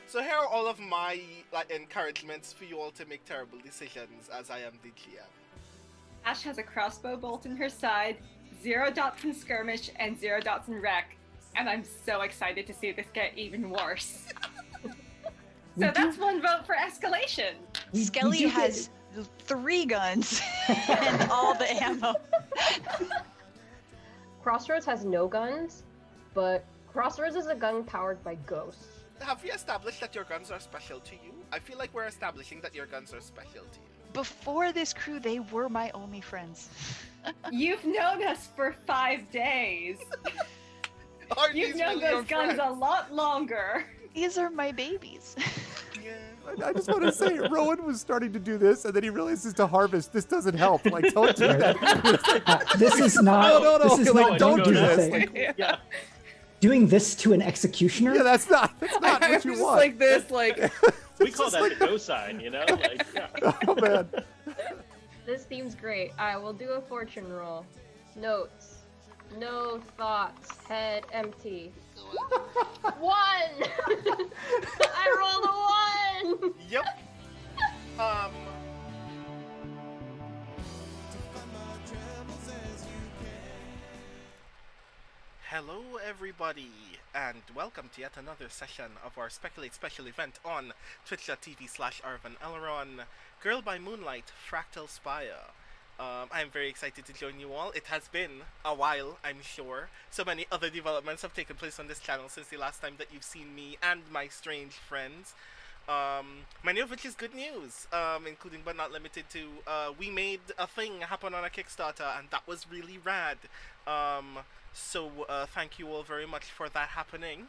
So here are all of my encouragements for you all to make terrible decisions, as I am the GM. Ash has a crossbow bolt in her side, 0 dots in skirmish, and 0 dots in wreck. And I'm so excited to see this get even worse. So that's one vote for escalation. Skelly has 3 guns and all the ammo. Crossroads has no guns, but Crossroads is a gun powered by ghosts. Have we established that your guns are special to you? I feel like we're establishing that your guns are special to you. Before this crew, they were my only friends. You've known us for 5 days. You've known those guns a lot longer. These are my babies. Yeah. I just want to say, Rowan was starting to do this, and then he realizes to harvest. This doesn't help. Like, don't do that. This is not. No. This is Like, not. don't do the this. thing. Like, Yeah. Doing this to an executioner. yeah, that's not what you Just want. like this, like We call that the go sign, you know? Like, yeah. Oh man. This theme's great. I will do a fortune roll. Notes. No thoughts. Head empty. 1! I rolled a 1! Yep. Hello everybody, and welcome to yet another session of our Speculate special event on twitch.tv/ArvanElron, Girl by Moonlight, Fractal Spire. I'm very excited to join you all. It has been a while, I'm sure. So many other developments have taken place on this channel since the last time that you've seen me and my strange friends. Many of which is good news, including but not limited to, we made a thing happen on a Kickstarter, and that was really rad. So thank you all very much for that happening.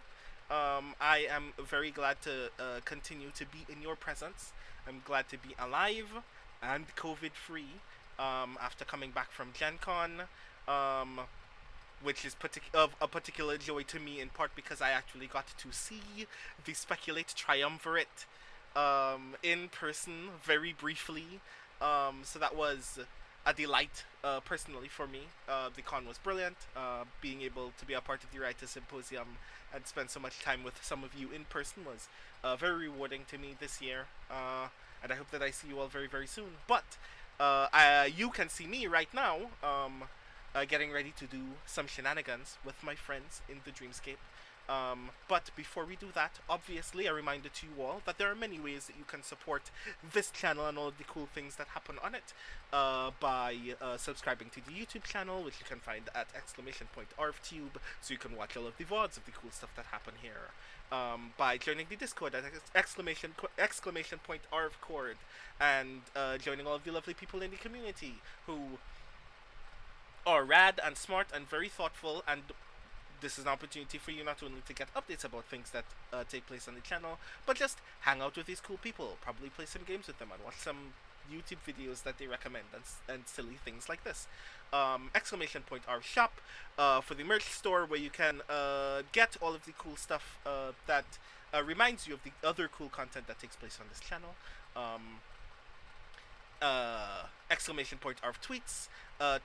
I am very glad to continue to be in your presence. I'm glad to be alive and COVID-free after coming back from Gen Con, which is of a particular joy to me, in part because I actually got to see the Speculate Triumvirate in person very briefly. So that was a delight personally for me. The con was brilliant. Being able to be a part of the Writers' Symposium and spend so much time with some of you in person was very rewarding to me this year. And I hope that I see you all very, very soon. But you can see me right now getting ready to do some shenanigans with my friends in the Dreamscape. But before we do that, obviously a reminder to you all that there are many ways that you can support this channel and all of the cool things that happen on it by subscribing to the YouTube channel, which you can find at !arvtube, so you can watch all of the VODs of the cool stuff that happen here. By joining the Discord at !arvcord, and joining all of the lovely people in the community who are rad and smart and very thoughtful, and this is an opportunity for you not only to get updates about things that take place on the channel, but just hang out with these cool people, probably play some games with them and watch some YouTube videos that they recommend and silly things like this. !Arv shop for the merch store, where you can get all of the cool stuff that reminds you of the other cool content that takes place on this channel. !Arv tweets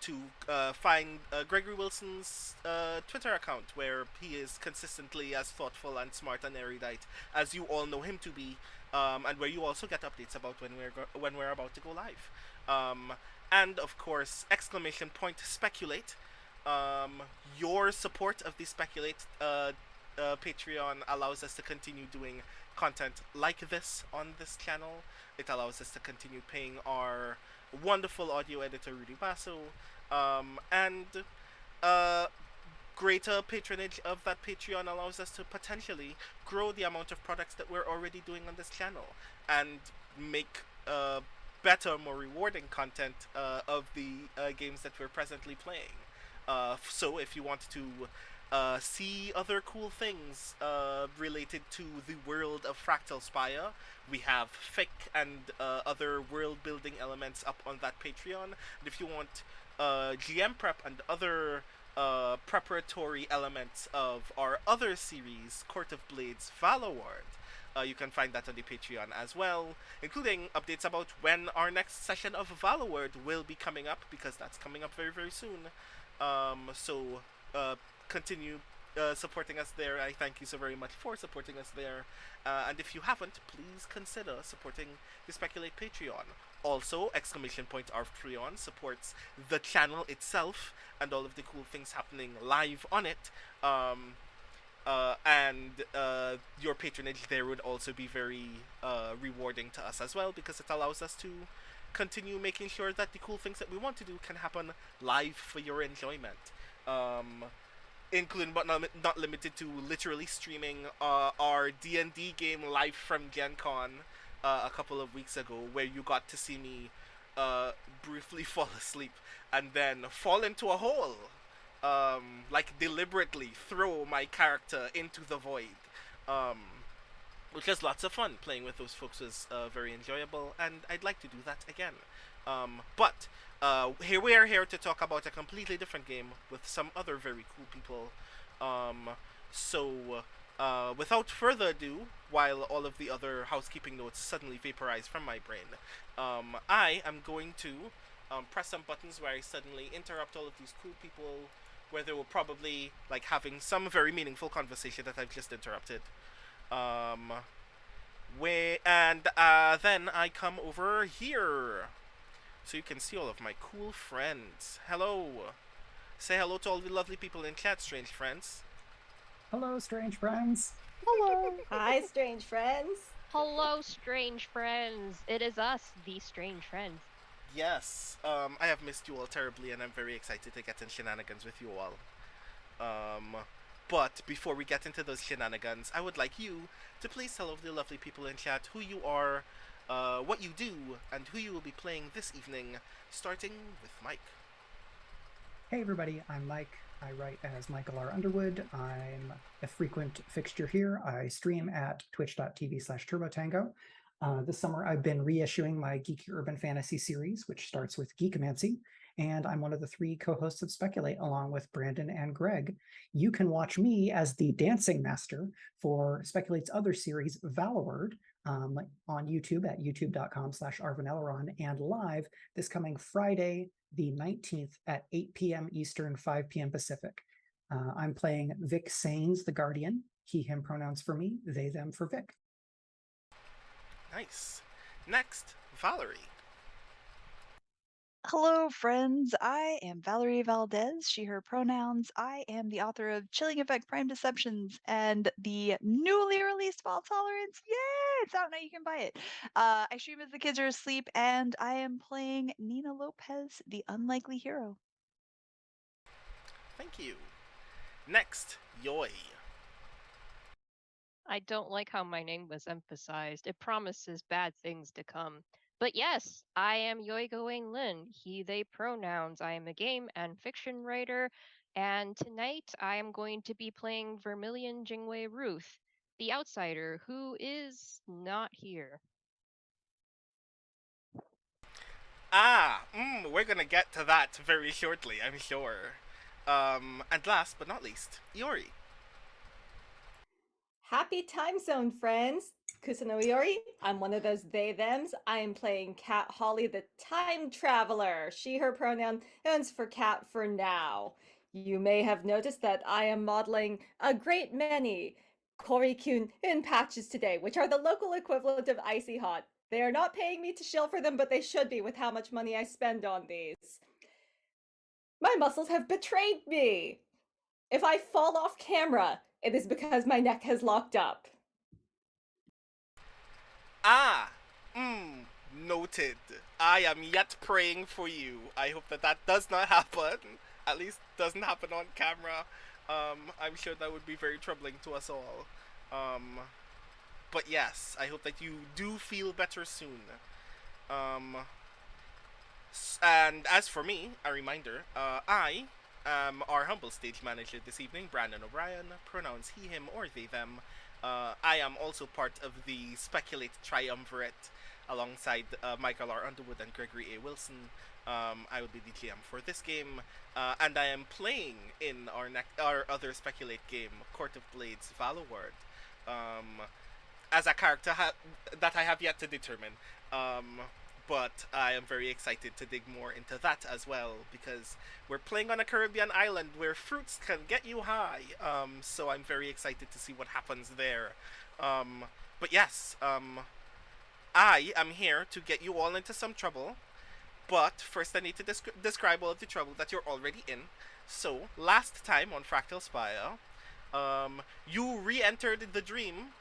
to find Gregory Wilson's Twitter account, where he is consistently as thoughtful and smart and erudite as you all know him to be, and where you also get updates about when we're about to go live. And of course, !Speculate. Your support of the Speculate Patreon allows us to continue doing content like this on this channel. It allows us to continue paying our wonderful audio editor Rudy Basso, and greater patronage of that Patreon allows us to potentially grow the amount of products that we're already doing on this channel and make better, more rewarding content of the games that we're presently playing. So if you want to see other cool things related to the world of Fractal Spire, we have fic and other world building elements up on that Patreon. And if you want GM prep and other preparatory elements of our other series, Court of Blades Valaward, you can find that on the Patreon as well, including updates about when our next session of Valaward will be coming up, because that's coming up very, very soon. So continue supporting us there. I thank you so very much for supporting us there. And if you haven't, please consider supporting the Speculate Patreon. Also, exclamation point Arftreon supports the channel itself and all of the cool things happening live on it. And your patronage there would also be very rewarding to us as well, because it allows us to continue making sure that the cool things that we want to do can happen live for your enjoyment. Including but not limited to literally streaming our D&D game live from Gen Con a couple of weeks ago, where you got to see me briefly fall asleep and then fall into a hole. Like deliberately throw my character into the void. Which was lots of fun. Playing with those folks was very enjoyable, and I'd like to do that again. But here we are here to talk about a completely different game with some other very cool people. So without further ado, while all of the other housekeeping notes suddenly vaporize from my brain, I am going to press some buttons where I suddenly interrupt all of these cool people, where they will probably like having some very meaningful conversation that I've just interrupted. Then I come over here, so you can see all of my cool friends. Hello. Say hello to all the lovely people in chat, strange friends. Hello, strange friends. Hello. Hi, strange friends. Hello, strange friends. It is us, the strange friends. Yes, I have missed you all terribly, and I'm very excited to get in shenanigans with you all. But before we get into those shenanigans, I would like you to please tell all of the lovely people in chat who you are, what you do, and who you will be playing this evening, starting with Mike. Hey everybody, I'm Mike. I write as Michael R. Underwood. I'm a frequent fixture here. I stream at twitch.tv/turbotango. This summer I've been reissuing my Geeky Urban Fantasy series, which starts with Geekomancy, and I'm one of the 3 co-hosts of Speculate, along with Brandon and Greg. You can watch me as the dancing master for Speculate's other series, Valorword, on YouTube at youtube.com/arvaneleron, and live this coming Friday, the 19th at 8 p.m. Eastern, 5 p.m. Pacific. I'm playing Vic Sains, the Guardian. He, him pronouns for me, they, them for Vic. Nice. Next, Valerie. Hello, friends. I am Valerie Valdes, she, her pronouns. I am the author of Chilling Effect Prime Deceptions and the newly released Fault Tolerance. Yay! It's out now, you can buy it. I stream as the kids are asleep, and I am playing Nina Lopez, the unlikely hero. Thank you. Next, Jeoi. I don't like how my name was emphasized. It promises bad things to come. But yes, I am Jeoi Gawain Lin, he, they pronouns. I am a game and fiction writer, and tonight I am going to be playing Vermilion Jingwei Ruth, the outsider who is not here. We're gonna get to that very shortly, I'm sure. And last but not least, Iori. Happy time zone, friends. Kusano Iori. I'm one of those they, thems. I am playing Cat Holly, the time traveler. She, her pronoun ends for cat for now. You may have noticed that I am modeling a great many Kori-kun in patches today, which are the local equivalent of Icy Hot. They are not paying me to shill for them, but they should be with how much money I spend on these. My muscles have betrayed me. If I fall off camera, it is because my neck has locked up. Noted. I am yet praying for you. I hope that does not happen. At least doesn't happen on camera. I'm sure that would be very troubling to us all. But yes, I hope that you do feel better soon. And as for me, a reminder, I am our humble stage manager this evening, Brandon O'Brien, pronouns he, him, or they, them. I am also part of the Speculate Triumvirate alongside Michael R. Underwood and Gregory A. Wilson. I will be the GM for this game, and I am playing in our other Speculate game, Court of Blades Valorword, as a character that I have yet to determine. but I am very excited to dig more into that as well because we're playing on a Caribbean island where fruits can get you high. So I'm very excited to see what happens there. But yes, I am here to get you all into some trouble. But first, I need to describe all of the trouble that you're already in. So, last time on Fractal Spire, you re-entered the dream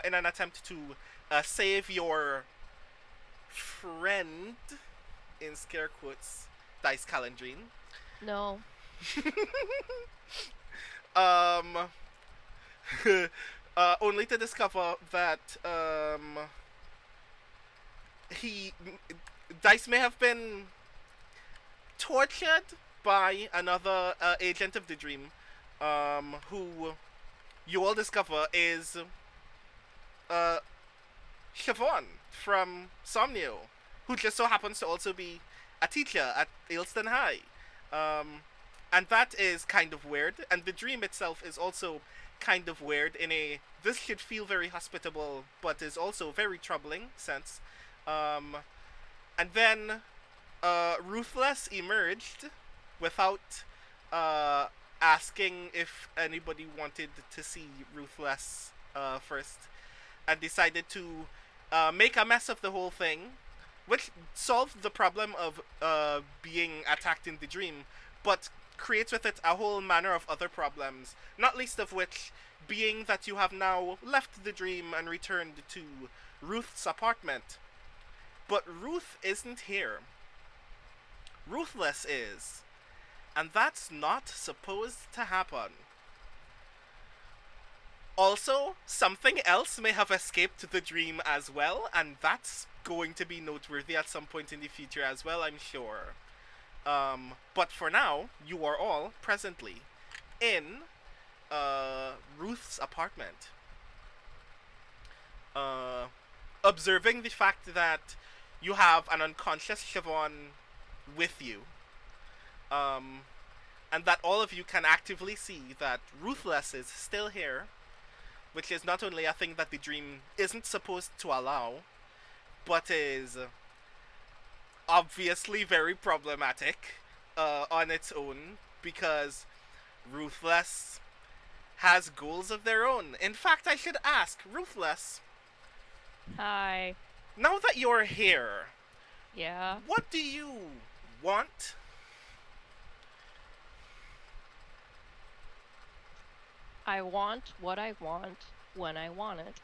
in an attempt to save your friend, in scare quotes, Dice Calandrine. No. um, only to discover that he Dice may have been tortured by another agent of the dream, who you all discover is Siobhan from Somnio, who just so happens to also be a teacher at Aylston High. And that is kind of weird, and the dream itself is also kind of weird in a this should feel very hospitable but is also very troubling sense. And then Ruthless emerged without asking if anybody wanted to see Ruthless first, and decided to make a mess of the whole thing, which solved the problem of being attacked in the dream, but creates with it a whole manner of other problems, not least of which being that you have now left the dream and returned to Ruth's apartment. But Ruth isn't here. Ruthless is. And that's not supposed to happen. Also, something else may have escaped the dream as well, and that's going to be noteworthy at some point in the future as well, I'm sure. But for now, you are all presently in Ruth's apartment. Observing the fact that you have an unconscious Siobhan with you, and that all of you can actively see that Ruthless is still here, which is not only a thing that the dream isn't supposed to allow, but is obviously very problematic on its own, because Ruthless has goals of their own. In fact, I should ask, Ruthless, Hi. now that you're here, Yeah. what do you want? I want what I want when I want it.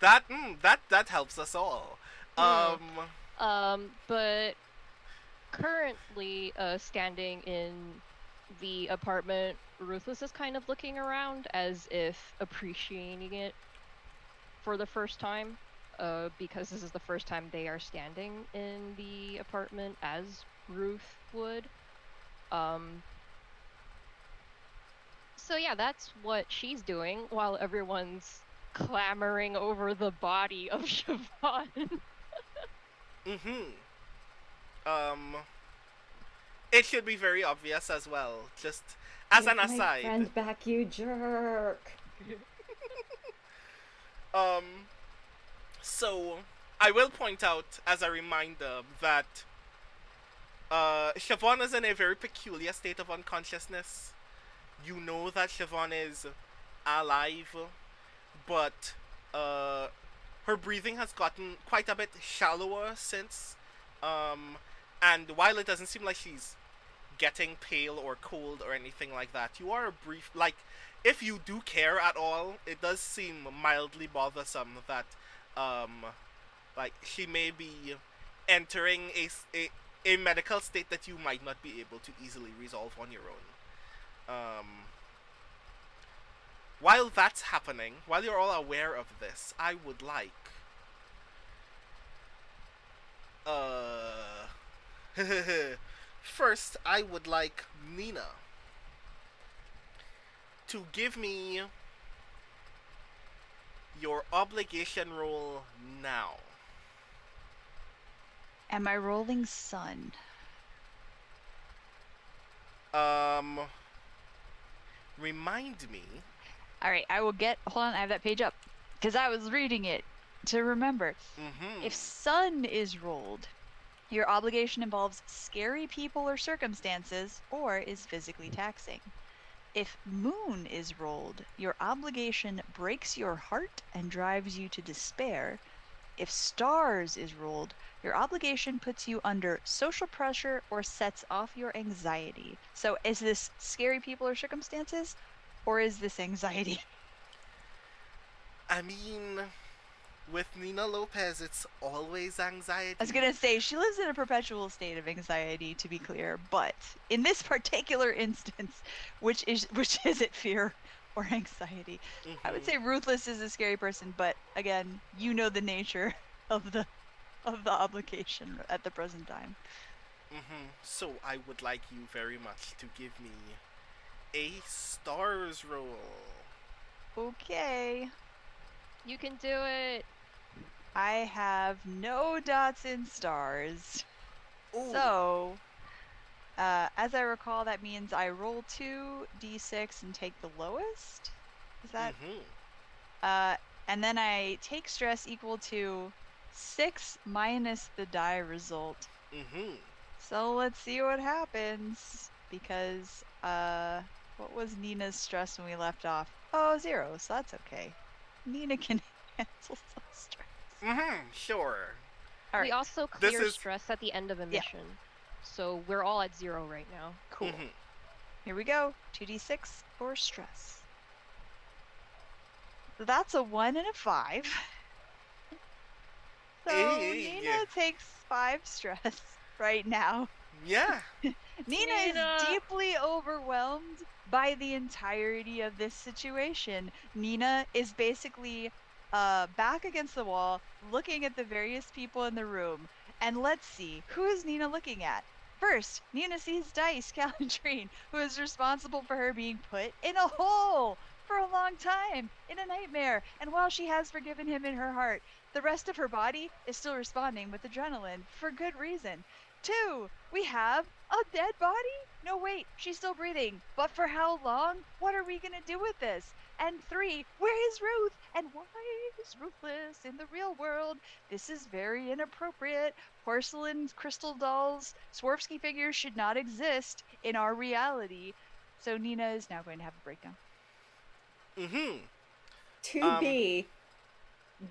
That helps us all. But currently, standing in the apartment, Ruthless is kind of looking around as if appreciating it for the first time, because this is the first time they are standing in the apartment as Ruth would. So yeah, that's what she's doing while everyone's clamoring over the body of Siobhan. It should be very obvious as well, just as Give an my aside. friend back, you jerk. So I will point out as a reminder that Siobhan is in a very peculiar state of unconsciousness. You know that Siobhan is alive, but her breathing has gotten quite a bit shallower since. And while it doesn't seem like she's getting pale or cold or anything like that, you are if you do care at all, it does seem mildly bothersome that she may be entering a medical state that you might not be able to easily resolve on your own. While that's happening, while you're all aware of this, I would like first, I would like Nina to give me your obligation roll now. Am I rolling sun? Remind me. All right, I will get. Hold on, I have that page up because I was reading it. to remember. Mm-hmm. If Sun is rolled, your obligation involves scary people or circumstances or is physically taxing. If Moon is rolled, your obligation breaks your heart and drives you to despair. If Stars is rolled, your obligation puts you under social pressure or sets off your anxiety. So is this scary people or circumstances, or is this anxiety? I mean, with Nina Lopez, it's always anxiety. I was gonna say, she lives in a perpetual state of anxiety, to be clear, but in this particular instance, which is it fear or anxiety? I would say Ruthless is a scary person, but again, you know the nature of the obligation at the present time. So I would like you very much to give me a Stars roll. Okay. You can do it. I have no dots in Stars. Ooh. So, as I recall, that means I roll 2d6 and take the lowest? Is that? And then I take stress equal to 6 minus the die result. So let's see what happens. Because, what was Nina's stress when we left off? Oh, 0, so that's okay. Nina can handle some stress. Sure. All right. We also clear stress at the end of a mission. So we're all at 0 right now. Cool. Here we go. 2d6 for stress. So that's a 1 and a 5. So Nina takes 5 stress right now. Yeah. Nina is deeply overwhelmed by the entirety of this situation. Nina is basically back against the wall, looking at the various people in the room. And let's see, who is Nina looking at? First, Nina sees Dice Calandrine, who is responsible for her being put in a hole for a long time, in a nightmare. And while she has forgiven him in her heart, the rest of her body is still responding with adrenaline, for good reason. 2, we have a dead body? No, wait, she's still breathing. But for how long? What are we gonna do with this? And 3, where is Ruth? And why is Ruthless in the real world? This is very inappropriate. Porcelain, crystal dolls, Swarovski figures should not exist in our reality. So Nina is now going to have a breakdown. To be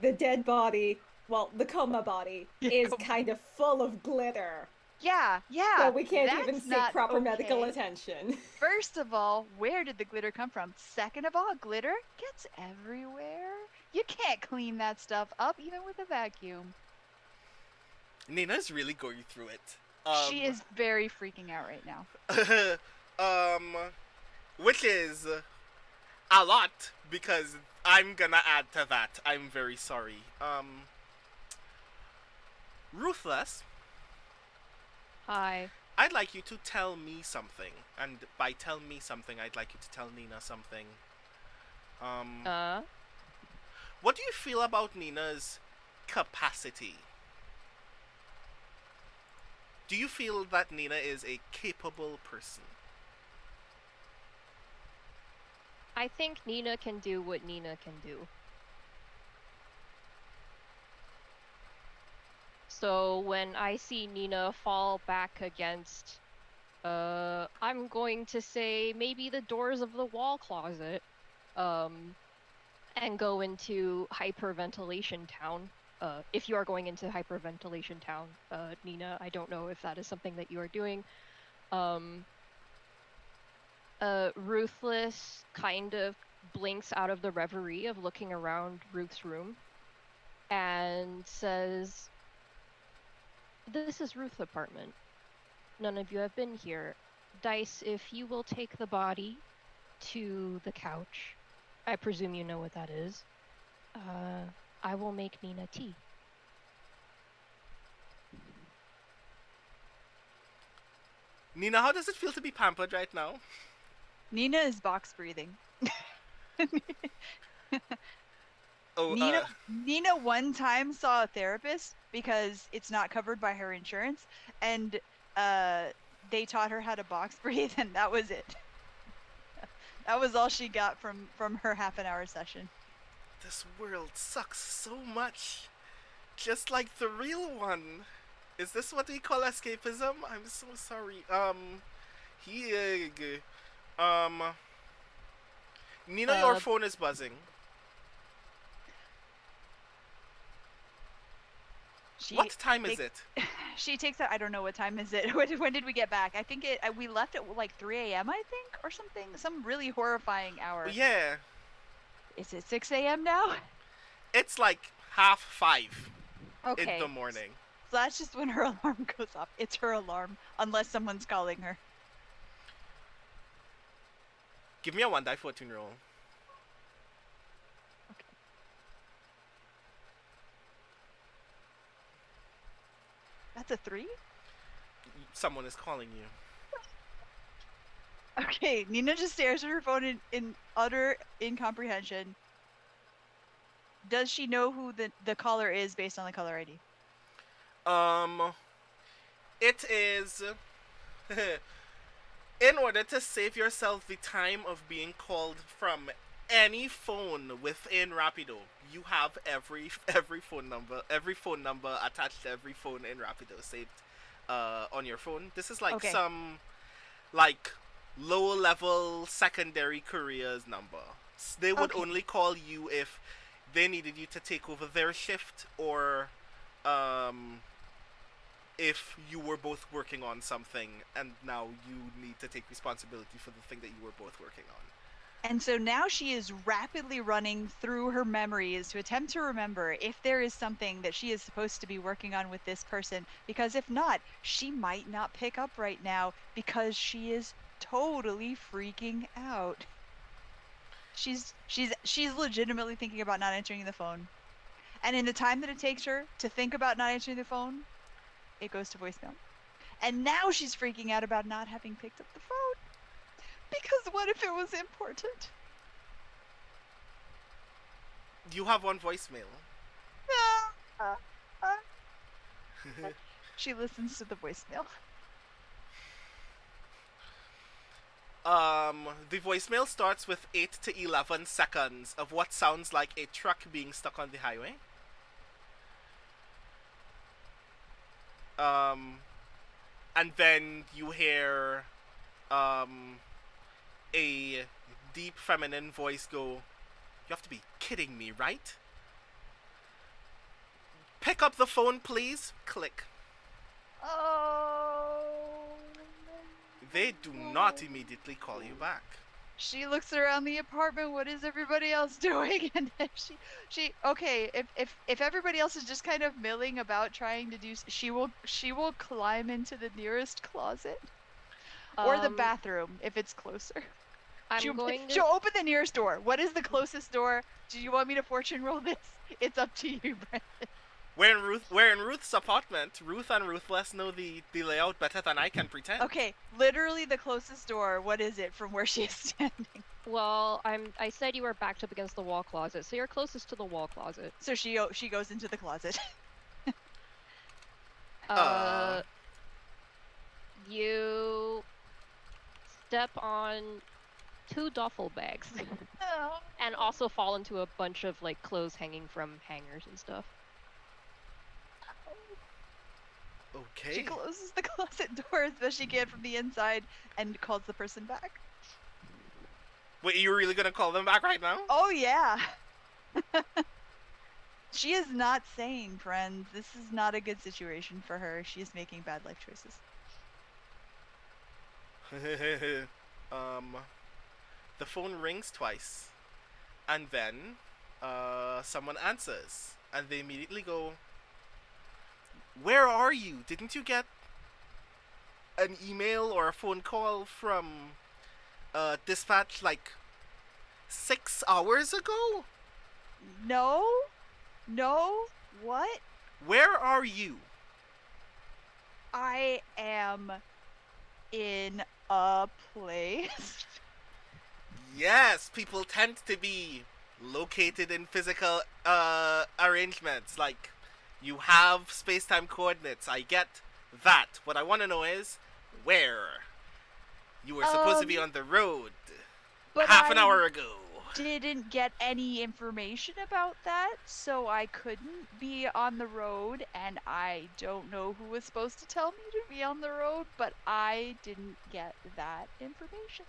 the dead body, well, the coma body, is kind of full of glitter. Yeah. So we can't even seek proper medical attention. First of all, where did the glitter come from? Second of all, glitter gets everywhere. You can't clean that stuff up, even with a vacuum. Nina's really going through it. She is very freaking out right now. Which is a lot, because I'm gonna add to that. I'm very sorry. Ruthless. Hi. I'd like you to tell me something, and by tell me something, I'd like you to tell Nina something. What do you feel about Nina's capacity? Do you feel that Nina is a capable person? I think Nina can do what Nina can do. So when I see Nina fall back against, I'm going to say maybe the doors of the wall closet, and go into hyperventilation town. If you are going into hyperventilation town, Nina, I don't know if that is something that you are doing. Ruthless kind of blinks out of the reverie of looking around Ruth's room and says, "This is Ruth's apartment. None of you have been here. Dice, if you will take the body to the couch, I presume you know what that is, I will make Nina tea." Nina, how does it feel to be pampered right now? Nina is box breathing. Oh, Nina one time saw a therapist because it's not covered by her insurance, and they taught her how to box breathe, and that was it. That was all she got from her half an hour session. This world sucks so much. Just like the real one. Is this what we call escapism? I'm so sorry. Um, Nina, your phone is buzzing. What time is it? She takes out. I don't know what time is it. When did we get back? I think we left at like 3 a.m. I think, or something. Some really horrifying hour. Yeah. Is it 6 a.m. now? It's like 4:30 Okay. in the morning. So that's just when her alarm goes off. It's her alarm, unless someone's calling her. Give me a 1 die fortune roll. Okay. That's a 3? Someone is calling you. Okay, Nina just stares at her phone in utter incomprehension. Does she know who the caller is based on the caller ID? It is... In order to save yourself the time of being called from any phone within Rapido, you have every phone number attached to every phone in Rapido saved on your phone. This is like some like low level secondary couriers number. They would only call you if they needed you to take over their shift, or if you were both working on something and now you need to take responsibility for the thing that you were both working on. And so now she is rapidly running through her memories to attempt to remember if there is something that she is supposed to be working on with this person, because if not, she might not pick up right now because she is totally freaking out. She's legitimately thinking about not answering the phone. And in the time that it takes her to think about not answering the phone, it goes to voicemail. And now she's freaking out about not having picked up the phone. Because what if it was important? You have one voicemail. She listens to the voicemail. The voicemail starts with 8 to 11 seconds of what sounds like a truck being stuck on the highway. And then you hear a deep feminine voice go, "You have to be kidding me, right? Pick up the phone, please." Click. Oh. They do not immediately call you back. She looks around the apartment. What is everybody else doing? And then she okay. If everybody else is just kind of milling about trying to do, she will climb into the nearest closet or the bathroom if it's closer. She'll open the nearest door. What is the closest door? Do you want me to fortune roll this? It's up to you, Brandon. We're in Ruth's apartment. Ruth and Ruthless know the layout better than I can pretend. Okay, literally the closest door. What is it from where she is standing? Well, I said you were backed up against the wall closet, so you're closest to the wall closet. So she goes into the closet. You step on 2 duffel bags, and also fall into a bunch of like clothes hanging from hangers and stuff. Okay. She closes the closet door as best she can from the inside and calls the person back. Wait, you're really gonna call them back right now? Oh yeah. She is not sane, friends. This is not a good situation for her. She is making bad life choices. The phone rings twice, and then someone answers, and they immediately go, "Where are you? Didn't you get an email or a phone call from dispatch like 6 hours ago?" No, what? Where are you? I am in a place. Yes, people tend to be located in physical arrangements. Like, you have space-time coordinates. I get that. What I want to know is, where? You were supposed to be on the road but half an hour ago. didn't get any information about that, so I couldn't be on the road, and I don't know who was supposed to tell me to be on the road, but I didn't get that information.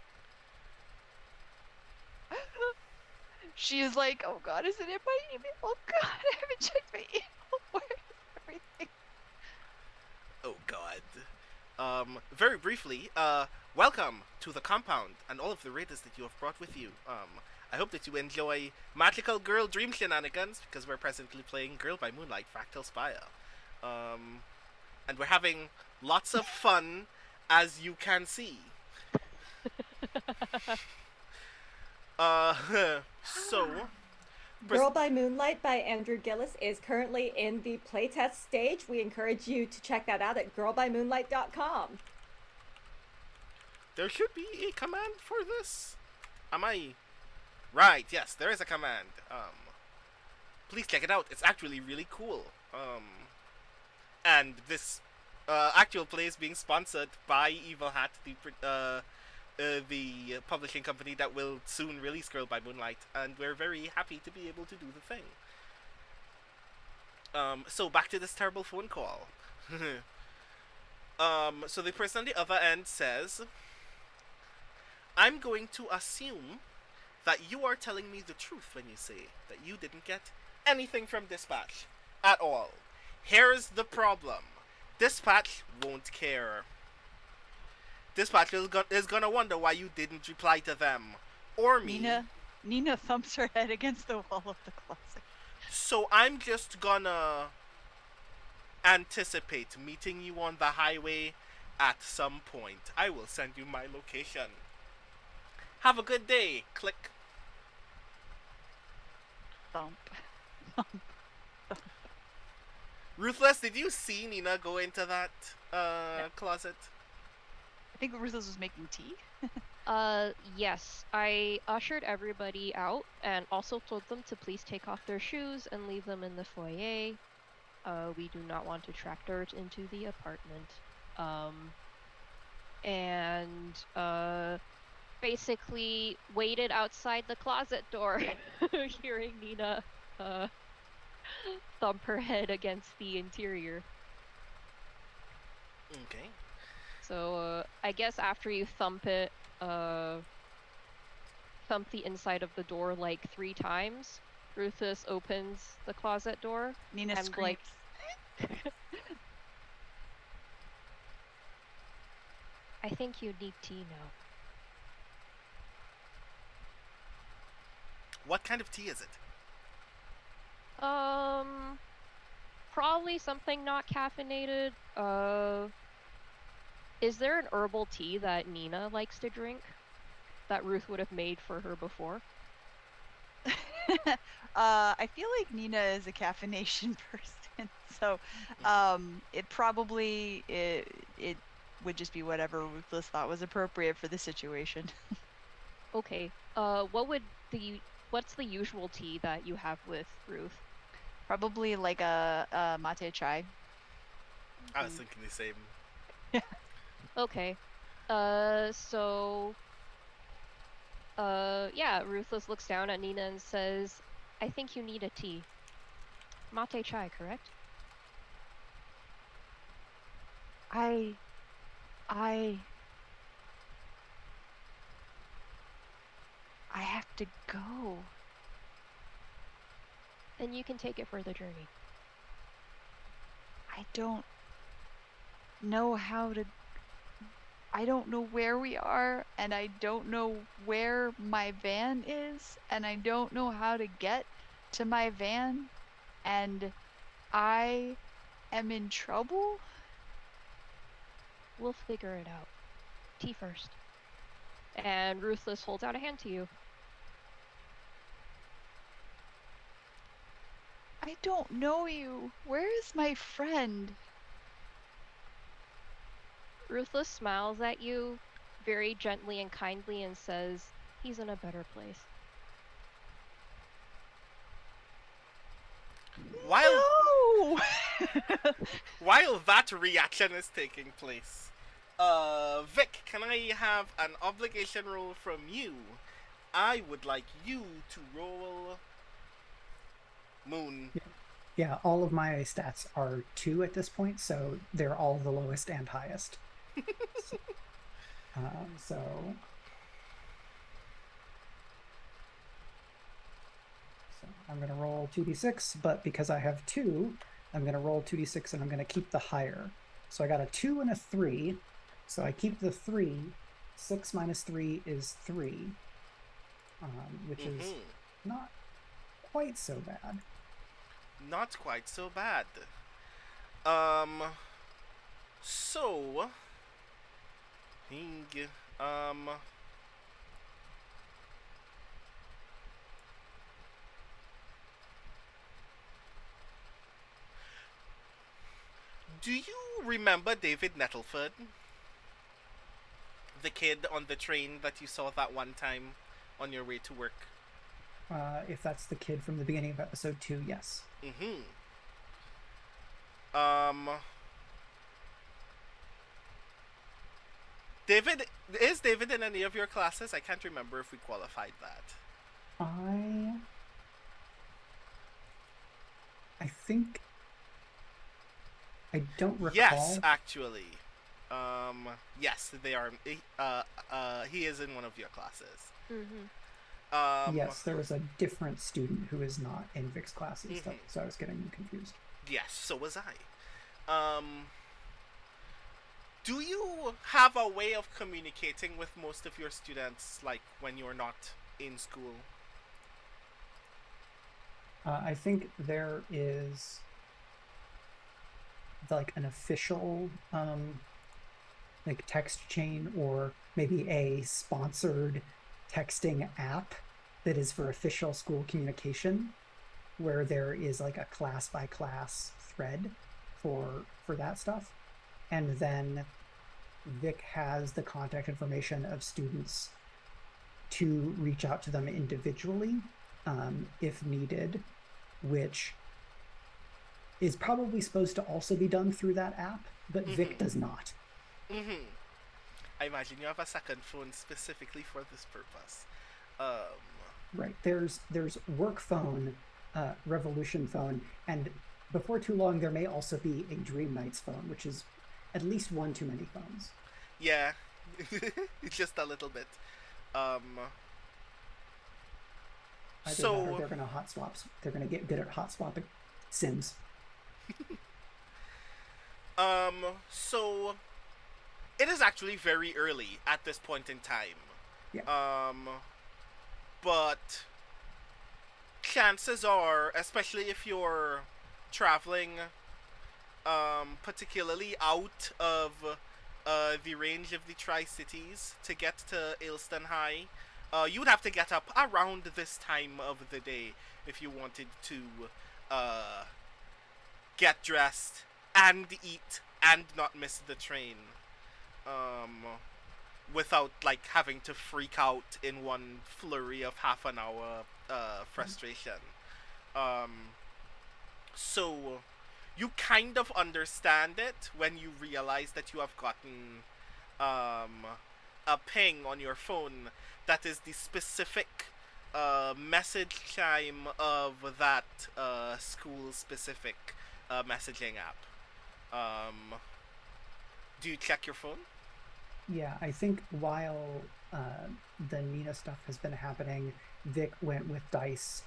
She is like, oh god, is it in my email? Oh god, I haven't checked my email. Where is everything? Oh god. Very briefly, welcome to the compound and all of the raiders that you have brought with you. I hope that you enjoy magical girl dream shenanigans, because we're presently playing Girl by Moonlight Fractal Spire. And we're having lots of fun, as you can see. So... Girl by Moonlight by Andrew Gillis is currently in the playtest stage. We encourage you to check that out at girlbymoonlight.com. There should be a command for this. Am I... Right, yes, there is a command. Please check it out. It's actually really cool. And this actual play is being sponsored by Evil Hat, the publishing company that will soon release Girl by Moonlight, and we're very happy to be able to do the thing. So back to this terrible phone call. So the person on the other end says, I'm going to assume that you are telling me the truth when you say that you didn't get anything from dispatch at all. Here's the problem. Dispatch won't care. Dispatch is gonna wonder why you didn't reply to them. Or me. Nina thumps her head against the wall of the closet. So I'm just gonna anticipate meeting you on the highway at some point. I will send you my location. Have a good day. Click. Thump. Ruthless, did you see Nina go into that closet? I think Ruthless was making tea. Yes. I ushered everybody out and also told them to please take off their shoes and leave them in the foyer. We do not want to track dirt into the apartment. And basically waited outside the closet door, hearing Nina thump her head against the interior. Okay. So I guess after you thump it, thump the inside of the door like 3 times, Rufus opens the closet door. Nina and screams. I think you need tea now. What kind of tea is it? Probably something not caffeinated. Is there an herbal tea that Nina likes to drink that Ruth would have made for her before? I feel like Nina is a caffeination person, so it probably it would just be whatever Ruthless thought was appropriate for the situation. Okay. What's the usual tea that you have with Ruth? Probably like a mate chai. I was thinking the same. Okay. Yeah, Ruthless looks down at Nina and says, I think you need a tea. Mate chai, correct? I have to go. Then you can take it for the journey. I don't know how to... I don't know where we are, and I don't know where my van is, and I don't know how to get to my van, and I am in trouble. We'll figure it out. Tea first. And Ruthless holds out a hand to you. I don't know you. Where is my friend? Ruthless smiles at you very gently and kindly and says, he's in a better place. No! While that reaction is taking place, Vic, can I have an obligation roll from you I would like you to roll Moon. Yeah, all of my stats are 2 at this point, so they're all the lowest and highest. So I'm going to roll 2d6, but because I have 2, I'm going to roll 2d6 and I'm going to keep the higher. So I got a 2 and a 3, so I keep the 3. 6 minus 3 is 3, which is not quite so bad. Not quite so bad. So, do you remember David Nettleford? The kid on the train that you saw that one time on your way to work? If that's the kid from the beginning of episode 2, yes. David, is David in any of your classes? I can't remember if we qualified that. I think I don't recall. Yes, actually. Yes, they are. He is in one of your classes. Yes, there was a different student who is not in Vic's classes, so I was getting confused. Yes, so was I. Do you have a way of communicating with most of your students, like when you're not in school? I think there is like an official like text chain, or maybe a sponsored texting app that is for official school communication, where there is like a class by class thread for that stuff. And then Vic has the contact information of students to reach out to them individually if needed, which is probably supposed to also be done through that app, but Vic does not. I imagine you have a second phone specifically for this purpose. Right. There's work phone, Revolution phone, and before too long there may also be a Dream Knights phone, which is at least one too many phones. Yeah, it's just a little bit. Either that or they're gonna hot swaps. They're gonna get good at hot swapping Sims. So it is actually very early at this point in time. Yeah. But chances are, especially if you're traveling, particularly out of the range of the Tri-Cities to get to Aylston High, you would have to get up around this time of the day if you wanted to get dressed and eat and not miss the train, without like having to freak out in one flurry of half an hour frustration. So you kind of understand it when you realize that you have gotten a ping on your phone that is the specific message chime of that school-specific messaging app. Do you check your phone? Yeah, I think while the Nina stuff has been happening, Vic went with Dice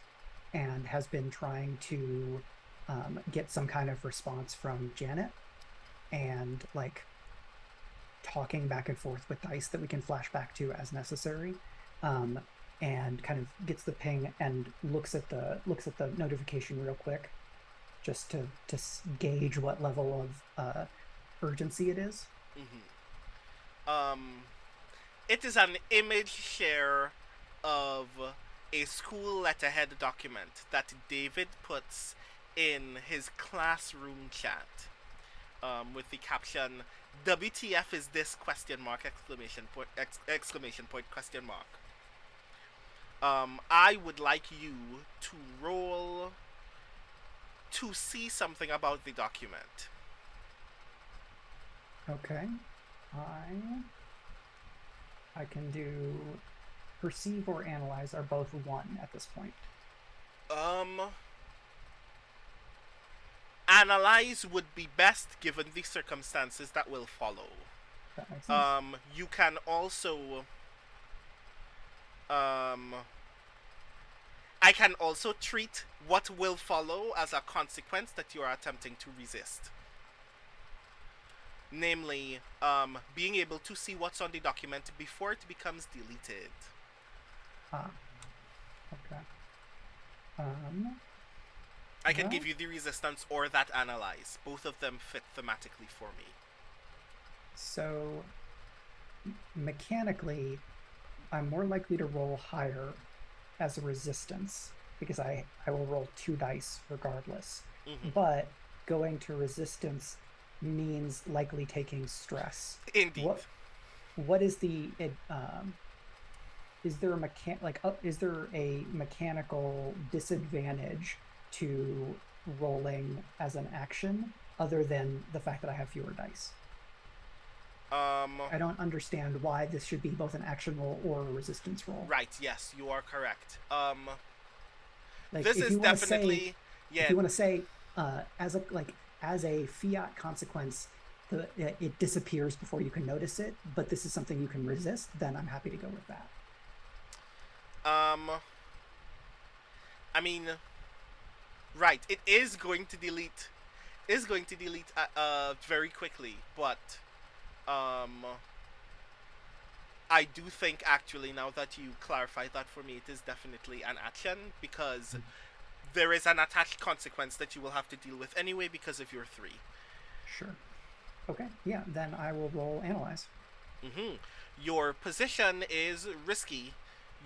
and has been trying to get some kind of response from Janet, and like talking back and forth with Dice that we can flash back to as necessary, and kind of gets the ping and looks at the notification real quick, just to gauge what level of urgency it is. It is an image share of a school letterhead document that David puts in his classroom chat, with the caption, "WTF is this?" ? Exclamation point question mark. I would like you to roll to see something about the document. Okay. I can do perceive or analyze are both 1 at this point. Analyze would be best given the circumstances that will follow. That makes sense. You can also I can also treat what will follow as a consequence that you are attempting to resist. Namely, being able to see what's on the document before it becomes deleted. Okay. I can give you the resistance or that analyze. Both of them fit thematically for me. So, mechanically, I'm more likely to roll higher as a resistance because I will roll 2 dice regardless. Mm-hmm. But going to resistance means likely taking stress. Indeed. What is the is there a mechanical disadvantage to rolling as an action other than the fact that I have fewer dice? I don't understand why this should be both an action roll or a resistance roll. Right, yes, you are correct. This is definitely If you want to say as a fiat consequence, it disappears before you can notice it, but this is something you can resist, then I'm happy to go with that. I mean, right, it is going to delete very quickly, but I do think actually, now that you clarified that for me, it is definitely an action because there is an attached consequence that you will have to deal with anyway because of your 3. Sure. Okay, yeah, then I will roll analyze. Mm-hmm. Your position is risky.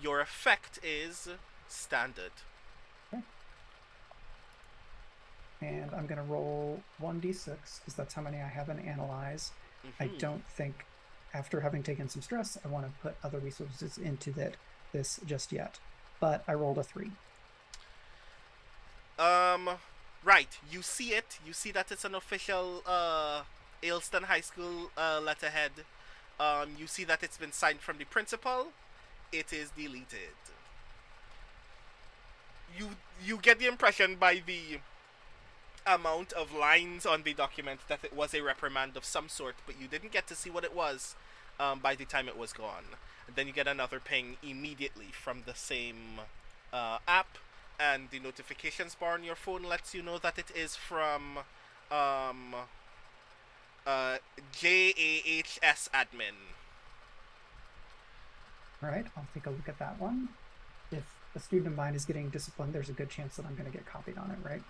Your effect is standard. Okay. And I'm going to roll 1d6 because that's how many I have in analyze. Mm-hmm. I don't think, after having taken some stress, I want to put other resources into this just yet. But I rolled a 3. Right. You see it. You see that it's an official Ayleston High School letterhead. You see that it's been signed from the principal. It is deleted. You get the impression by the amount of lines on the document that it was a reprimand of some sort, but you didn't get to see what it was by the time it was gone. And then you get another ping immediately from the same app, and the notifications bar on your phone lets you know that it is from JAHS admin. All right, I'll take a look at that one. If a student of mine is getting disciplined, there's a good chance that I'm going to get copied on it, right?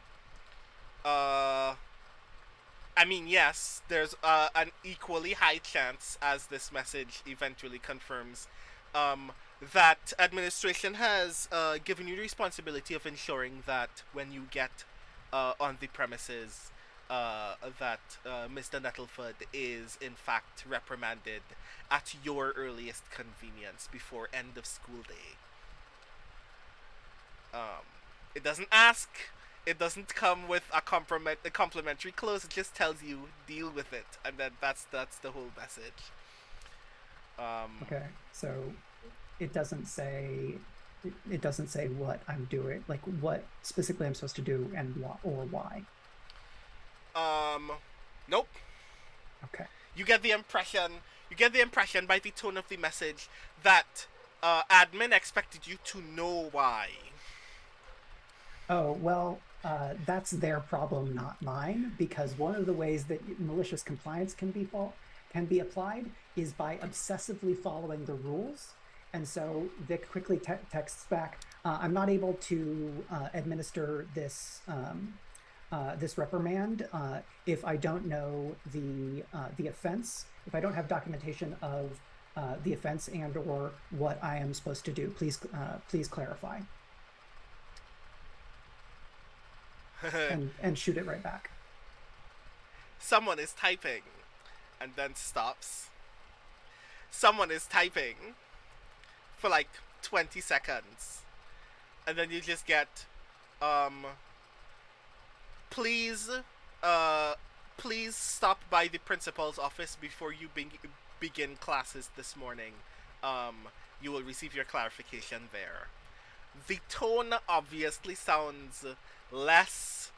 I mean, yes, there's an equally high chance, as this message eventually confirms, that administration has given you the responsibility of ensuring that when you get on the premises, that Mr. Nettleford is in fact reprimanded at your earliest convenience before end of school day. It doesn't ask. It doesn't come with a complimentary close. It just tells you deal with it, and then that's the whole message. Okay, so it doesn't say what I'm doing, like what specifically I'm supposed to do and why. Nope. Okay. You get the impression by the tone of the message that admin expected you to know why. Oh, well, that's their problem, not mine, because one of the ways that malicious compliance can be applied is by obsessively following the rules. And so Vic quickly texts back, I'm not able to administer this this reprimand if I don't know the offense, if I don't have documentation of the offense and or what I am supposed to do. Please clarify. and shoot it right back. Someone is typing and then stops. Someone is typing for like 20 seconds. And then you just get please stop by the principal's office before you begin classes this morning. you will receive your clarification there. The tone obviously sounds less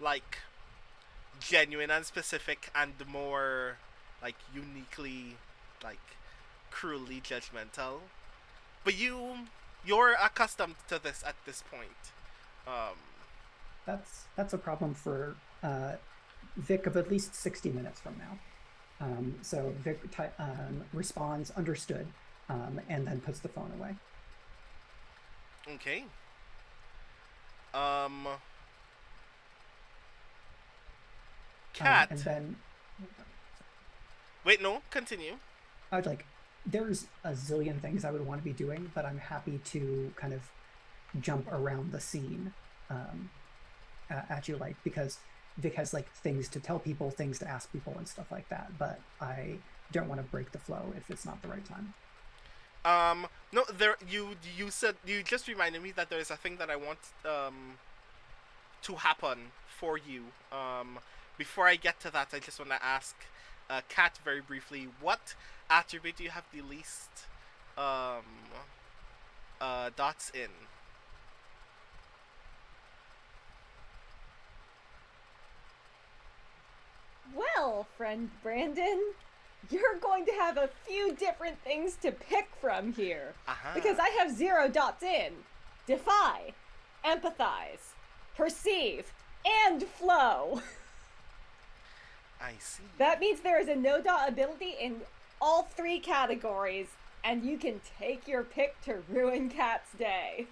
like genuine and specific and more like uniquely like cruelly judgmental. But you're accustomed to this at this point. That's a problem for Vic of at least 60 minutes from now. So Vic responds, understood, and then puts the phone away. Okay. Cat. And then... Wait, no, continue. I would like... There's a zillion things I would want to be doing, but I'm happy to kind of jump around the scene at you, like, because Vic has like things to tell people, things to ask people, and stuff like that. But I don't want to break the flow if it's not the right time. No, there. You said you just reminded me that there is a thing that I want to happen for you. Before I get to that, I just want to ask Kat very briefly, what attribute do you have the least dots in? Well, friend Brandon, you're going to have a few different things to pick from here. Because I have 0 dots in. Defy, empathize, perceive, and flow. I see. That means there is a no dot ability in all 3 categories, and you can take your pick to ruin Kat's day.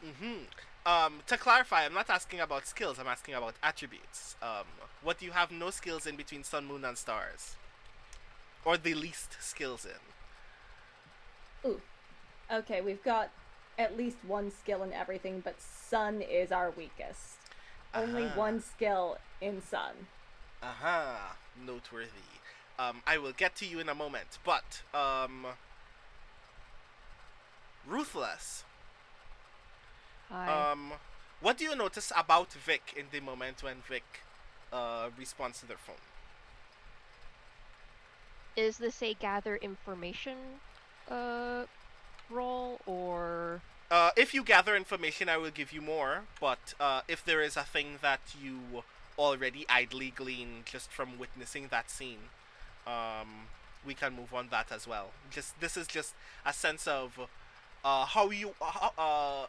To clarify, I'm not asking about skills, I'm asking about attributes. What do you have no skills in between sun, moon, and stars? Or the least skills in? Ooh. Okay, we've got at least 1 skill in everything, but sun is our weakest. Only 1 skill in sun. Noteworthy. I will get to you in a moment, but, Ruthless. Hi. What do you notice about Vic in the moment when Vic, responds to their phone? Is this a gather information, roll, or... If you gather information, I will give you more, but, if there is a thing that you already idly glean just from witnessing that scene, we can move on that as well. This is just a sense of, how you are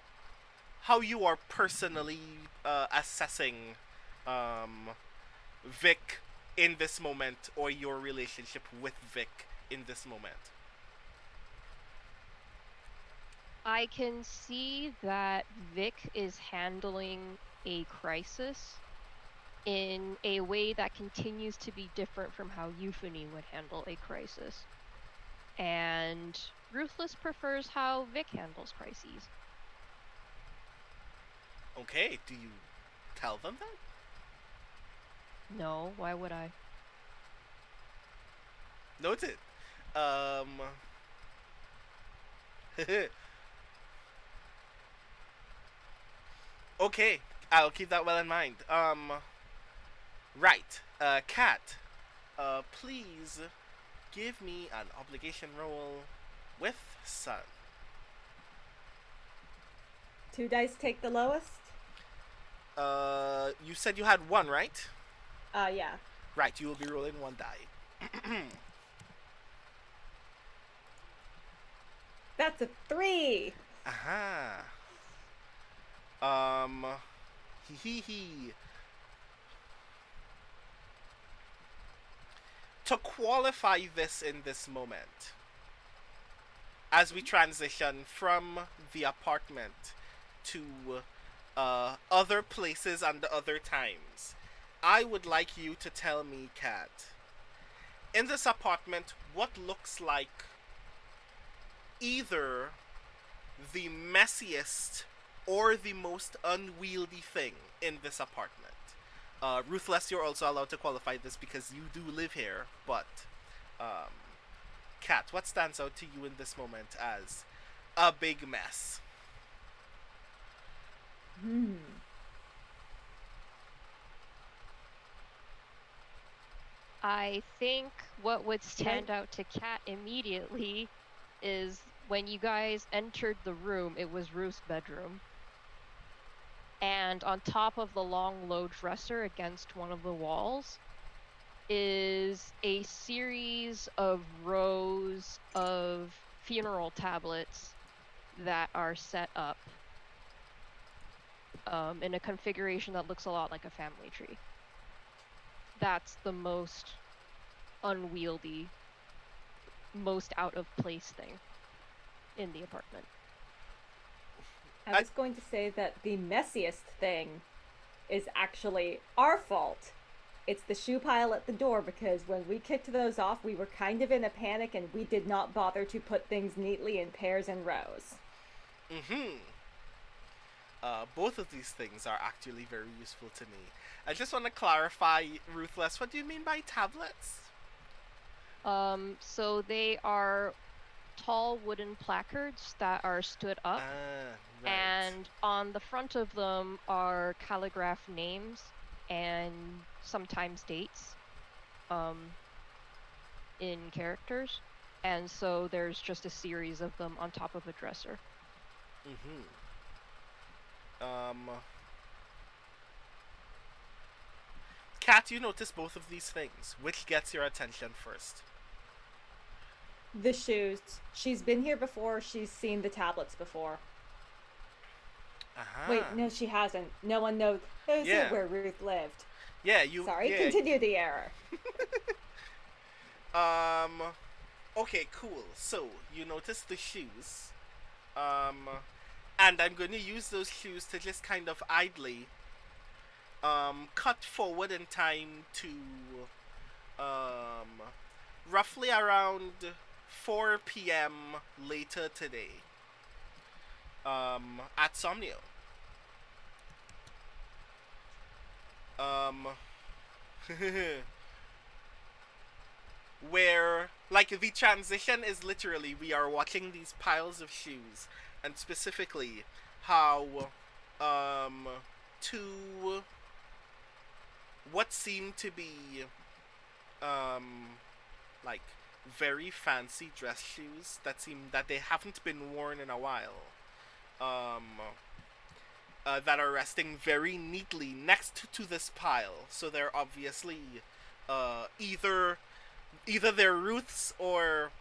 personally assessing Vic in this moment, or your relationship with Vic in this moment. I can see that Vic is handling a crisis in a way that continues to be different from how Euphony would handle a crisis. And Ruthless prefers how Vic handles crises. Okay, do you tell them that? No, why would I? Noted. Okay, I'll keep that well in mind. Right. Kat, please give me an obligation roll with Sun. 2 dice take the lowest? You said you had 1, right? Yeah. Right, you will be rolling 1 die. That's a 3! To qualify this in this moment, as we transition from the apartment to other places and other times, I would like you to tell me, Kat, in this apartment, what looks like either the messiest or the most unwieldy thing in this apartment. Ruthless, you're also allowed to qualify this because you do live here, but Kat, what stands out to you in this moment as a big mess? I think what would stand out to Kat immediately is when you guys entered the room, it was Ruth's bedroom. And on top of the long low dresser against one of the walls is a series of rows of funeral tablets that are set up in a configuration that looks a lot like a family tree. That's the most unwieldy, most out of place thing in the apartment. I was going to say that the messiest thing is actually our fault. It's the shoe pile at the door, because when we kicked those off, we were kind of in a panic and we did not bother to put things neatly in pairs and rows. Both of these things are actually very useful to me. I just want to clarify, Ruthless, what do you mean by tablets? So they are tall wooden placards that are stood up, Right. and on the front of them are calligraphed names and sometimes dates in characters, and so there's just a series of them on top of a dresser. Kat, you notice both of these things. Which gets your attention first? The shoes. She's been here before. She's seen the tablets before. Wait, no, she hasn't. No one knows where Ruth lived. Yeah, you. Sorry, yeah. continue the error. Okay, cool. So you notice the shoes. And I'm going to use those shoes to just kind of idly cut forward in time to roughly around 4 p.m. later today at Somnio. Where, like, the transition is literally we are watching these piles of shoes, and specifically how two what seem to be like very fancy dress shoes that seem that they haven't been worn in a while, that are resting very neatly next to this pile. So they're obviously either they're Ruth's or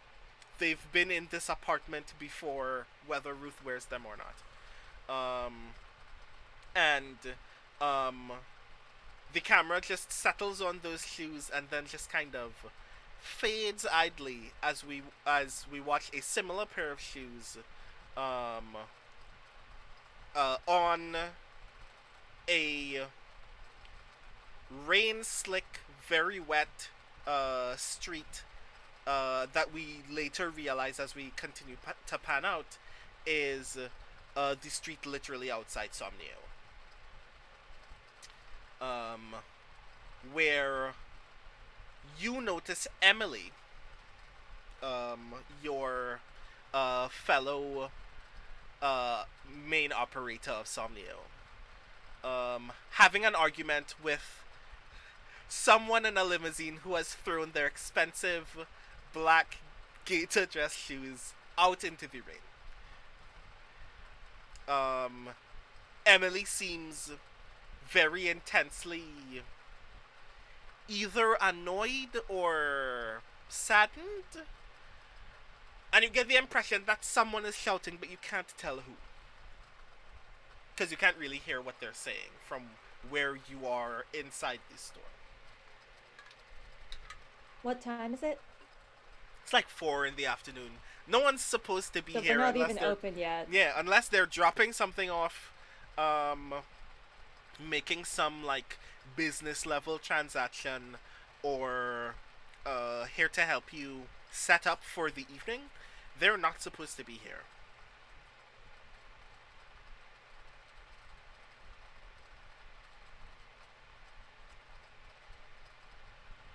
they've been in this apartment before, whether Ruth wears them or not. The camera just settles on those shoes and then just kind of fades idly as we watch a similar pair of shoes on a rain slick, very wet street that we later realize as we continue to pan out is the street literally outside Somnio. Where you notice Emily, your fellow main operator of Somnio, having an argument with someone in a limousine who has thrown their expensive black gator dress shoes out into the rain. Emily seems very intensely either annoyed or saddened, and you get the impression that someone is shouting, but you can't tell who, because you can't really hear what they're saying from where you are inside the store. What time is it? It's like 4 in the afternoon. No one's supposed to be So here they're not unless even they're open yet. Yeah, unless they're dropping something off, making some like business level transaction, or here to help you set up for the evening. They're not supposed to be here.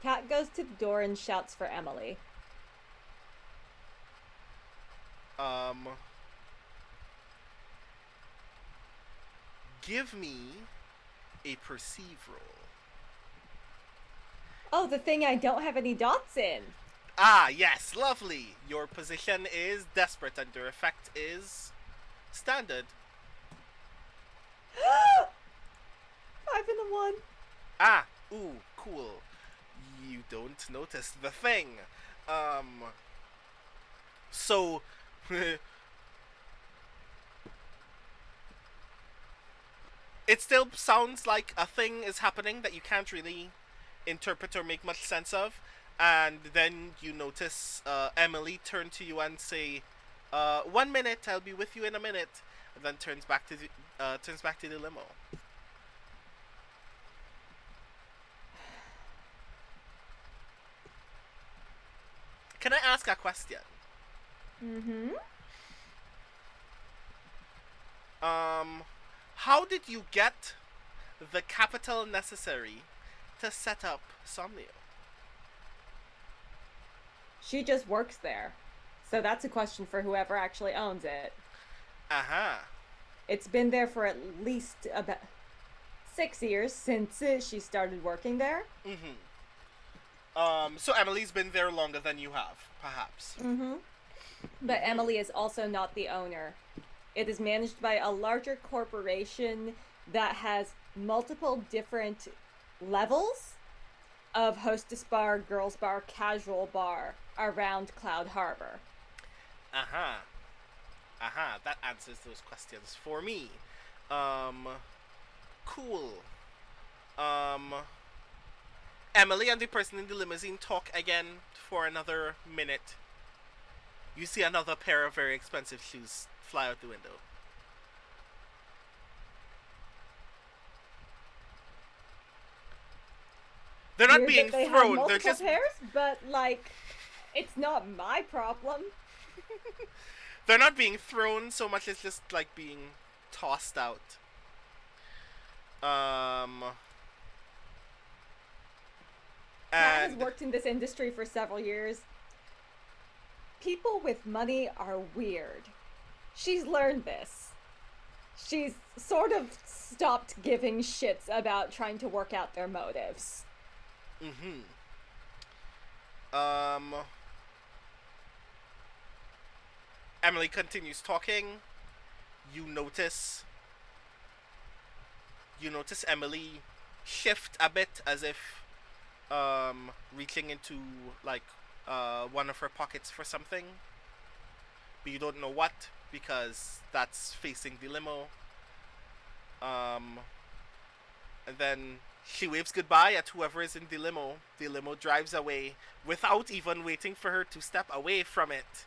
Kat goes to the door and shouts for Emily. Give me a perceive roll. Oh, the thing I don't have any dots in. Ah, yes, lovely. Your position is desperate and your effect is standard. 5 and a 1. Ah, ooh, cool. You don't notice the thing. So it still sounds like a thing is happening that you can't really interpret or make much sense of, and then you notice Emily turn to you and say, 1 minute, I'll be with you in a minute," and then turns back to the limo. Can I ask a question? Mm-hmm. How did you get the capital necessary to set up Somnio? She just works there. So that's a question for whoever actually owns it. Uh-huh. It's been there for at least about 6 years since she started working there. Mm-hmm. So Emily's been there longer than you have, perhaps. Mm-hmm. But Emily is also not the owner. It is managed by a larger corporation that has multiple different levels of hostess bar, girls bar, casual bar around Cloud Harbor. Uh-huh. Uh-huh. That answers those questions for me. Cool. Emily and the person in the limousine talk again for another minute. You see another pair of very expensive shoes fly out the window. They're not Weird being that they have thrown. They're multiple just pairs, but like, it's not my problem. they're not being thrown so much as just like being tossed out. Kat has And worked in this industry for several years. People with money are weird. She's learned this. She's sort of stopped giving shits about trying to work out their motives. mm-hmm. Emily continues talking. You notice Emily shift a bit as if reaching into like one of her pockets for something, but you don't know what because that's facing the limo. And then she waves goodbye at whoever is in the limo. The limo drives away without even waiting for her to step away from it.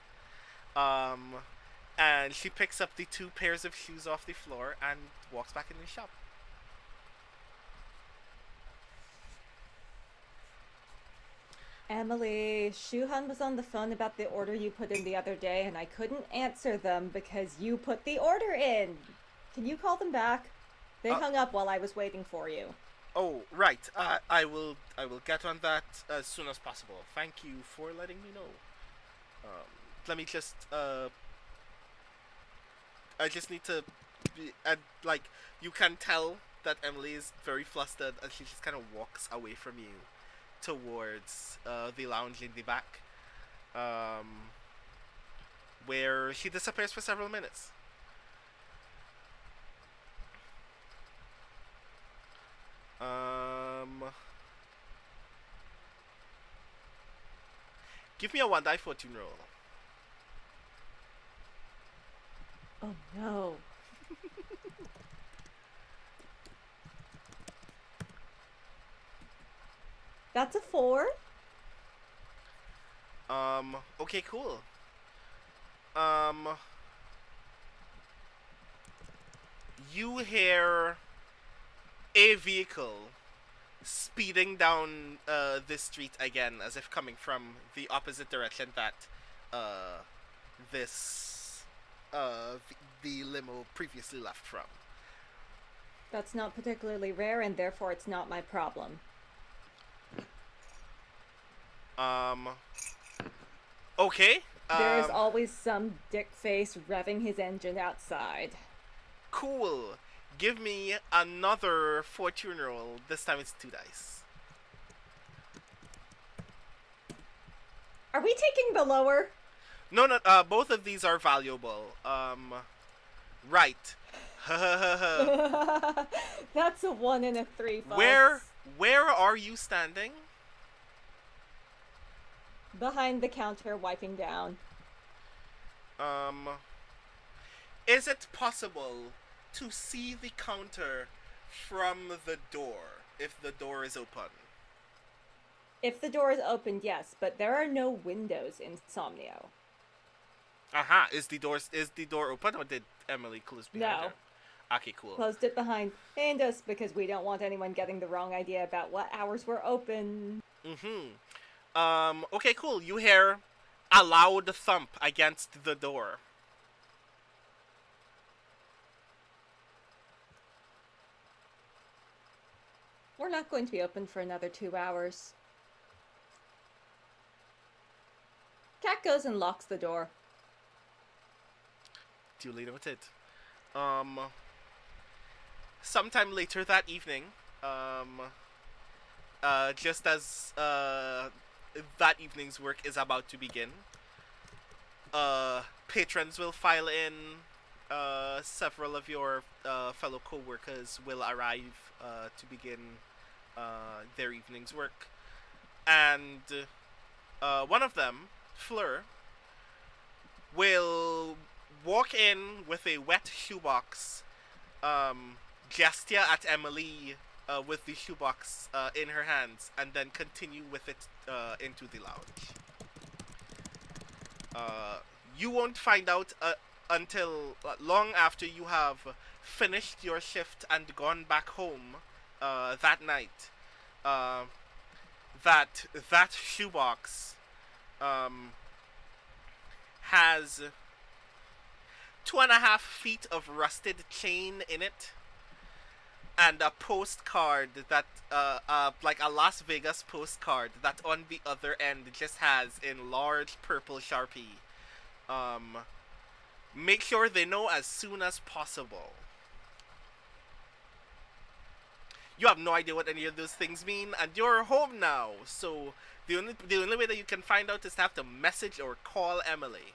And she picks up the 2 pairs of shoes off the floor and walks back in the shop. Emily, Shuhan was on the phone about the order you put in the other day, and I couldn't answer them because you put the order in. Can you call them back? They hung up while I was waiting for you. Oh, right. I will get on that as soon as possible. Thank you for letting me know. Let me just I just need to like, you can tell that Emily is very flustered and she just kind of walks away from you towards the lounge in the back, where she disappears for several minutes. Give me a 1 die fortune roll. Oh no. That's a 4. Okay, cool. You hear a vehicle speeding down this street again, as if coming from the opposite direction that this the limo previously left from. That's not particularly rare, and therefore it's not my problem. Okay. There is always some dick face revving his engine outside. Cool. Give me another fortune roll. This time it's 2 dice. Are we taking the lower? No, both of these are valuable. Right. That's a 1 and a 3, folks. Where are you standing? Behind the counter, wiping down. Is it possible to see the counter from the door if the door is open? If the door is opened, yes, but there are no windows in Somnio. Aha, is the door open, or did Emily close behind No. her? Okay, cool. Closed it behind us because we don't want anyone getting the wrong idea about what hours we're open. Okay, cool. You hear a loud thump against the door. We're not going to be open for another 2 hours. Cat goes and locks the door. Duly noted. Sometime later that evening, just as that evening's work is about to begin, patrons will file in. Several of your fellow co-workers will arrive to begin their evening's work, and one of them, Fleur, will walk in with a wet shoebox, gesture at Emily with the shoebox in her hands, and then continue with it into the lounge. You won't find out until long after you have finished your shift and gone back home that night, that shoebox has 2.5 feet of rusted chain in it, and a postcard that like a Las Vegas postcard that on the other end just has in large purple Sharpie, make sure they know as soon as possible. You have no idea what any of those things mean, and you're home now, so the only way that you can find out is to have to message or call Emily.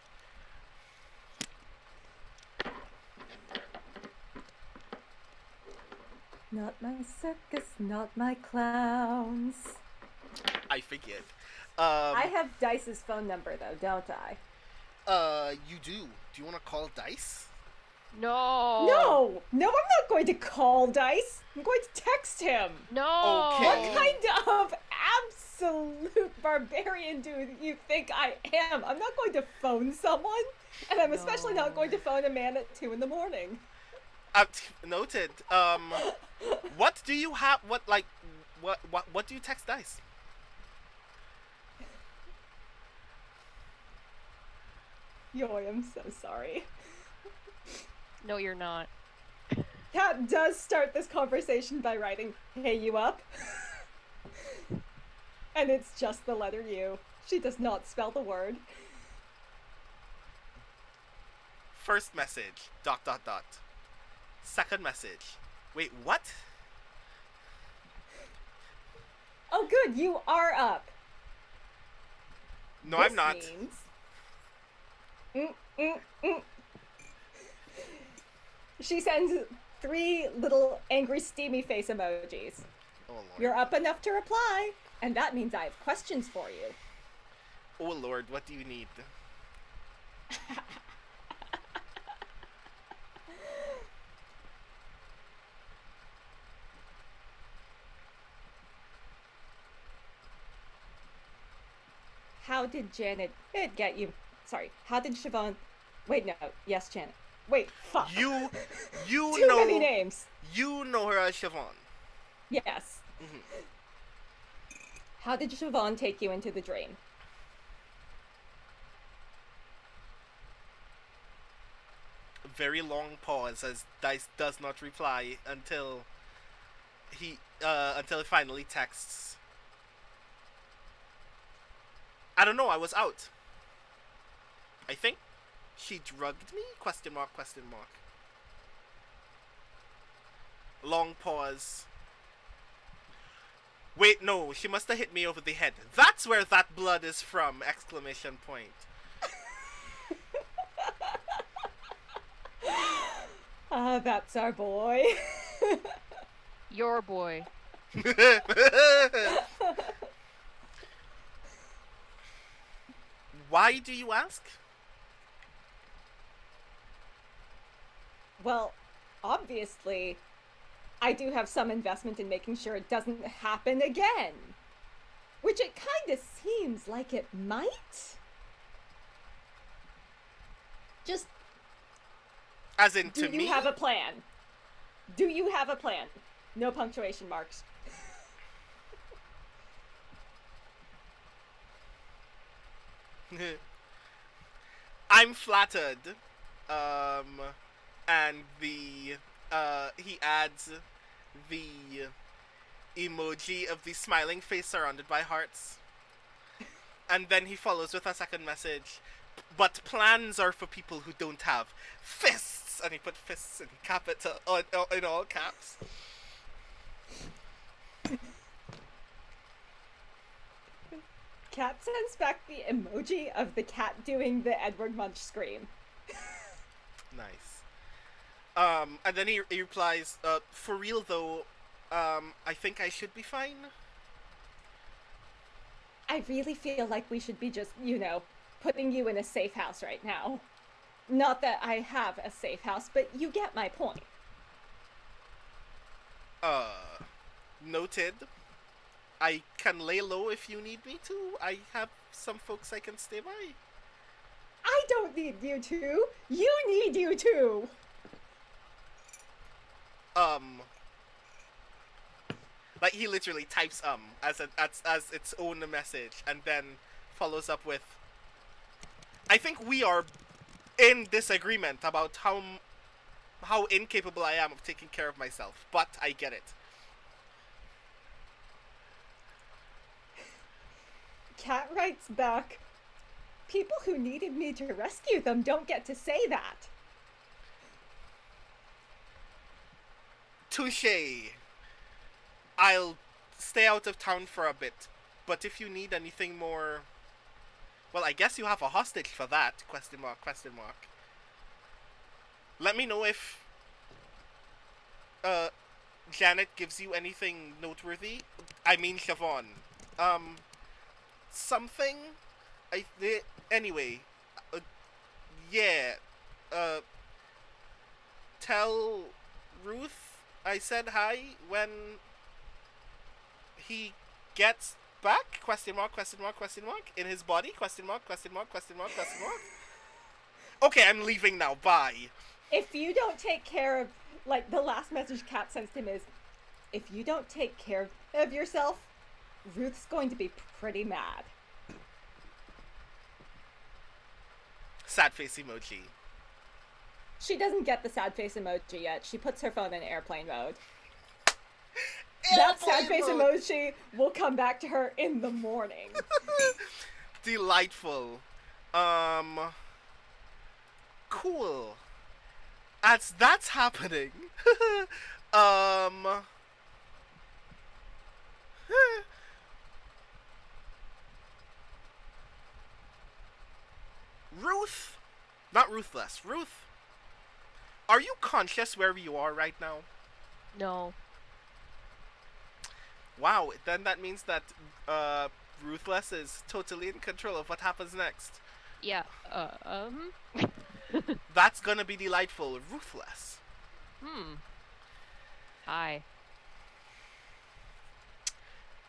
Not my circus, not my clowns. I figured. I have Dice's phone number, though, don't I? You do. Do you want to call Dice? No. No! No, I'm not going to call Dice. I'm going to text him. No. Okay. What kind of absolute barbarian do you think I am? I'm not going to phone someone, and I'm especially not going to phone a man at 2 in the morning. Noted. What do you have? What do you text Dice? Jeoi, I'm so sorry. No, you're not. Kat does start this conversation by writing, "Hey, you up?" And it's just the letter U. She does not spell the word. First message, ... Second message. Wait, what? Oh, good, you are up. No, This I'm not. Means... She sends 3 little angry steamy face emojis. Oh, Lord. You're up enough to reply, and that means I have questions for you. Oh, Lord, what do you need? How did Janet get you? Sorry, how did Siobhan... Wait, no. Yes, Janet. Wait, fuck. You Too know... many names. You know her as Siobhan. Yes. How did Siobhan take you into the dream? Very long pause as Dice does not reply until he finally texts. I don't know, I was out. I think she drugged me? Question mark, question mark. Long pause. Wait, no, she must have hit me over the head. That's where that blood is from! Exclamation point. Ah, that's our boy. Your boy. Why do you ask? Well, obviously, I do have some investment in making sure it doesn't happen again. Which it kind of seems like it might. Just, As in, to do you me? have a plan? Do you have a plan? No punctuation marks. I'm flattered. And he adds the emoji of the smiling face surrounded by hearts. And then he follows with a second message. But plans are for people who don't have fists. And he put fists in capital, in all caps. Cat sends back the emoji of the cat doing the Edward Munch scream. Nice. And then he replies, for real though, I think I should be fine. I really feel like we should be just, putting you in a safe house right now. Not that I have a safe house, but you get my point. Noted. I can lay low if you need me to. I have some folks I can stay by. I don't need you to. You need you to. Like he literally types as its own message and then follows up with, I think we are in disagreement about how incapable I am of taking care of myself, but I get it. Cat writes back, people who needed me to rescue them don't get to say that. Touché. I'll stay out of town for a bit, but if you need anything more... Well, I guess you have a hostage for that, question mark, question mark. Let me know if Janet gives you anything noteworthy. I mean Siobhan. Something? Anyway. Yeah. Tell Ruth I said hi when he gets back? Question mark, question mark, question mark. In his body? Question mark, question mark, question mark, question mark. Okay, I'm leaving now. Bye. If you don't take care of, like, the last message Cat sends to him is, if you don't take care of yourself, Ruth's going to be pretty mad. Sad face emoji. She doesn't get the sad face emoji yet. She puts her phone in airplane mode. Airplane that sad face mode. emoji will come back to her in the morning. Delightful. Cool. As that's happening, Ruth, not Ruthless, Ruth, are you conscious where you are right now? No. Wow, then that means that Ruthless is totally in control of what happens next. Yeah. That's gonna be delightful. Ruthless. Hi.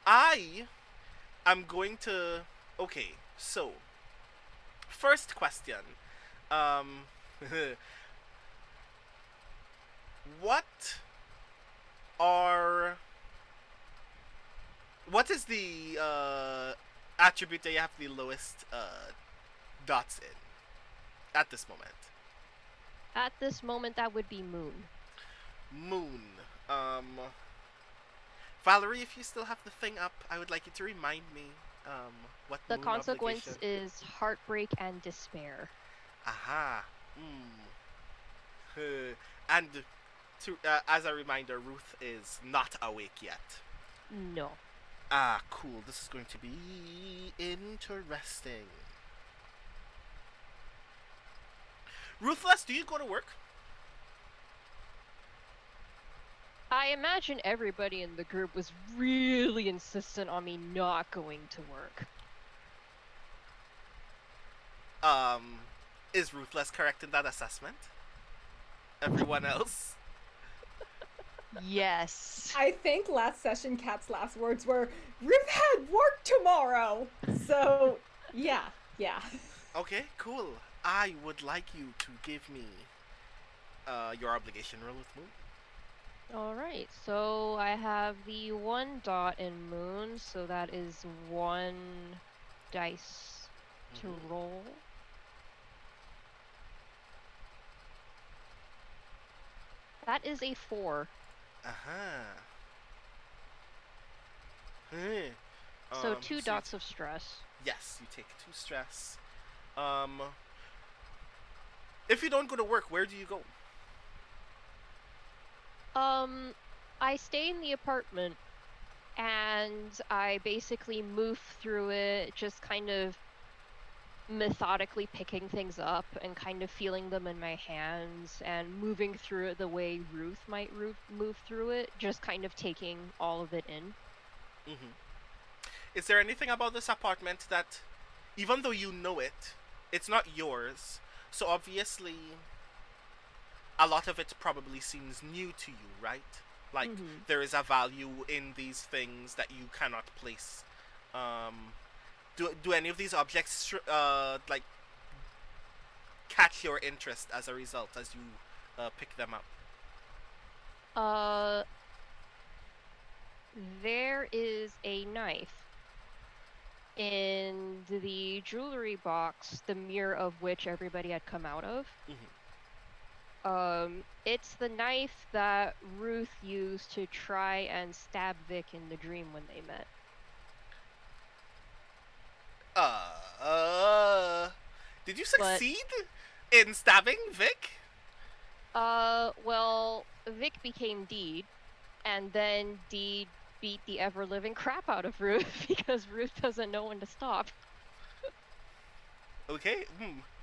I am going to... Okay, so... First question. What is the attribute that you have the lowest dots in at this moment? At this moment, that would be Moon. Moon. Valerie, if you still have the thing up, I would like you to remind me what The moon consequence obligation... is heartbreak and despair. Aha. And to as a reminder, Ruth is not awake yet. No. Ah, cool. This is going to be interesting. Ruthless, do you go to work? I imagine everybody in the group was really insistent on me not going to work. Is Ruthless correct in that assessment? Everyone else? Yes. I think last session Kat's last words were, "Rip had work tomorrow." So yeah. Okay, cool. I would like you to give me your obligation roll with Moon. Alright, so I have the 1 dot in Moon, so that is 1 dice to roll. That is a 4. So 2 dots of stress. Yes, you take 2 stress. If you don't go to work, where do you go? I stay in the apartment, and I basically move through it, just kind of methodically picking things up and kind of feeling them in my hands and moving through it the way Ruth might move through it, just kind of taking all of it in. Is there anything about this apartment that, even though you know it, it's not yours, so obviously a lot of it probably seems new to you, right? Like, there is a value in these things that you cannot place. Do any of these objects like catch your interest as a result as you pick them up? There is a knife in the jewelry box, the mirror of which everybody had come out of. It's the knife that Ruth used to try and stab Vic in the dream when they met. Did you succeed in stabbing Vic? Well, Vic became Deed, and then Deed beat the ever-living crap out of Ruth because Ruth doesn't know when to stop. Okay.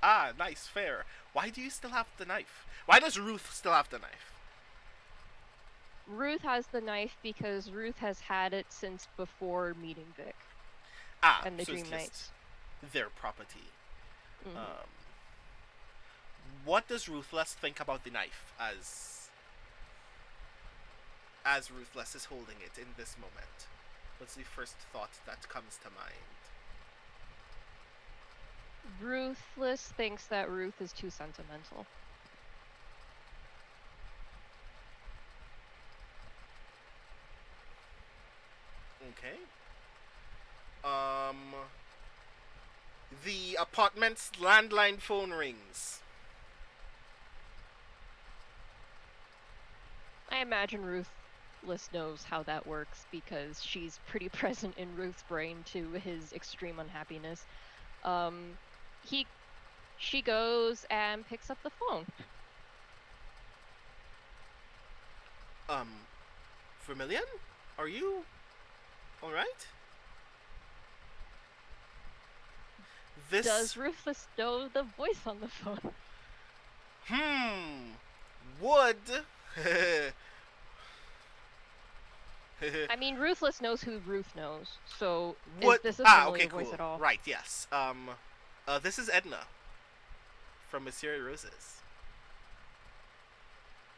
Nice, fair. Why do you still have the knife? Why does Ruth still have the knife? Ruth has the knife because Ruth has had it since before meeting Vic. And the so Dream it's Knights. just their property. What does Ruthless think about the knife as Ruthless is holding it in this moment? What's the first thought that comes to mind? Ruthless thinks that Ruth is too sentimental. Okay. The apartment's landline phone rings. I imagine Ruthless knows how that works because she's pretty present in Ruth's brain to his extreme unhappiness. She goes and picks up the phone. Vermilion? Are you alright? Does Ruthless know the voice on the phone? Would. I mean, Ruthless knows who Ruth knows, so this isn't really a voice at all. Right, yes. This is Edna from Mysterious Roses.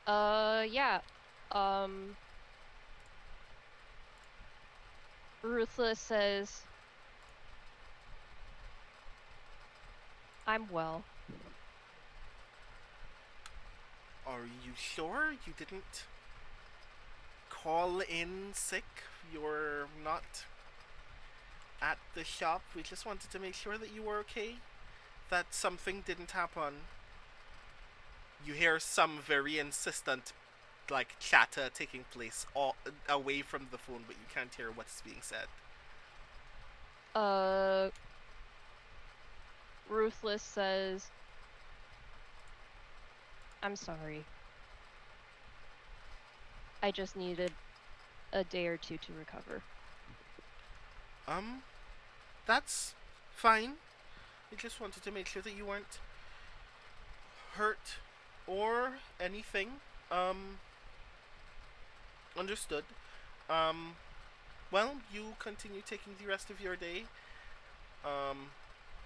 Yeah. Ruthless says, I'm well. Are you sure you didn't call in sick? You're not at the shop. We just wanted to make sure that you were okay, that something didn't happen. You hear some very insistent, like, chatter taking place all away from the phone, but you can't hear what's being said. Ruthless says, I'm sorry. I just needed a day or two to recover. Um, that's fine. I just wanted to make sure that you weren't hurt or anything. Um, understood. Um, well, you continue taking the rest of your day. Um,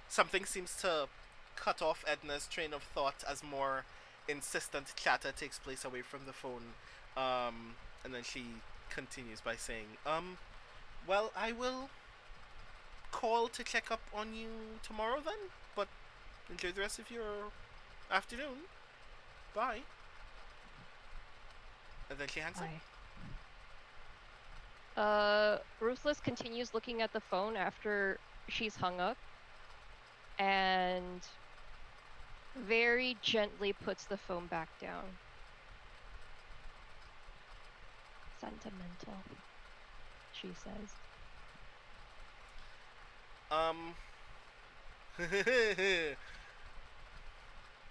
something seems to cut off Edna's train of thought as more insistent chatter takes place away from the phone. And then she continues by saying, well, I will call to check up on you tomorrow then, but enjoy the rest of your afternoon. Bye. And then she hangs up. Ruthless continues looking at the phone after she's hung up and very gently puts the phone back down. Sentimental, she says.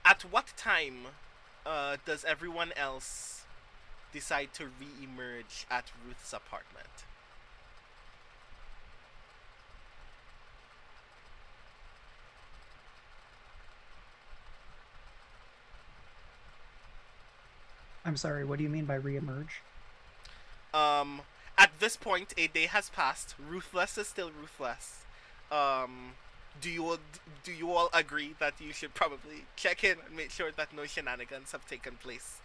At what time does everyone else decide to re-emerge at Ruth's apartment? I'm sorry, what do you mean by re-emerge? At this point, a day has passed. Ruthless is still ruthless. Do you all agree that you should probably check in and make sure that no shenanigans have taken place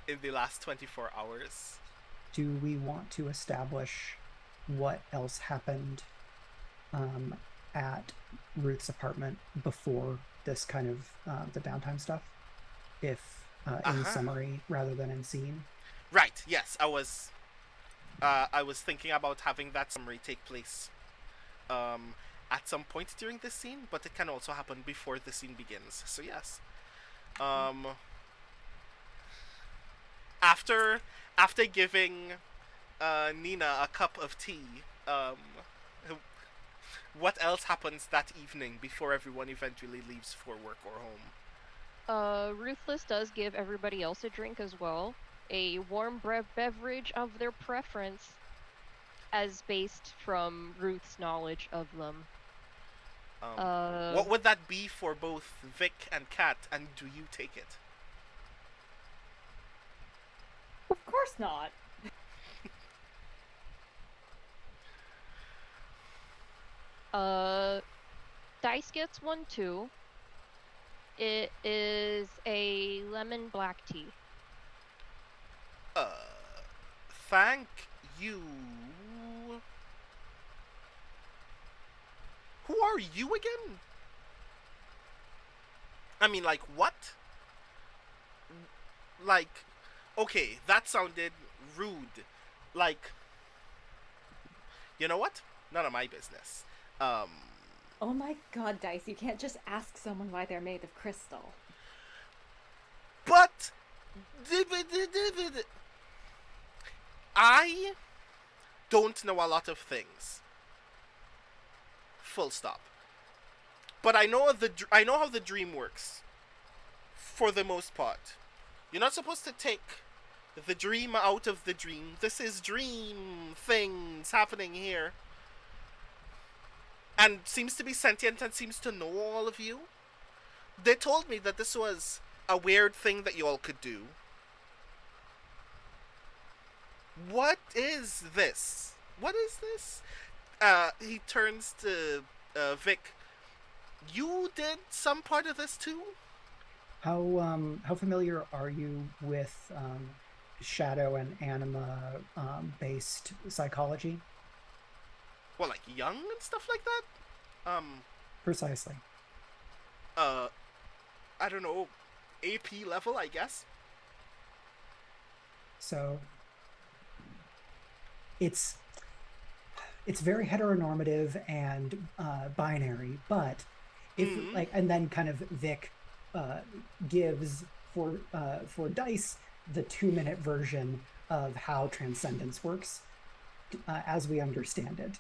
in the last 24 hours? Do we want to establish what else happened at Ruth's apartment before this kind of the downtime stuff? If in summary rather than in scene? Right, yes, I was thinking about having that summary take place at some point during this scene, but it can also happen before the scene begins. So yes. After giving Nina a cup of tea, what else happens that evening before everyone eventually leaves for work or home? Ruthless does give everybody else a drink as well. A warm beverage of their preference, as based from Ruth's knowledge of them. What would that be for both Vic and Kat, and do you take it? Of course not. Dice gets one too. It is a lemon black tea. Thank you. Who are you again? I mean, like, what? Like, okay, that sounded rude. Like, you know what? None of my business. Oh my god, Dice, you can't just ask someone why they're made of crystal. But I don't know a lot of things. Full stop. But I know how the dream works. For the most part, you're not supposed to take the dream out of the dream. This is dream things happening here. And seems to be sentient and seems to know all of you. They told me that this was a weird thing that you all could do. What is this? What is this? He turns to Vic. You did some part of this too? How familiar are you with shadow and anima based psychology? Well, like Jung and stuff like that? Precisely. I don't know, AP level, I guess? So it's very heteronormative and binary, but if like, and then kind of Vic gives for Dice the 2-minute version of how transcendence works as we understand it.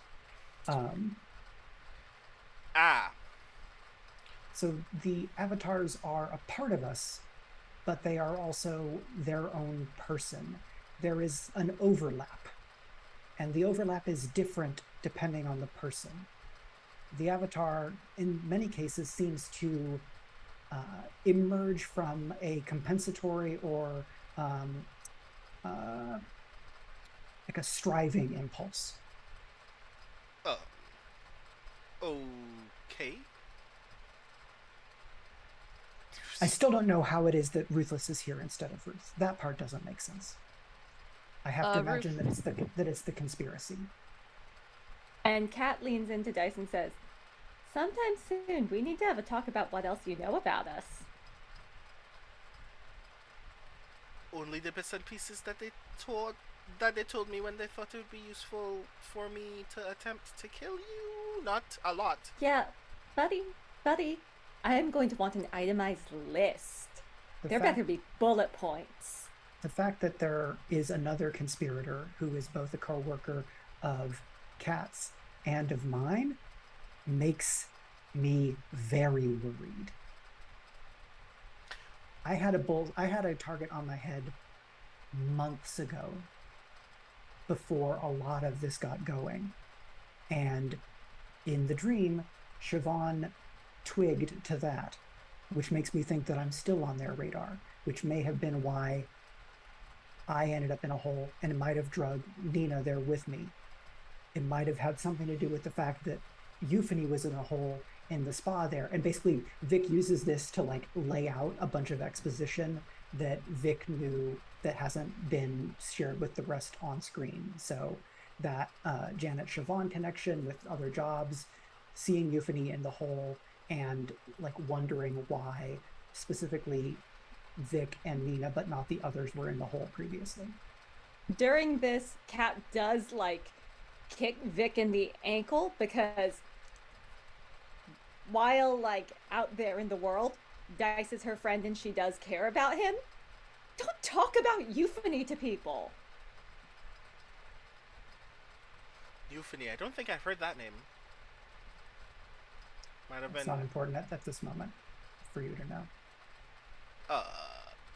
So the avatars are a part of us, but they are also their own person. There is an overlap. and the overlap is different depending on the person. The avatar, in many cases, seems to emerge from a compensatory or like a striving impulse. Okay. I still don't know how it is that Ruthless is here instead of Ruth. That part doesn't make sense. I have to imagine that it's the conspiracy. And Kat leans into Dice and says, "Sometime soon, we need to have a talk about what else you know about us." Only the bits and pieces that they told me when they thought it would be useful for me to attempt to kill you. Not a lot. Yeah, buddy, I am going to want an itemized list. There better be bullet points. The fact that there is another conspirator who is both a co-worker of Kat's and of mine makes me very worried. I had a target on my head months ago before a lot of this got going. And in the dream, Siobhan twigged to that, which makes me think that I'm still on their radar, which may have been why I ended up in a hole, and it might have drugged Nina there with me. It might have had something to do with the fact that Euphony was in a hole in the spa there. And basically, Vic uses this to like lay out a bunch of exposition that Vic knew that hasn't been shared with the rest on screen. So that Janet Siobhan connection with other jobs, seeing Euphony in the hole, and like wondering why specifically Vic and Nina, but not the others, were in the hole previously. During this, Kat does like kick Vic in the ankle because while like out there in the world, Dice is her friend and she does care about him. Don't talk about Euphony to people. Euphony, I don't think I've heard that name. Might have It's been. not important at this moment for you to know.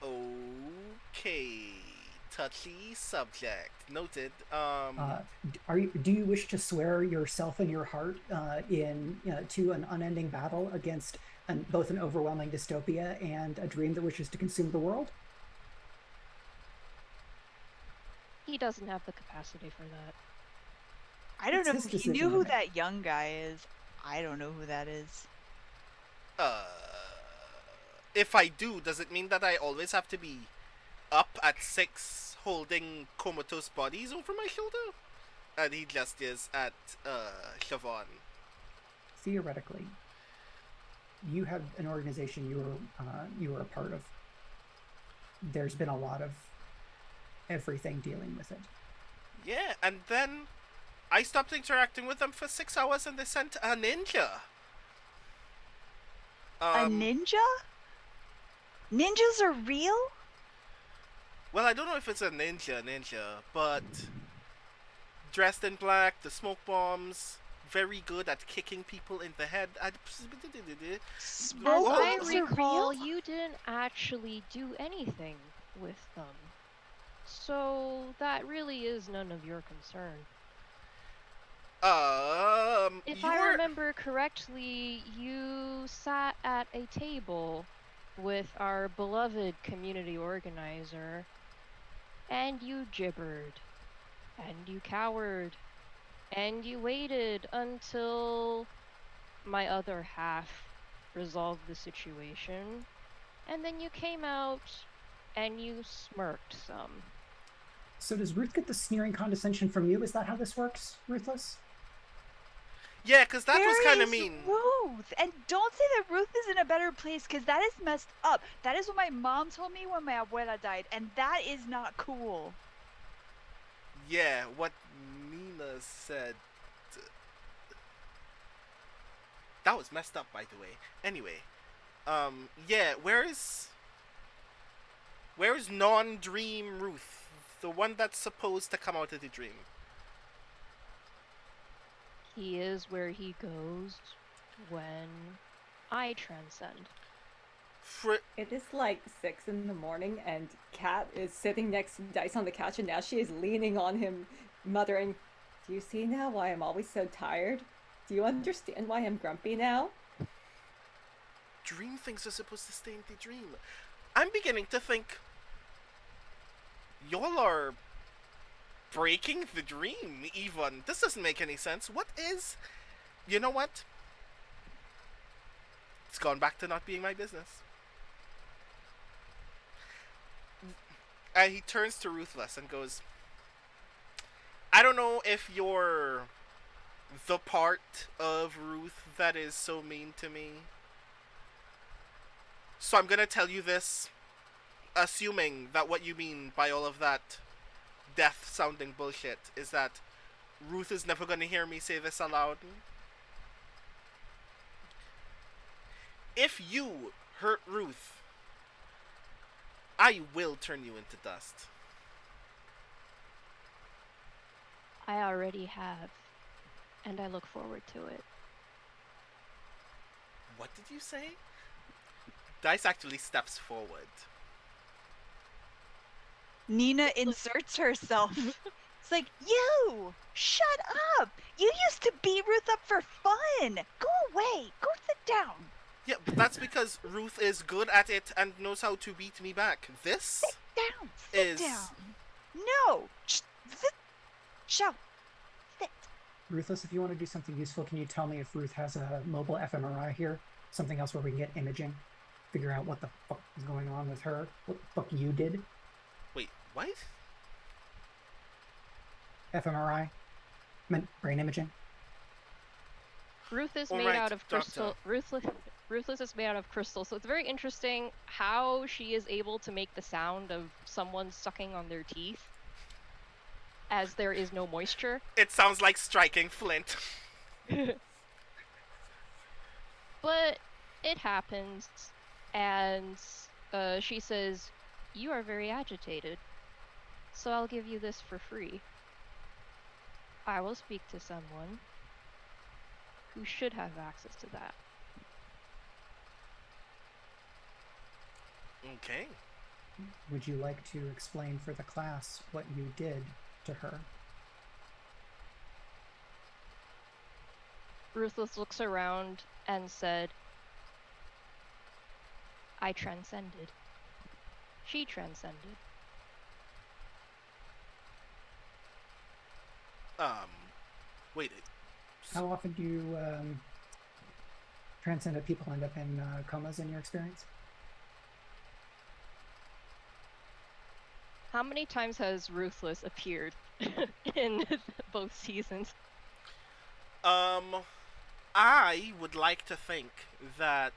Okay. Touchy subject. Noted. Do you wish to swear yourself and your heart to an unending battle against both an overwhelming dystopia and a dream that wishes to consume the world? He doesn't have the capacity for that. I don't It's know. his He knew decision who to make. that young guy is. I don't know who that is. If I do, does it mean that I always have to be up at 6 holding comatose bodies over my shoulder? And he just is at Siobhan. Theoretically, you have an organization you were a part of. There's been a lot of everything dealing with it. Yeah, and then I stopped interacting with them for 6 hours and they sent a ninja. A ninja? Ninjas are real? Well, I don't know if it's a ninja, but dressed in black, the smoke bombs, very good at kicking people in the head. As Smoke I bombs are recall, real? you didn't actually do anything with them. So that really is none of your concern. If I remember correctly, you sat at a table with our beloved community organizer, and you gibbered, and you cowered, and you waited until my other half resolved the situation, and then you came out and you smirked some. So does Ruth get the sneering condescension from you? Is that how this works, Ruthless? Yeah, because that was kind of mean. Ruth, and don't say that Ruth is in a better place, because that is messed up. That is what my mom told me when my abuela died, and that is not cool. Yeah, what Nina said. That was messed up, by the way. Anyway, yeah, where's non-dream Ruth? The one that's supposed to come out of the dream. He is where he goes when I transcend. It is like 6 in the morning, and Kat is sitting next to Dice on the couch, and now she is leaning on him muttering, "Do you see now why I'm always so tired? Do you understand why I'm grumpy now?" Dream things are supposed to stay in the dream. I'm beginning to think y'all are breaking the dream, even. This doesn't make any sense. What is... You know what? It's gone back to not being my business. He turns to Ruthless and goes, I don't know if you're the part of Ruth that is so mean to me. So I'm gonna tell you this, assuming that what you mean by all of that death-sounding bullshit is that Ruth is never gonna hear me say this aloud. If you hurt Ruth, I will turn you into dust. I already have, and I look forward to it. What did you say? Dice actually steps forward. Nina inserts herself. It's like, you! Shut up! You used to beat Ruth up for fun! Go away! Go sit down! Yeah, but that's because Ruth is good at it and knows how to beat me back. This Sit down! Sit is... down! No! Sit! Shout! Sit! Ruthless, if you want to do something useful, can you tell me if Ruth has a mobile fMRI here? Something else where we can get imaging? Figure out what the fuck is going on with her? What the fuck you did? Wait, what? fMRI? Meant brain imaging? Ruth is All made right, out of crystal. doctor. Ruthless is made out of crystal, so it's very interesting how she is able to make the sound of someone sucking on their teeth as there is no moisture. It sounds like striking flint. But it happens, and she says, "You are very agitated, so I'll give you this for free. I will speak to someone who should have access to that." Okay. Would you like to explain for the class what you did to her? Ruthless looks around and said, "I transcended. She transcended." Wait. How often do you transcendent people end up in comas in your experience? How many times has Ruthless appeared in both seasons? I would like to think that,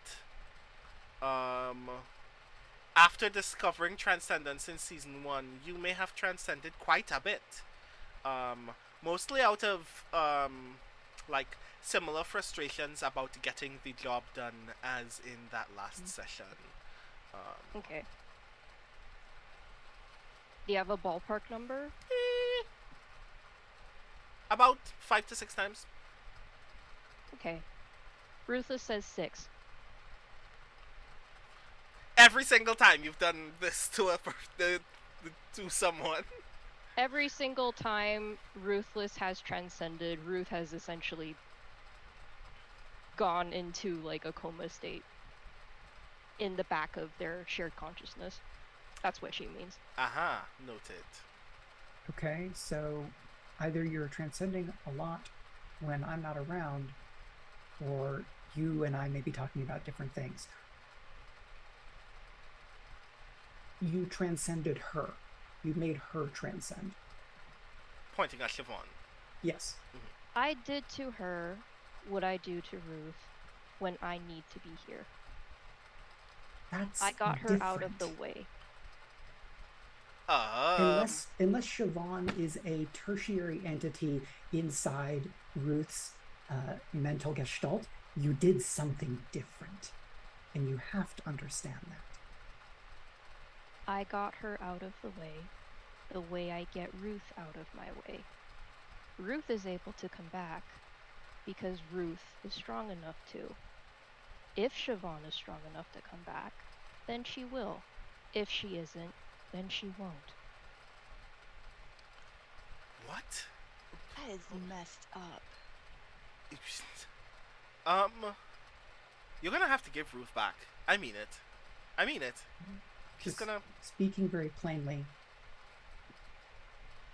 after discovering transcendence in season 1, you may have transcended quite a bit. Mostly out of, like, similar frustrations about getting the job done as in that last session. Okay. Do you have a ballpark number? About 5 to 6 times. Okay. Ruthless says 6. Every single time you've done this to to someone. Every single time Ruthless has transcended, Ruth has essentially gone into like a coma state in the back of their shared consciousness. That's what she means. Aha, noted. Okay, so either you're transcending a lot when I'm not around, or you and I may be talking about different things. You transcended her. You made her transcend. Pointing at Siobhan. Yes. I did to her what I do to Ruth when I need to be here. That's I got her out of the different. way. Unless Siobhan is a tertiary entity inside Ruth's mental gestalt, you did something different. And you have to understand that. I got her out of the way I get Ruth out of my way. Ruth is able to come back because Ruth is strong enough to. If Siobhan is strong enough to come back, then she will. If she isn't, then she won't. What? has messed up. You're gonna have to give Ruth back. I mean it. She's Just gonna... speaking very plainly,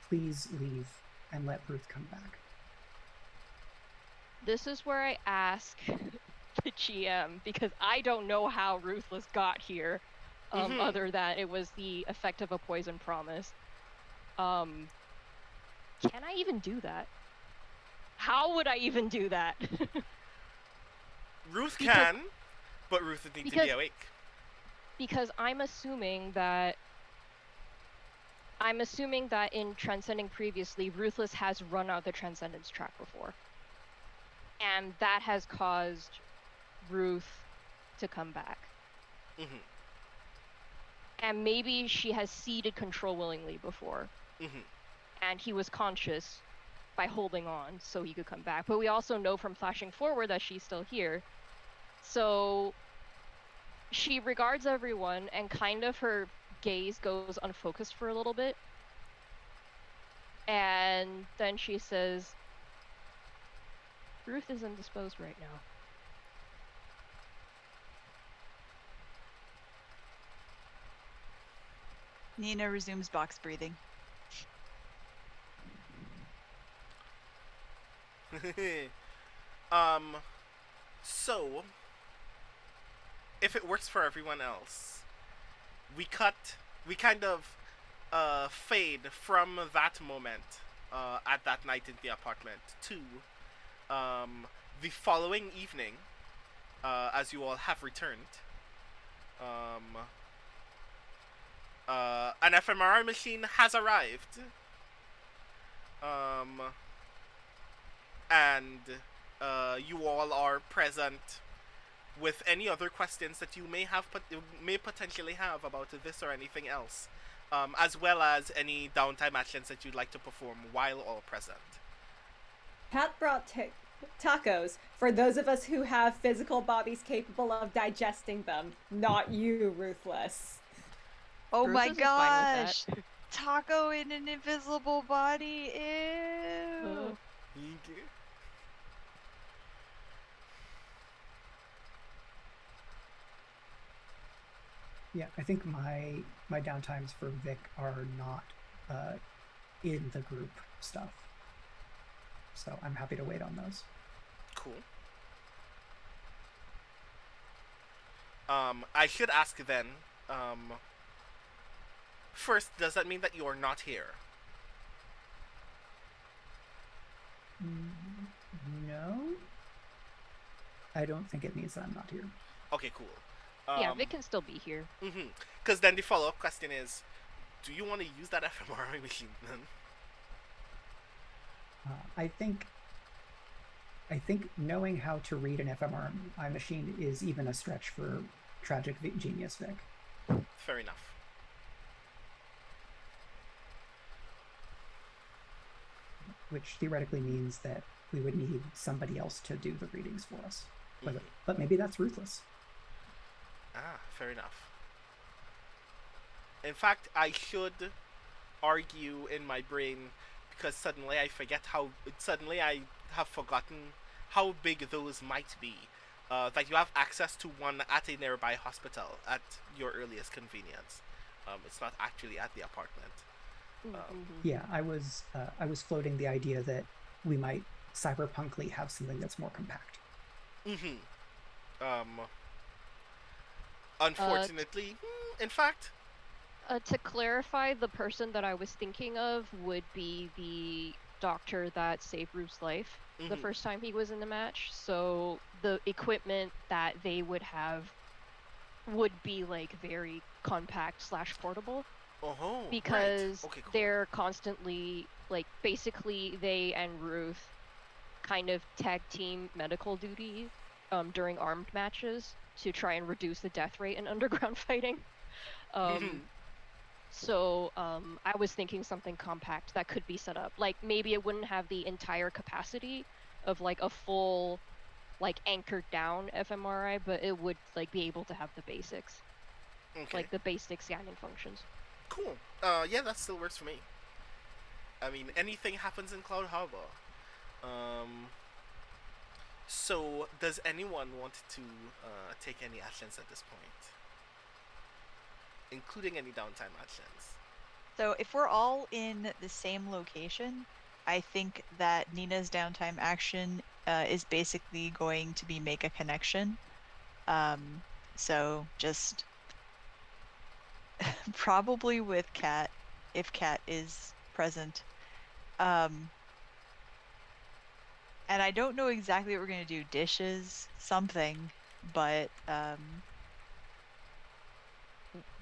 please leave and let Ruth come back. This is where I ask the GM, because I don't know how Ruthless got here, other than it was the effect of a poison promise. Can I even do that? How would I even do that? Ruth can, but Ruth would need to be awake. Because I'm assuming that in Transcending previously, Ruthless has run out the Transcendence track before. And that has caused Ruth to come back. Mm-hmm. And maybe she has ceded control willingly before. Mm-hmm. And he was conscious by holding on so he could come back. But we also know from flashing forward that she's still here. So she regards everyone, and kind of her gaze goes unfocused for a little bit. And then she says, Ruth is indisposed right now. Nina resumes box breathing. So, if it works for everyone else, we kind of fade from that moment at that night in the apartment to the following evening, as you all have returned. An fMRI machine has arrived. And you all are present with any other questions that you may potentially have about this or anything else, as well as any downtime actions that you'd like to perform while all present. Pat brought tacos for those of us who have physical bodies capable of digesting them. Not you, Ruthless. Oh Ruthless my is fine with gosh! that. Taco in an invisible body. Ew. Yeah, I think my downtimes for Vic are not in the group stuff. So I'm happy to wait on those. Cool. I should ask then, first, does that mean that you are not here? No. I don't think it means that I'm not here. Okay, cool. Yeah, Vic can still be here. Because then the follow-up question is, do you want to use that fMRI machine then? I think knowing how to read an fMRI machine is even a stretch for tragic genius Vic. Fair enough. Which theoretically means that we would need somebody else to do the readings for us. But maybe that's Ruthless. Ah, fair enough. In fact, I should argue in my brain, because suddenly I have forgotten how big those might be. That you have access to one at a nearby hospital at your earliest convenience. It's not actually at the apartment. Yeah, I was floating the idea that we might cyberpunkly have something that's more compact. Unfortunately, in fact. To clarify, the person that I was thinking of would be the doctor that saved Ruth's life the first time he was in the match. So the equipment that they would have would be like very compact / portable. Because okay, cool. They're constantly, like, basically they and Ruth kind of tag team medical duty during armed matches to try and reduce the death rate in underground fighting. So I was thinking something compact that could be set up. Like, maybe it wouldn't have the entire capacity of like a full, like, anchored down fMRI, but it would like be able to have the basics. Like the basic scanning functions. Cool. Yeah, that still works for me. I mean, anything happens in Cloud Harbor. Um. So, does anyone want to take any actions at this point, including any downtime actions? So if we're all in the same location, I think that Nina's downtime action is basically going to be make a connection. So just probably with Kat, if Kat is present. And I don't know exactly what we're gonna do. Dishes, something, but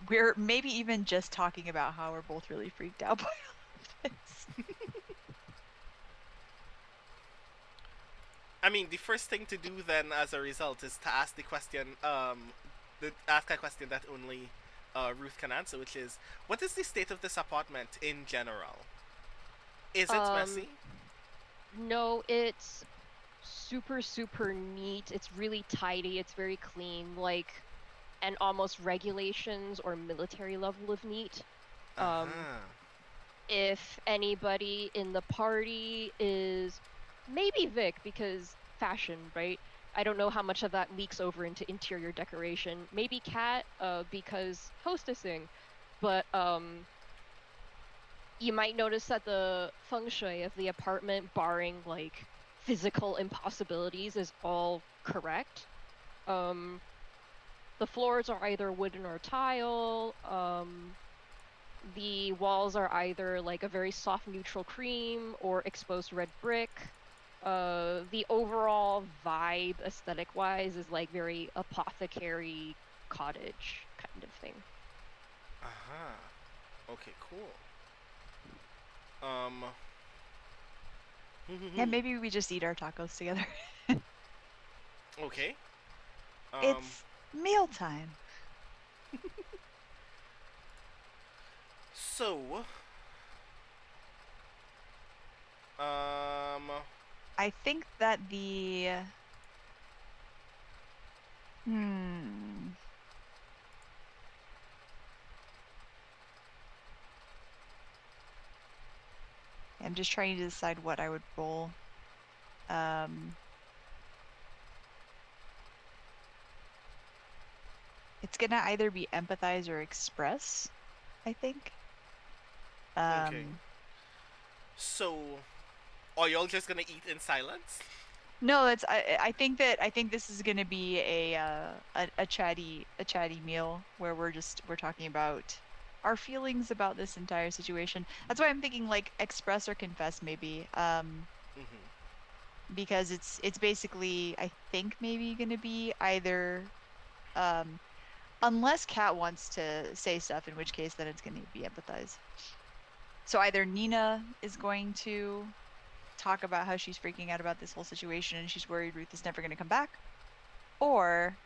we're maybe even just talking about how we're both really freaked out by all of this. I mean, the first thing to do then, as a result, is to ask the question. Ask a question that only Ruth can answer, which is, what is the state of this apartment in general? Is it messy? No, it's super, super neat. It's really tidy. It's very clean, like an almost regulations or military level of neat. If anybody in the party is maybe Vic, because fashion, right? I don't know how much of that leaks over into interior decoration. Maybe Kat, because hostessing. But you might notice that the feng shui of the apartment, barring like physical impossibilities, is all correct. The floors are either wooden or tile. The walls are either like a very soft neutral cream or exposed red brick. The overall vibe, aesthetic-wise, is like very apothecary cottage kind of thing. Okay, cool. Yeah, maybe we just eat our tacos together. Okay. It's mealtime. So, I think that I'm just trying to decide what I would roll. It's gonna either be empathize or express, I think. okay. So, are y'all just gonna eat in silence? No, I think this is gonna be a chatty meal where we're talking about our feelings about this entire situation. That's why I'm thinking like express or confess maybe. Because it's basically, I think, maybe gonna be either unless Kat wants to say stuff, in which case then it's gonna be empathize. So either Nina is going to talk about how she's freaking out about this whole situation and she's worried Ruth is never going to come back, or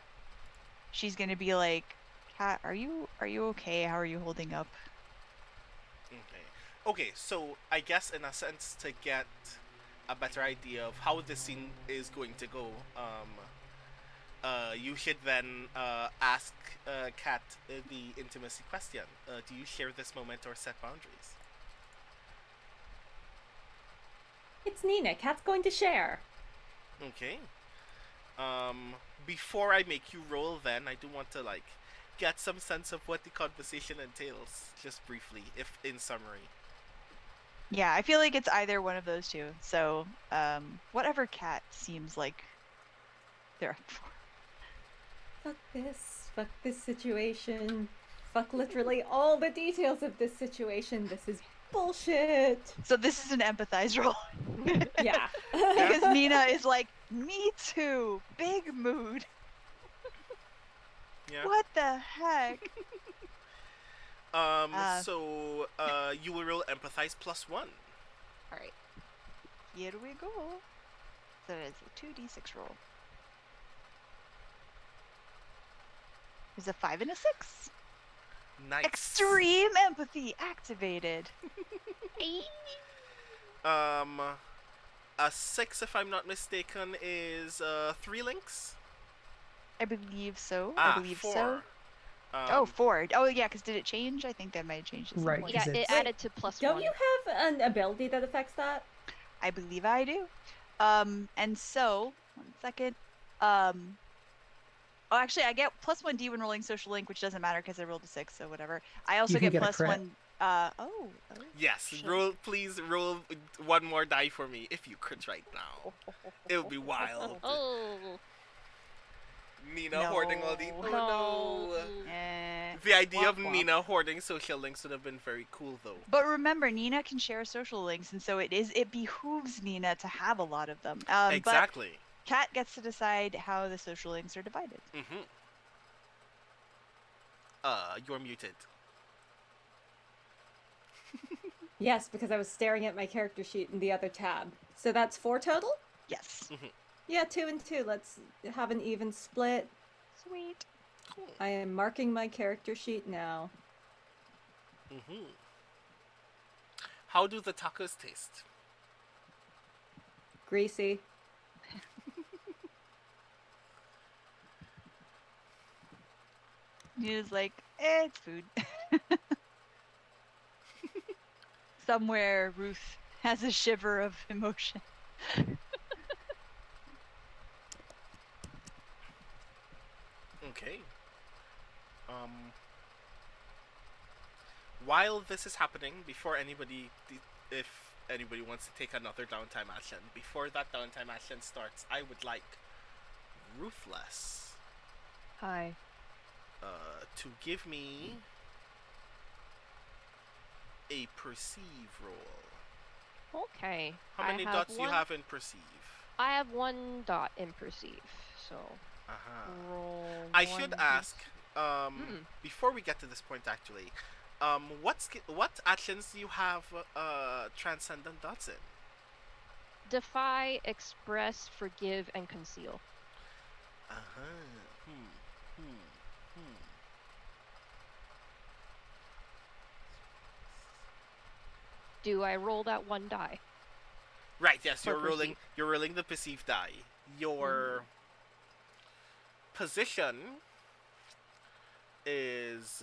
she's going to be like, Kat, are you okay? How are you holding up? Okay, so I guess in a sense, to get a better idea of how this scene is going to go, you should then ask Kat the intimacy question. Do you share this moment or set boundaries? It's Nina. Kat's going to share. Okay. Before I make you roll, then I do want to like get some sense of what the conversation entails, just briefly, if in summary. Yeah, I feel like it's either one of those two. So, whatever Kat seems like they're up for. Fuck this situation. Fuck literally all the details of this situation. This is bullshit. So this is an empathize roll. Yeah. Because Nina is like, me too. Big mood. Yeah. What the heck? So you will roll empathize +1. Alright. Here we go. So it's a 2d6 roll. There's a 5 and a 6. Nice. Extreme empathy activated. A 6, if I'm not mistaken, is 3 links. I believe so. I believe 4. so. 4. Oh yeah, because did it change? I think that might have changed. Right. Yeah, it added to +1. Don't you have an ability that affects that? I believe I do. And so, 1 second. Oh, actually, I get +1d when rolling social link, which doesn't matter because I rolled a 6, so whatever. I also You can get get a crit. +1. Oh. Yes, shit. please roll one more die for me if you crit right now. It would be wild. Oh. Nina hoarding all the. No. Oh no. Eh. The idea of Womp womp. Nina hoarding social links would have been very cool, though. But remember, Nina can share social links, and so it behooves Nina to have a lot of them. Exactly. But Kat gets to decide how the social links are divided. Mm-hmm. You're muted. Yes, because I was staring at my character sheet in the other tab. So that's 4 total? Yes. Mm-hmm. Yeah, 2 and 2. Let's have an even split. Sweet. Cool. I am marking my character sheet now. Mm-hmm. How do the tacos taste? Greasy. Nina's like, it's food. Somewhere Ruth has a shiver of emotion. Okay. While this is happening, before if anybody wants to take another downtime action, before that downtime action starts, I would like Ruthless Hi. to give me a perceive roll. Okay. How many dots do you have in perceive? I have 1 dot in perceive, so Uh-huh. roll. I should 1d6. ask, before we get to this point actually, what actions do you have transcendent dots in? Defy, express, forgive, and conceal. Uh-huh. Do I roll that 1 die? Right, yes, For perceive. you're rolling the perceived die. Your position is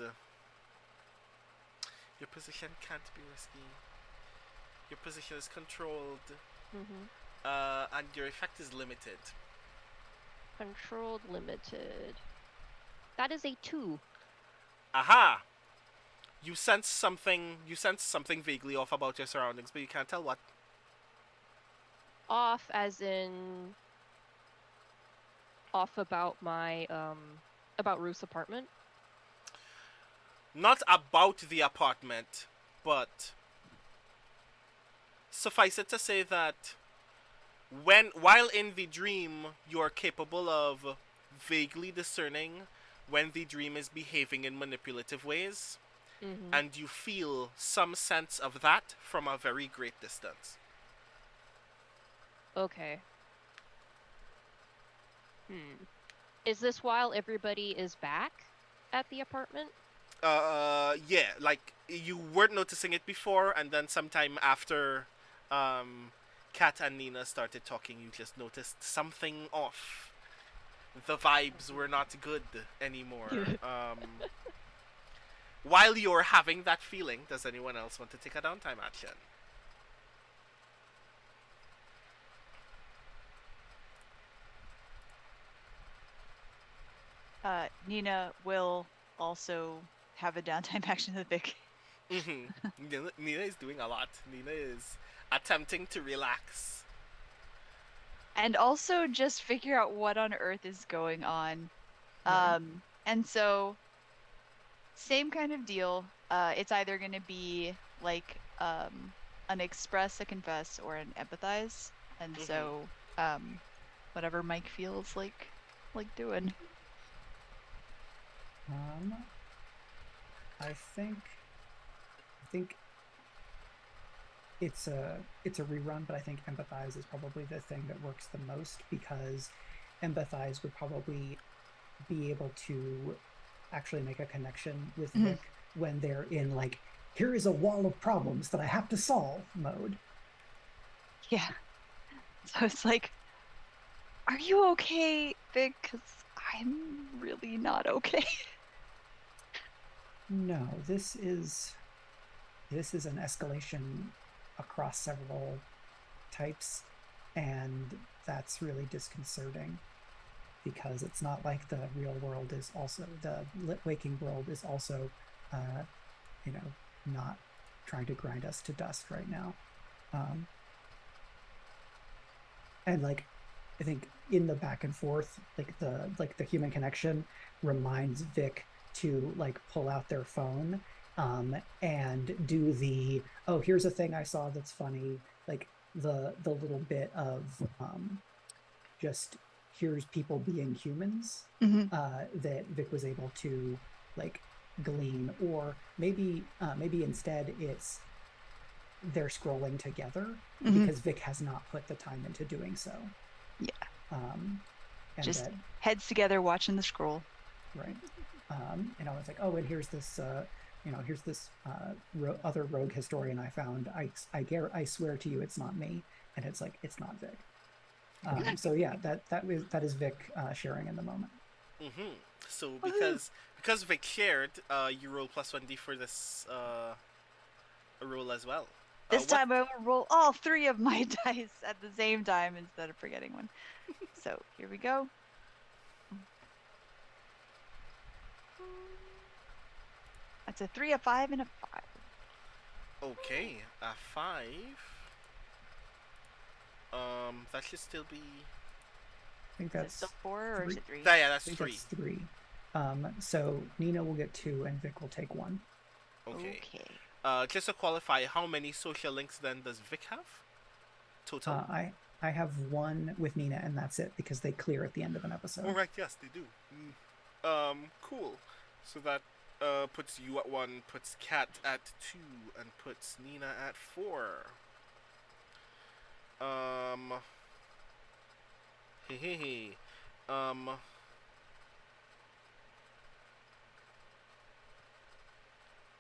your position can't be risky. Your position is controlled. And your effect is limited. Controlled, limited. That is a 2. Aha! You sense something vaguely off about your surroundings, but you can't tell what. Off as in off about my about Ruth's apartment. Not about the apartment, but suffice it to say that while in the dream, you're capable of vaguely discerning when the dream is behaving in manipulative ways, and you feel some sense of that from a very great distance. Okay. Is this while everybody is back at the apartment? Yeah, like you weren't noticing it before, and then sometime after Kat and Nina started talking, you just noticed something off. The vibes were not good anymore. While you're having that feeling, does anyone else want to take a downtime action? Nina will also have a downtime action with Vic. Nina is doing a lot. Nina is attempting to relax. And also just figure out what on earth is going on. And so, same kind of deal. It's either going to be like an express, a confess, or an empathize. And so, whatever Mike feels like doing. I think it's a rerun, but I think empathize is probably the thing that works the most, because empathize would probably be able to actually make a connection with Vic when they're in like, here is a wall of problems that I have to solve mode. Yeah. So it's like, are you okay, Vic? Because I'm really not okay. No, this is an escalation across several types. and that's really disconcerting because it's not like the real world is also, the waking world is also, not trying to grind us to dust right now. And like, I think in the back and forth, the human connection reminds Vic to like pull out their phone and do the, oh, here's a thing I saw that's funny, like the little bit of just here's people being humans that Vic was able to like glean, or maybe instead it's they're scrolling together because Vic has not put the time into doing so. Yeah. And just that, heads together watching the scroll. right. And I was like, oh, and here's this other rogue historian I found. I swear to you, it's not me. And it's like, it's not Vic. So yeah, that is Vic sharing in the moment. So because Vic shared, you roll +1d for this roll as well. This time I will roll all 3 of my dice at the same time instead of forgetting one. So here we go. That's a 3, a 5, and a 5. Okay, a 5. That should still be. I think that's still 4 or is it 3? Yeah, that's I think 3. that's 3. So Nina will get 2 and Vic will take 1. Okay. Just to qualify, how many social links then does Vic have? Total? I have 1 with Nina and that's it because they clear at the end of an episode. Oh, right, yes, they do. Cool. So that puts you at 1, puts Kat at 2, and puts Nina at 4.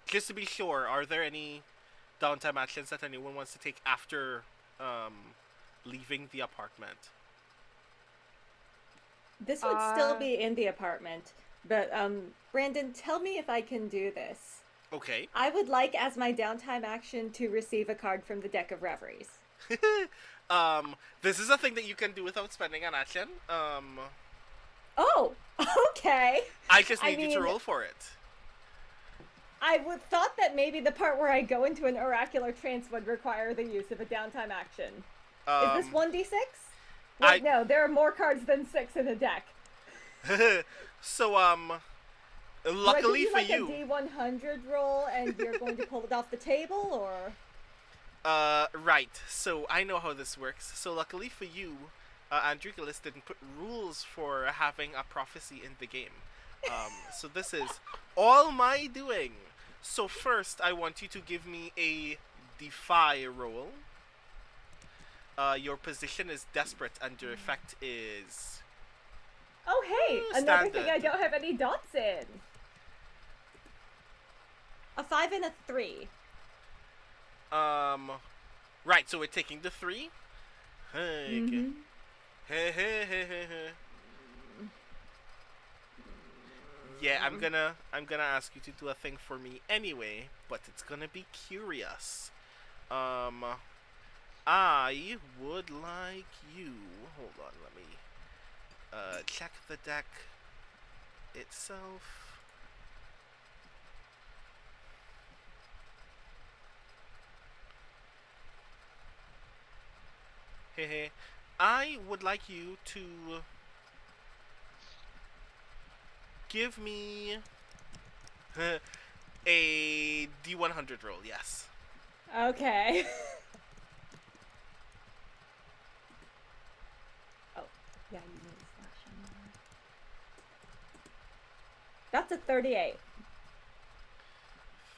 Just to be sure, are there any downtime actions that anyone wants to take after leaving the apartment? This would still be in the apartment, but Brandon, tell me if I can do this. Okay. I would like, as my downtime action, to receive a card from the deck of reveries. This is a thing that you can do without spending an action. Oh, okay. I just need you to roll for it. I would thought that maybe the part where I go into an oracular trance would require the use of a downtime action. Is this 1d6? Wait, no, there are more cards than 6 in the deck. So, luckily for you, a D100 roll, and you're going to pull it off the table, or? Right. So I know how this works. So luckily for you, Andrikulis didn't put rules for having a prophecy in the game. So this is all my doing. So first, I want you to give me a defy roll. Your position is desperate, and your effect is. Oh hey, another thing standard. I don't have any dots in. A 5 and a 3. Right. So we're taking the 3. Okay. Yeah, I'm gonna ask you to do a thing for me anyway, but it's gonna be curious. I would like you. Hold on, let me check the deck itself. Hehe. I would like you to give me a D100 roll, yes. Okay. Oh, yeah, you need a slash on that. That's a 38.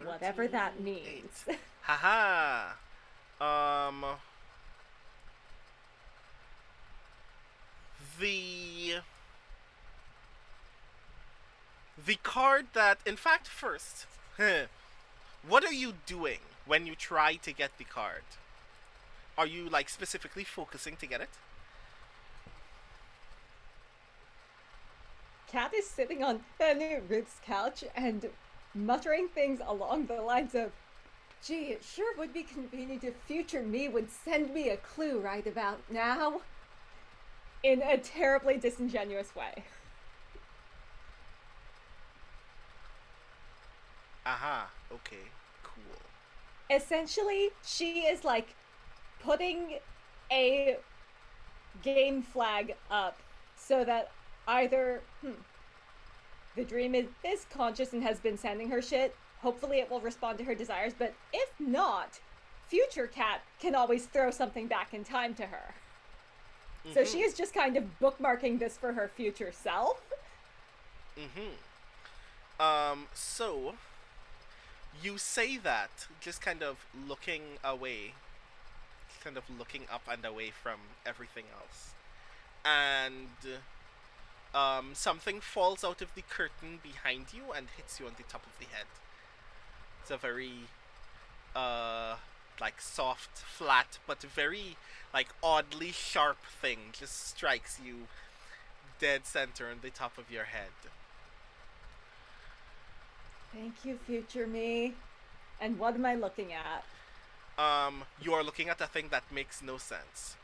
Whatever that means. Haha. The card that, in fact, first, what are you doing when you try to get the card? Are you, like, specifically focusing to get it? Kat is sitting on Ruth's couch and muttering things along the lines of, Gee, it sure would be convenient if future me would send me a clue right about now. In a terribly disingenuous way. Aha, okay, cool. Essentially, she is like putting a game flag up so that either the dream is conscious and has been sending her shit. Hopefully it will respond to her desires, but if not, future Cat can always throw something back in time to her. Mm-hmm. So she is just kind of bookmarking this for her future self. So you say that just kind of looking away, kind of looking up and away from everything else, and something falls out of the curtain behind you and hits you on the top of the head. It's a very like soft, flat, but very like oddly sharp thing just strikes you dead center on the top of your head. Thank you, future me. And what am I looking at? You are looking at a thing that makes no sense.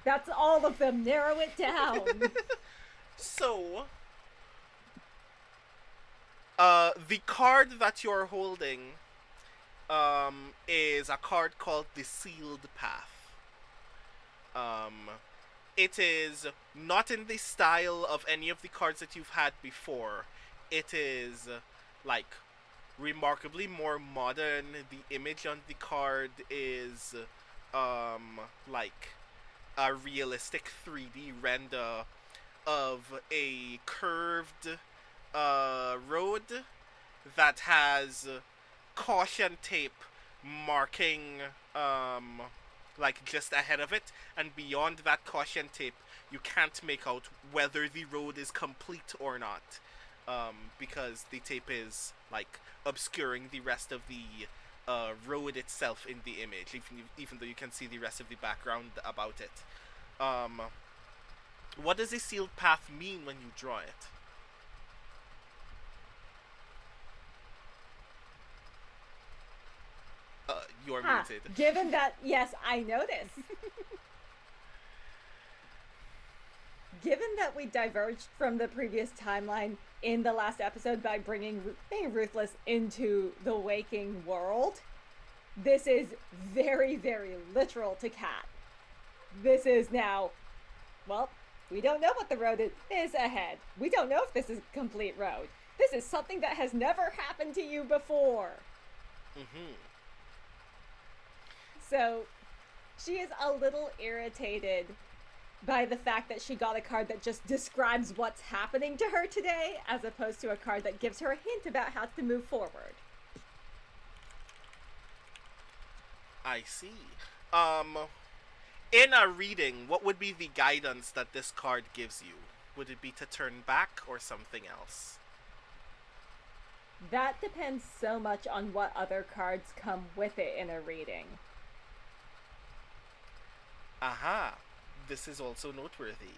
That's all of them. Narrow it down. So, the card that you're holding is a card called the Sealed Path. It is not in the style of any of the cards that you've had before. It is like remarkably more modern. The image on the card is like a realistic 3D render of a curved road that has caution tape marking like just ahead of it, and beyond that caution tape you can't make out whether the road is complete or not, because the tape is like obscuring the rest of the road itself in the image, even though you can see the rest of the background about it. What does a sealed path mean when you draw it? You're muted. Given that, yes, I noticed. Given that we diverged from the previous timeline in the last episode by bringing Ruthless into the waking world, this is very, very literal to Cat. This is now, well, we don't know what the road is ahead. We don't know if this is a complete road. This is something that has never happened to you before. So, she is a little irritated by the fact that she got a card that just describes what's happening to her today, as opposed to a card that gives her a hint about how to move forward. I see. In a reading, what would be the guidance that this card gives you? Would it be to turn back or something else? That depends so much on what other cards come with it in a reading. Aha. This is also noteworthy.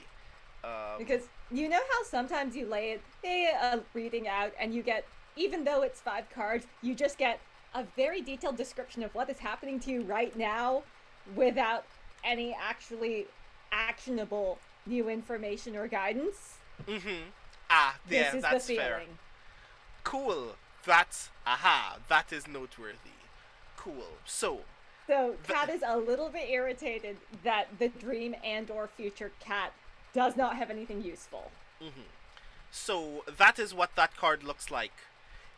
Because you know how sometimes you lay a reading out and you get, even though it's 5 cards, you just get a very detailed description of what is happening to you right now without any actually actionable new information or guidance? Ah, yeah, this is that's the fair. feeling. Cool. That is noteworthy. Cool. So Cat is a little bit irritated that the dream and or future Cat does not have anything useful. So that is what that card looks like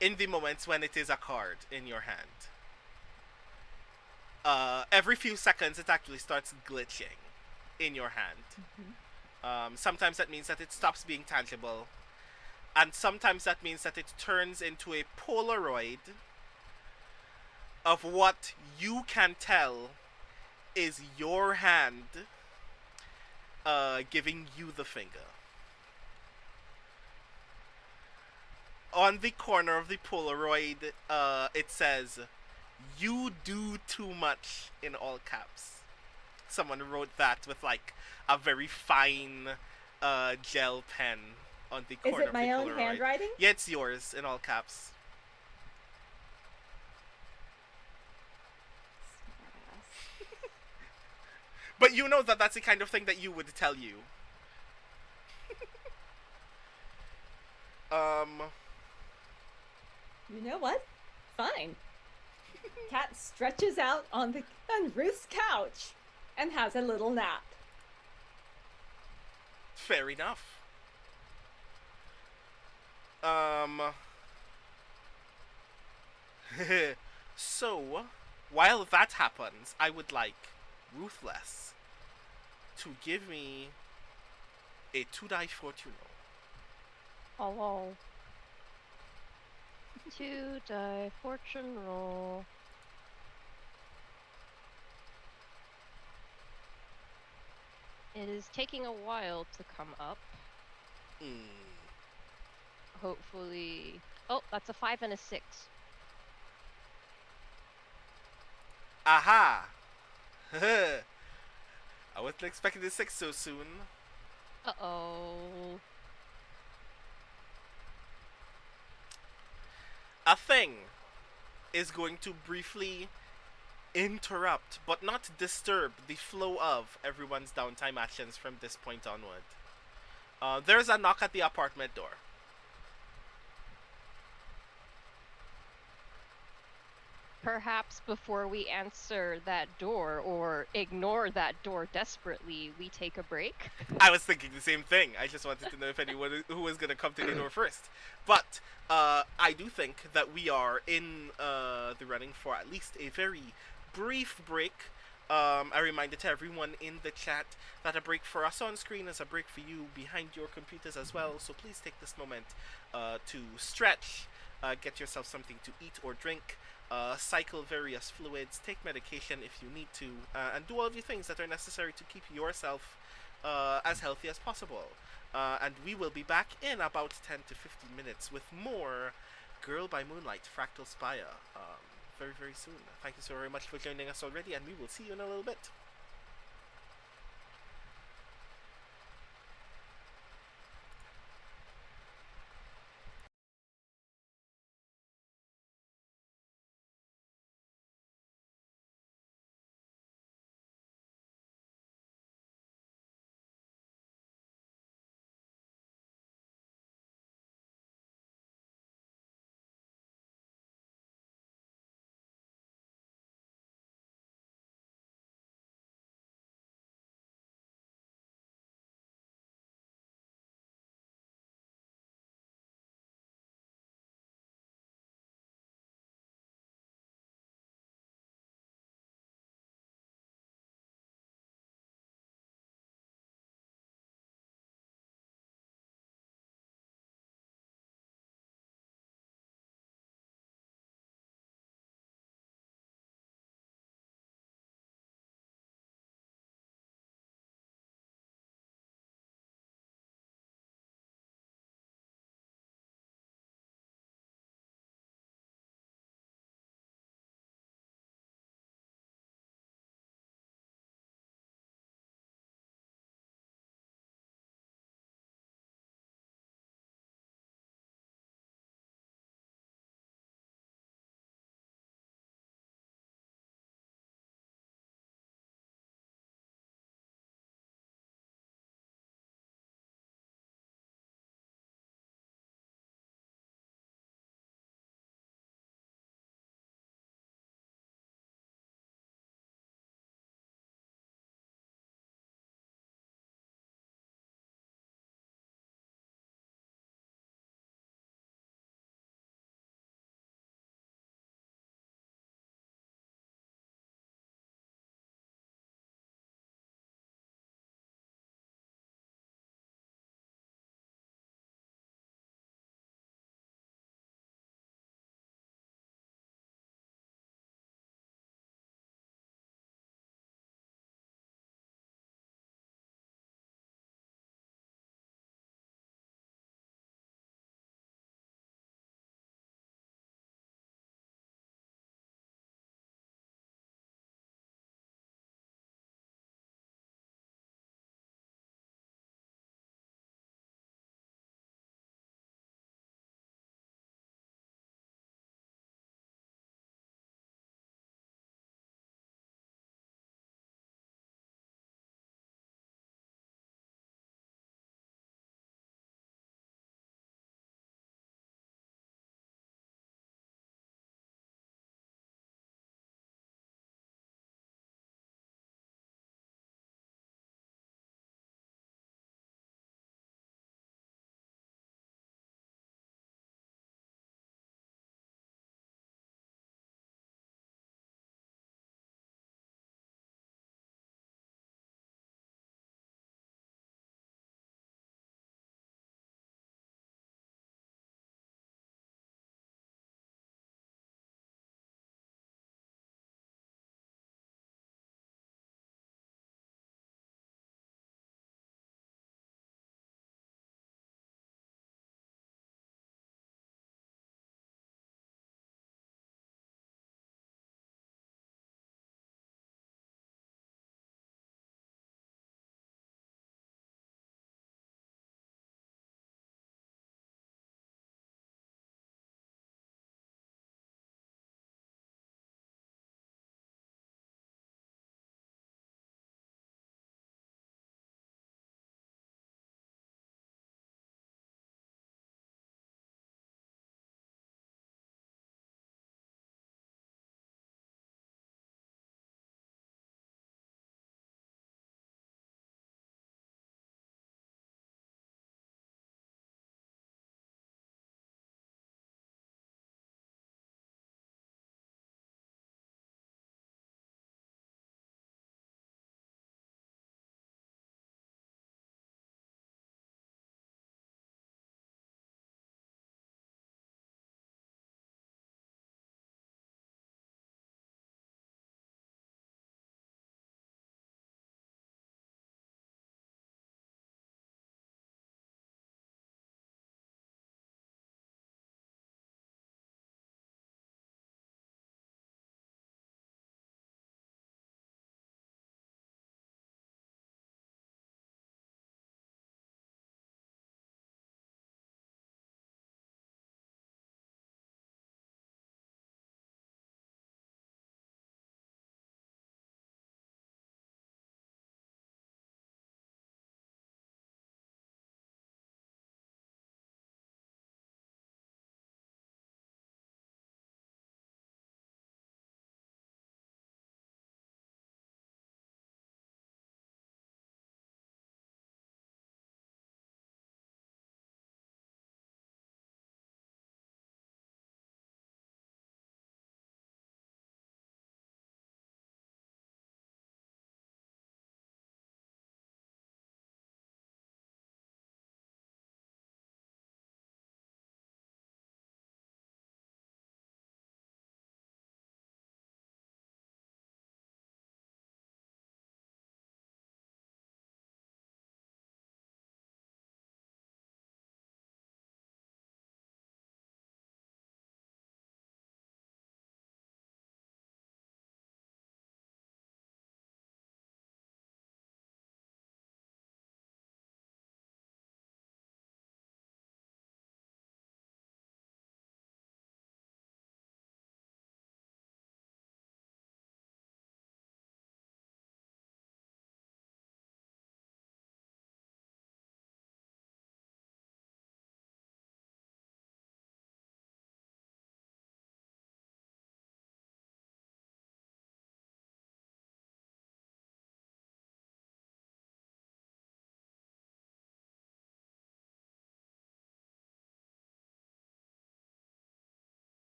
in the moments when it is a card in your hand. Every few seconds it actually starts glitching in your hand. Sometimes that means that it stops being tangible, and sometimes that means that it turns into a Polaroid of what you can tell is your hand giving you the finger. On the corner of the Polaroid, it says, "You do too much," in all caps. Someone wrote that with like a very fine gel pen on the corner Is it of the my Polaroid. own handwriting? Yeah, it's yours in all caps. But you know that that's the kind of thing that you would tell you. Um, You know what? Fine. Cat stretches out on Ruth's couch and has a little nap. fair enough. Um, so, while that happens, I would like Ruthless to give me a 2-die fortune roll. Hello. 2-die fortune roll. It is taking a while to come up. Hopefully. Oh, that's a 5 and a 6. Aha! I wasn't expecting the 6 so soon. Uh-oh. A thing is going to briefly interrupt, but not disturb, the flow of everyone's downtime actions from this point onward. There's a knock at the apartment door. Perhaps before we answer that door or ignore that door desperately, we take a break. I was thinking the same thing. I just wanted to know if anyone who was going to come to the door first. But I do think that we are in the running for at least a very brief break. I reminded to everyone in the chat that a break for us on screen is a break for you behind your computers as well. So please take this moment to stretch, get yourself something to eat or drink, cycle various fluids, take medication if you need to, and do all of the things that are necessary to keep yourself as healthy as possible. And we will be back in about 10 to 15 minutes with more Girl by Moonlight Fractal Spire very, very soon. Thank you so very much for joining us already, and we will see you in a little bit.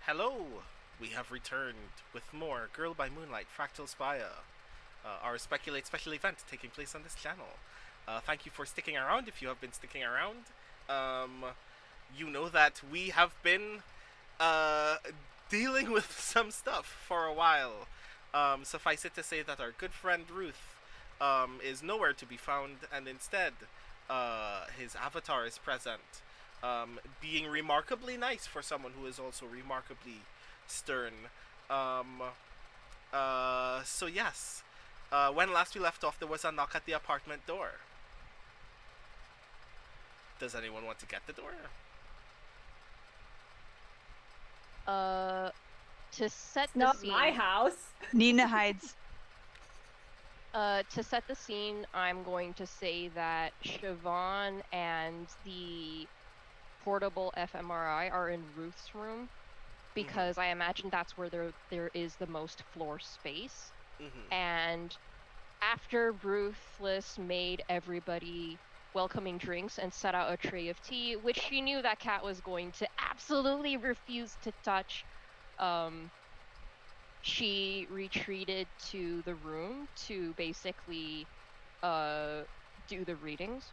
Hello! We have returned with more Girl by Moonlight Fractal Spire, our Speculate special event taking place on this channel. Thank you for sticking around if you have been sticking around. You know that we have been dealing with some stuff for a while. Suffice it to say that our good friend Ruth is nowhere to be found, and instead his avatar is present. Being remarkably nice for someone who is also remarkably stern. So yes, when last we left off, there was a knock at the apartment door. Does anyone want to get the door? To set It's the not scene, my house. Nina hides. to set the scene, I'm going to say that Siobhan and the portable fMRI are in Ruth's room, because I imagine that's where there is the most floor space. And after Ruthless made everybody welcoming drinks and set out a tray of tea, which she knew that Kat was going to absolutely refuse to touch, she retreated to the room to basically do the readings,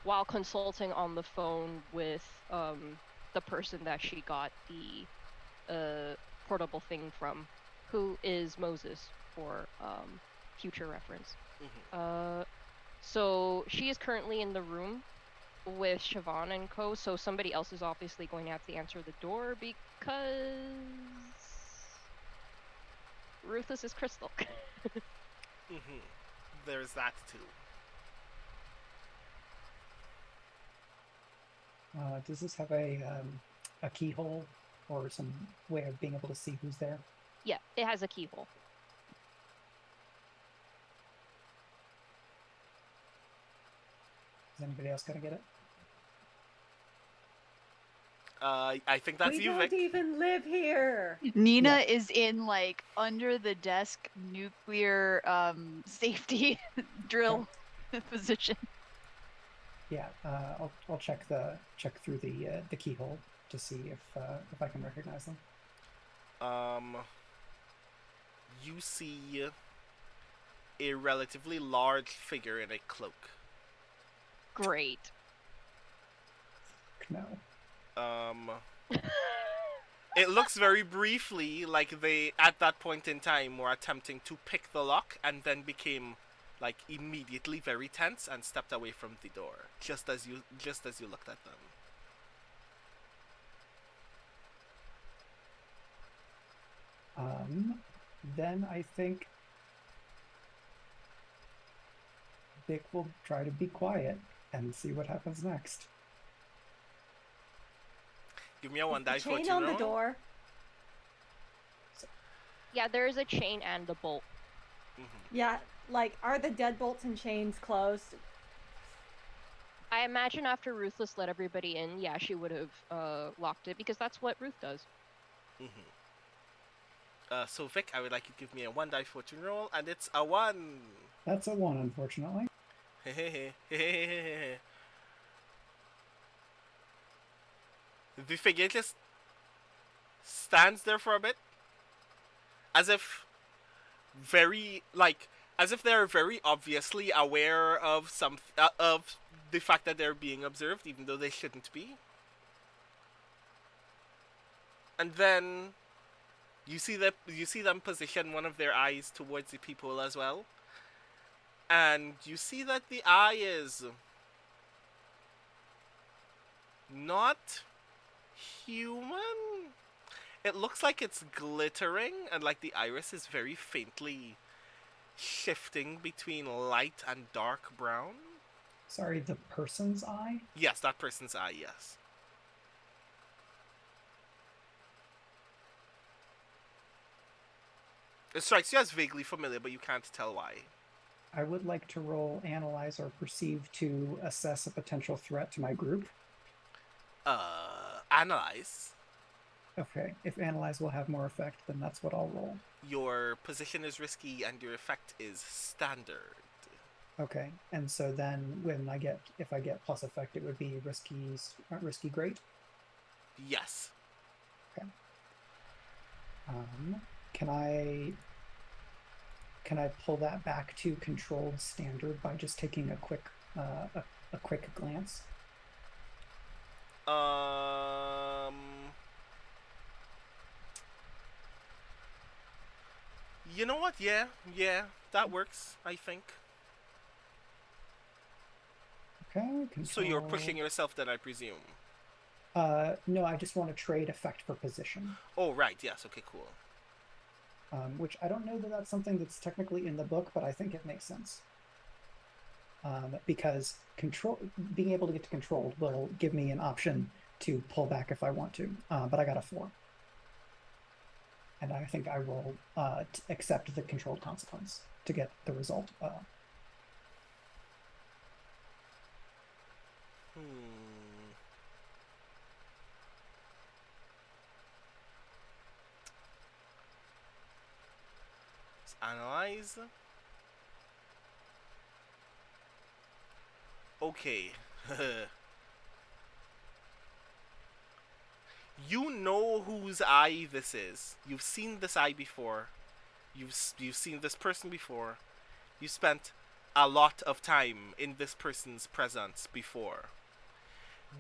while consulting on the phone with the person that she got the portable thing from, who is Moses for future reference. So she is currently in the room with Siobhan and co, so somebody else is obviously going to have to answer the door because Ruthless is Crystal. There's that too. Does this have a keyhole or some way of being able to see who's there? Yeah, it has a keyhole. Is anybody else gonna get it? I think that's we you, don't Vic. even live here. Nina is in like under the desk nuclear safety drill position. Yeah, I'll check through the keyhole to see if I can recognize them. You see a relatively large figure in a cloak. Great. No. It looks very briefly like they, at that point in time, were attempting to pick the lock and then became, like, immediately very tense and stepped away from the door, just as you looked at them. Then I think Vic will try to be quiet and see what happens next. Give me a one die Chain fortune on roll. the door. Yeah, there is a chain and a bolt. Yeah, like, are the deadbolts and chains closed? I imagine after Ruthless let everybody in, yeah, she would have locked it, because that's what Ruth does. So Vic, I would like you to give me a one die fortune roll, and it's a 1. That's a 1, unfortunately. The figure just stands there for a bit, as if they're very obviously aware of of the fact that they're being observed, even though they shouldn't be. And then you see them position one of their eyes towards the people as well, and you see that the eye is not human. It looks like it's glittering, and like the iris is very faintly shifting between light and dark brown. Sorry, the person's eye? Yes, that person's eye, yes. It strikes you as vaguely familiar, but you can't tell why. I would like to roll Analyze or Perceive to assess a potential threat to my group. Analyze. Okay, if Analyze will have more effect, then that's what I'll roll. Your position is risky and your effect is standard. Okay, and so then if I get plus effect, it would be risky great? Yes. Can I pull that back to controlled standard by just taking a quick glance? You know what? Yeah, that works, I think. Okay. So you're pushing yourself then, I presume. No, I just want to trade effect for position. Oh, right. Yes. Okay. Cool. Which I don't know that that's something that's technically in the book, but I think it makes sense. Because being able to get to controlled will give me an option to pull back if I want to. But I got a 4. And I think I will accept the controlled consequence to get the result. Let's analyze. Okay. You know whose eye this is. You've seen this eye before. You've seen this person before. You spent a lot of time in this person's presence before.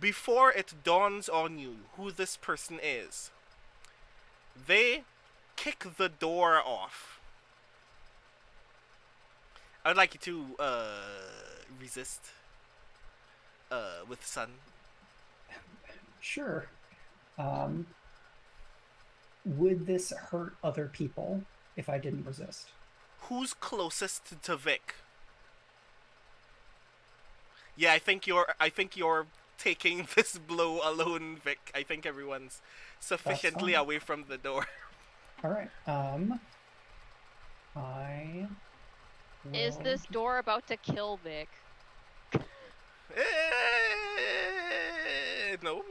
Before it dawns on you who this person is, they kick the door off. I would like you to resist with Sun. Sure. Would this hurt other people if I didn't resist? Who's closest to Vic? Yeah, I think you're taking this blow alone, Vic. I think everyone's sufficiently away from the door. All right. I Is this door about to kill Vic? No.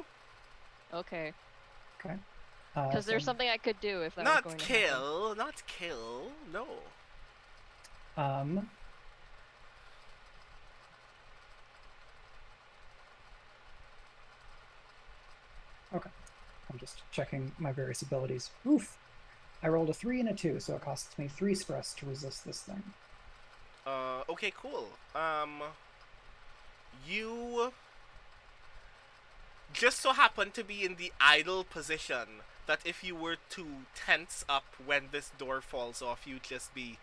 Okay. Okay. Because there's something I could do if that not was going to happen. Not kill. No. Okay. I'm just checking my various abilities. Oof. I rolled a 3 and a 2, so it costs me 3 stress to resist this thing. Okay, cool. You just so happen to be in the idle position that if you were to tense up when this door falls off, you'd just be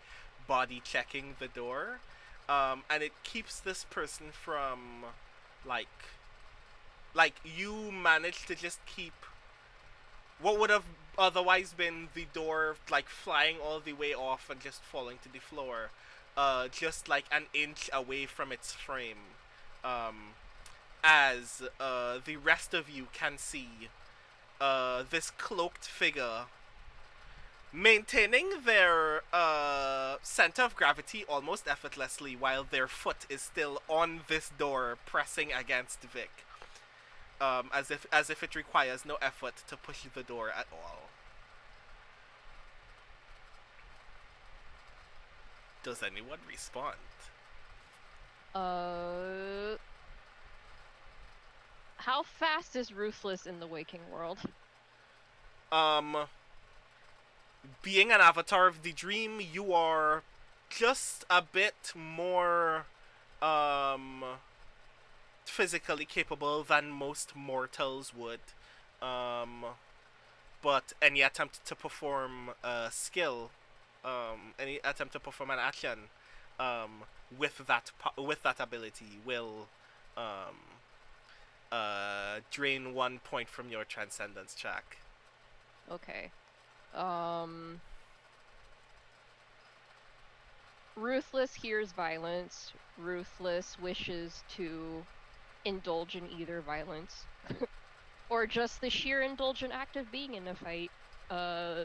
body checking the door. And it keeps this person from, like you managed to just keep what would have otherwise been the door, like, flying all the way off and just falling to the floor, just like an inch away from its frame. As the rest of you can see this cloaked figure maintaining their center of gravity almost effortlessly while their foot is still on this door pressing against Vic, as if it requires no effort to push the door at all. Does anyone respond? How fast is Ruthless in the waking world? Being an avatar of the dream, you are just a bit more physically capable than most mortals would. But any attempt to perform a skill, any attempt to perform an action, with that ability will drain 1 point from your transcendence check. Okay. Ruthless hears violence. Ruthless wishes to indulge in either violence or just the sheer indulgent act of being in a fight.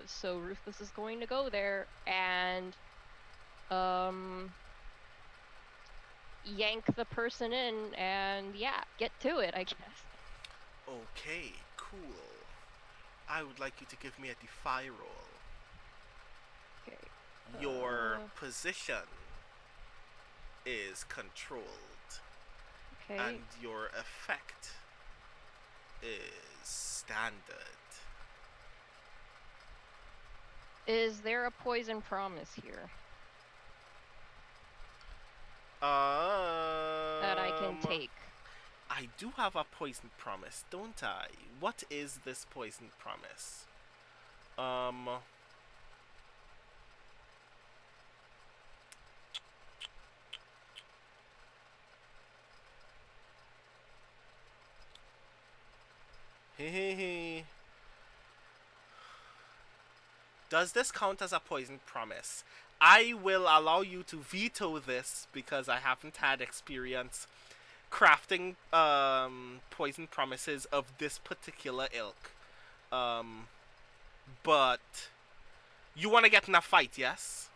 So Ruthless is going to go there and yank the person in and get to it, I guess. Okay, cool. I would like you to give me a defy roll. Okay. Your position is controlled. Okay. And your effect is standard. Is there a poison promise here that I can take? I do have a poison promise, don't I? What is this poison promise? Hey. Does this count as a poison promise? I will allow you to veto this because I haven't had experience crafting poison promises of this particular ilk. But you want to get in a fight, yes?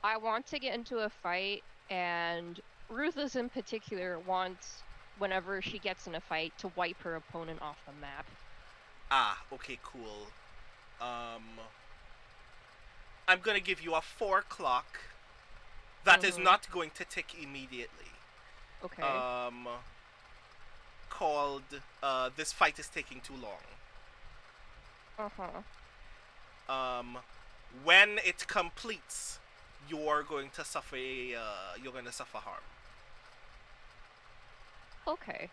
I want to get into a fight, and Ruthless in particular wants, whenever she gets in a fight, to wipe her opponent off the map. Ah, okay, cool. I'm gonna give you a 4 clock. That is not going to tick immediately. Okay. Called, this fight is taking too long. When it completes, you're going to suffer harm. Okay.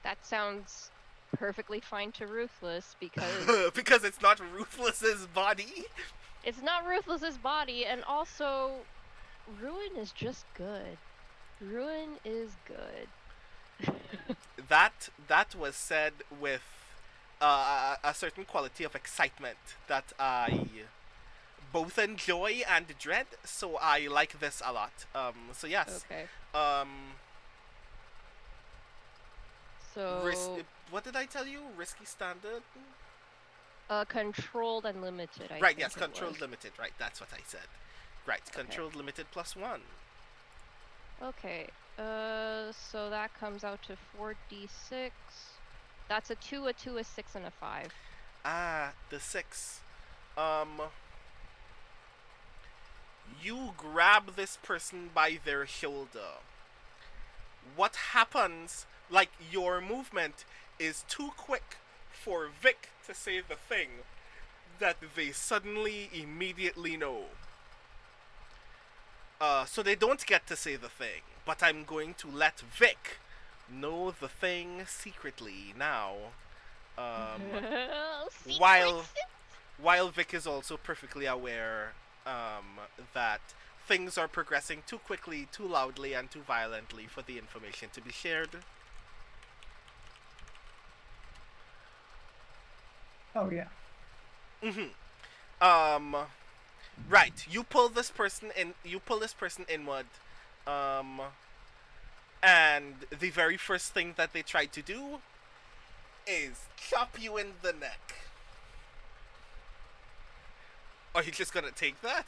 That sounds perfectly fine to Ruthless because because it's not Ruthless's body. it's not Ruthless's body, and also Ruin is just good. Ruin is good. That was said with a certain quality of excitement that I both enjoy and dread, so I like this a lot. So yes. Okay. So what did I tell you? Risky standard? Controlled and limited, I right, think yes, it controlled was. limited, right, that's what I said. Right, controlled limited +1. Okay, so that comes out to 4d6. That's a 2, a 2, a 6, and a 5. Ah, the 6. You grab this person by their shoulder. What happens, like, your movement is too quick for Vic to say the thing that they suddenly immediately know. So they don't get to say the thing, but I'm going to let Vic know the thing secretly now. While Vic is also perfectly aware that things are progressing too quickly, too loudly, and too violently for the information to be shared. Oh yeah. Right. You pull this person in. You pull this person inward. And the very first thing that they try to do is chop you in the neck. Are you just gonna take that?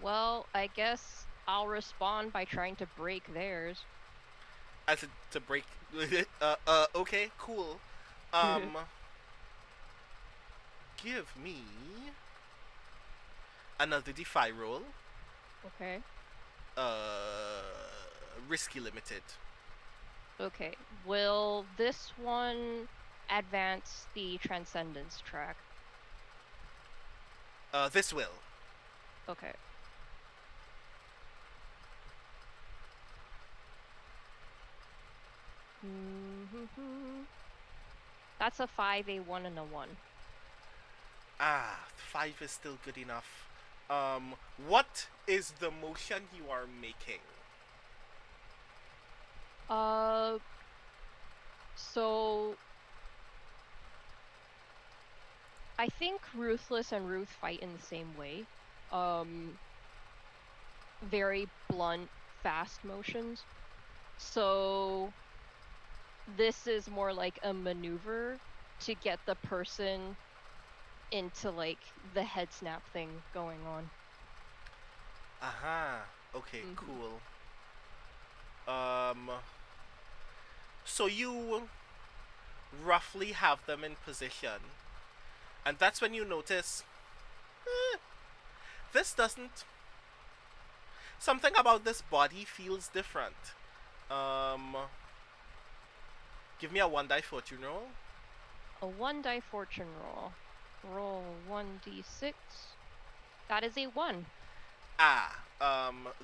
Well, I guess I'll respond by trying to break theirs. As to break. Okay, cool. Give me another D5 roll. Okay. Risky limited. Okay. Will this one advance the Transcendence track? This will. Okay. That's a 5, a 1, and a 1. Ah, 5 is still good enough. What is the motion you are making? So I think Ruthless and Ruth fight in the same way. Very blunt, fast motions. So this is more like a maneuver to get the person into like the head snap thing going on. Aha. Okay, cool. So you roughly have them in position, and that's when you notice this doesn't. Something about this body feels different. Um, give me a 1 die fortune roll. A 1 die fortune roll. Roll 1d6. That is a 1.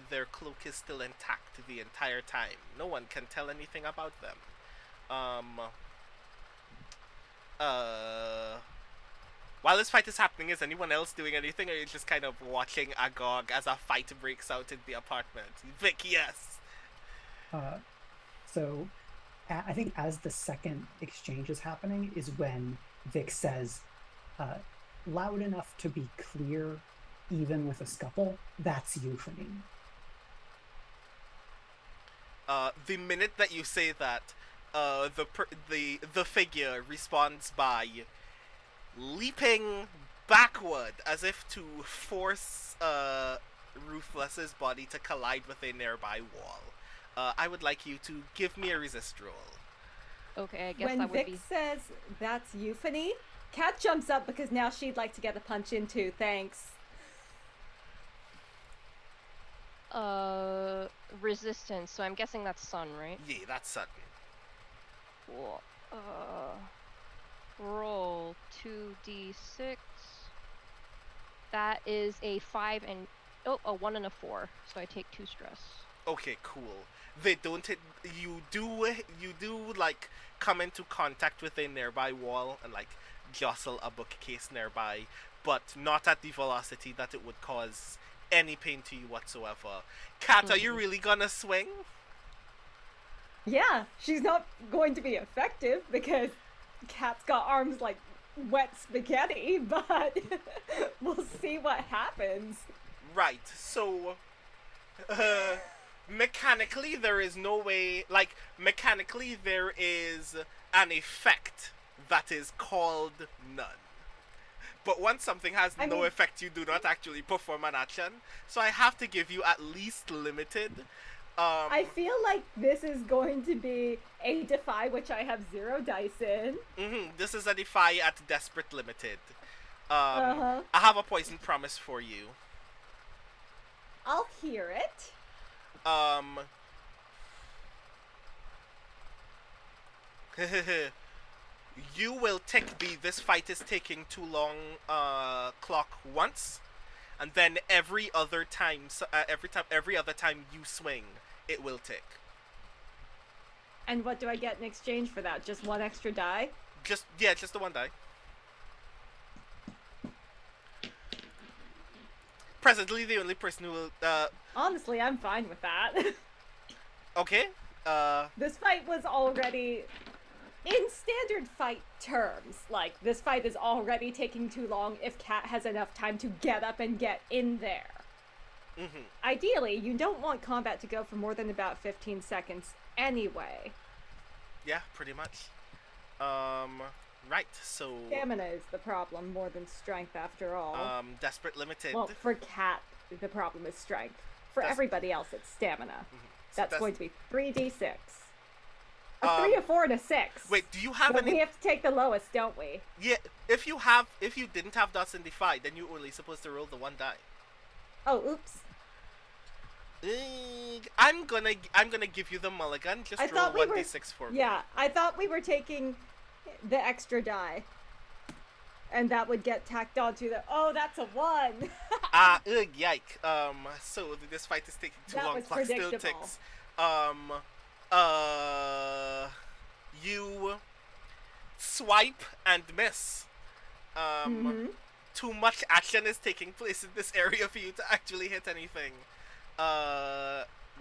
Their cloak is still intact the entire time. No one can tell anything about them. While this fight is happening, is anyone else doing anything, or are you just kind of watching agog as a fight breaks out in the apartment? Vic, yes. So I think as the second exchange is happening is when Vic says, loud enough to be clear, even with a scuffle, that's euphony. The minute that you say that, the figure responds by leaping backward as if to force Ruthless's body to collide with a nearby wall. I would like you to give me a resist roll. Okay, I guess When that would Vic be... says that's euphony, Kat jumps up because now she'd like to get a punch in too. Thanks. Resistance, so I'm guessing that's sun, right? Yeah, that's sudden. Cool. Roll 2d6. That is a 5 and... Oh, a 1 and a 4, so I take 2 stress. Okay, cool. They don't hit... You do, like, come into contact with a nearby wall and, like, jostle a bookcase nearby, but not at the velocity that it would cause any pain to you whatsoever. Kat, are you really gonna swing? Yeah, she's not going to be effective because Kat's got arms like wet spaghetti, but we'll see what happens. Right, so... mechanically, there is no way... Like, mechanically, there is an effect that is called none. But once something has no effect, you do not actually perform an action. So I have to give you at least limited. I feel like this is going to be a defy, which I have 0 dice in. This is a defy at desperate limited. I have a poison promise for you. I'll hear it. You will tick the "this fight is taking too long" clock once, and then every other time you swing, it will tick. And what do I get in exchange for that? Just 1 extra die? Just the 1 die. Presently, the only person who will. Honestly, I'm fine with that. Okay. This fight was already, in standard fight terms, like, this fight is already taking too long if Kat has enough time to get up and get in there. Ideally, you don't want combat to go for more than about 15 seconds anyway. Yeah, pretty much. Right, so... Stamina is the problem more than strength after all. Desperate limited. Well, for Kat, the problem is strength. For everybody else, it's stamina. So That's going to be 3d6. A 3, a 4, and a 6. Wait, do you have but any... we have to take the lowest, don't we? Yeah, if you didn't have dots in defy, then you're only supposed to roll the 1 die. Oh, oops. I'm gonna give you the mulligan. Just roll 1d6 for me. Yeah, I thought we were taking the extra die. And that would get tacked onto the... Oh, that's a 1! Yike. So this fight is taking too that long. Was Clock still predictable. ticks. You swipe and miss. Too much action is taking place in this area for you to actually hit anything.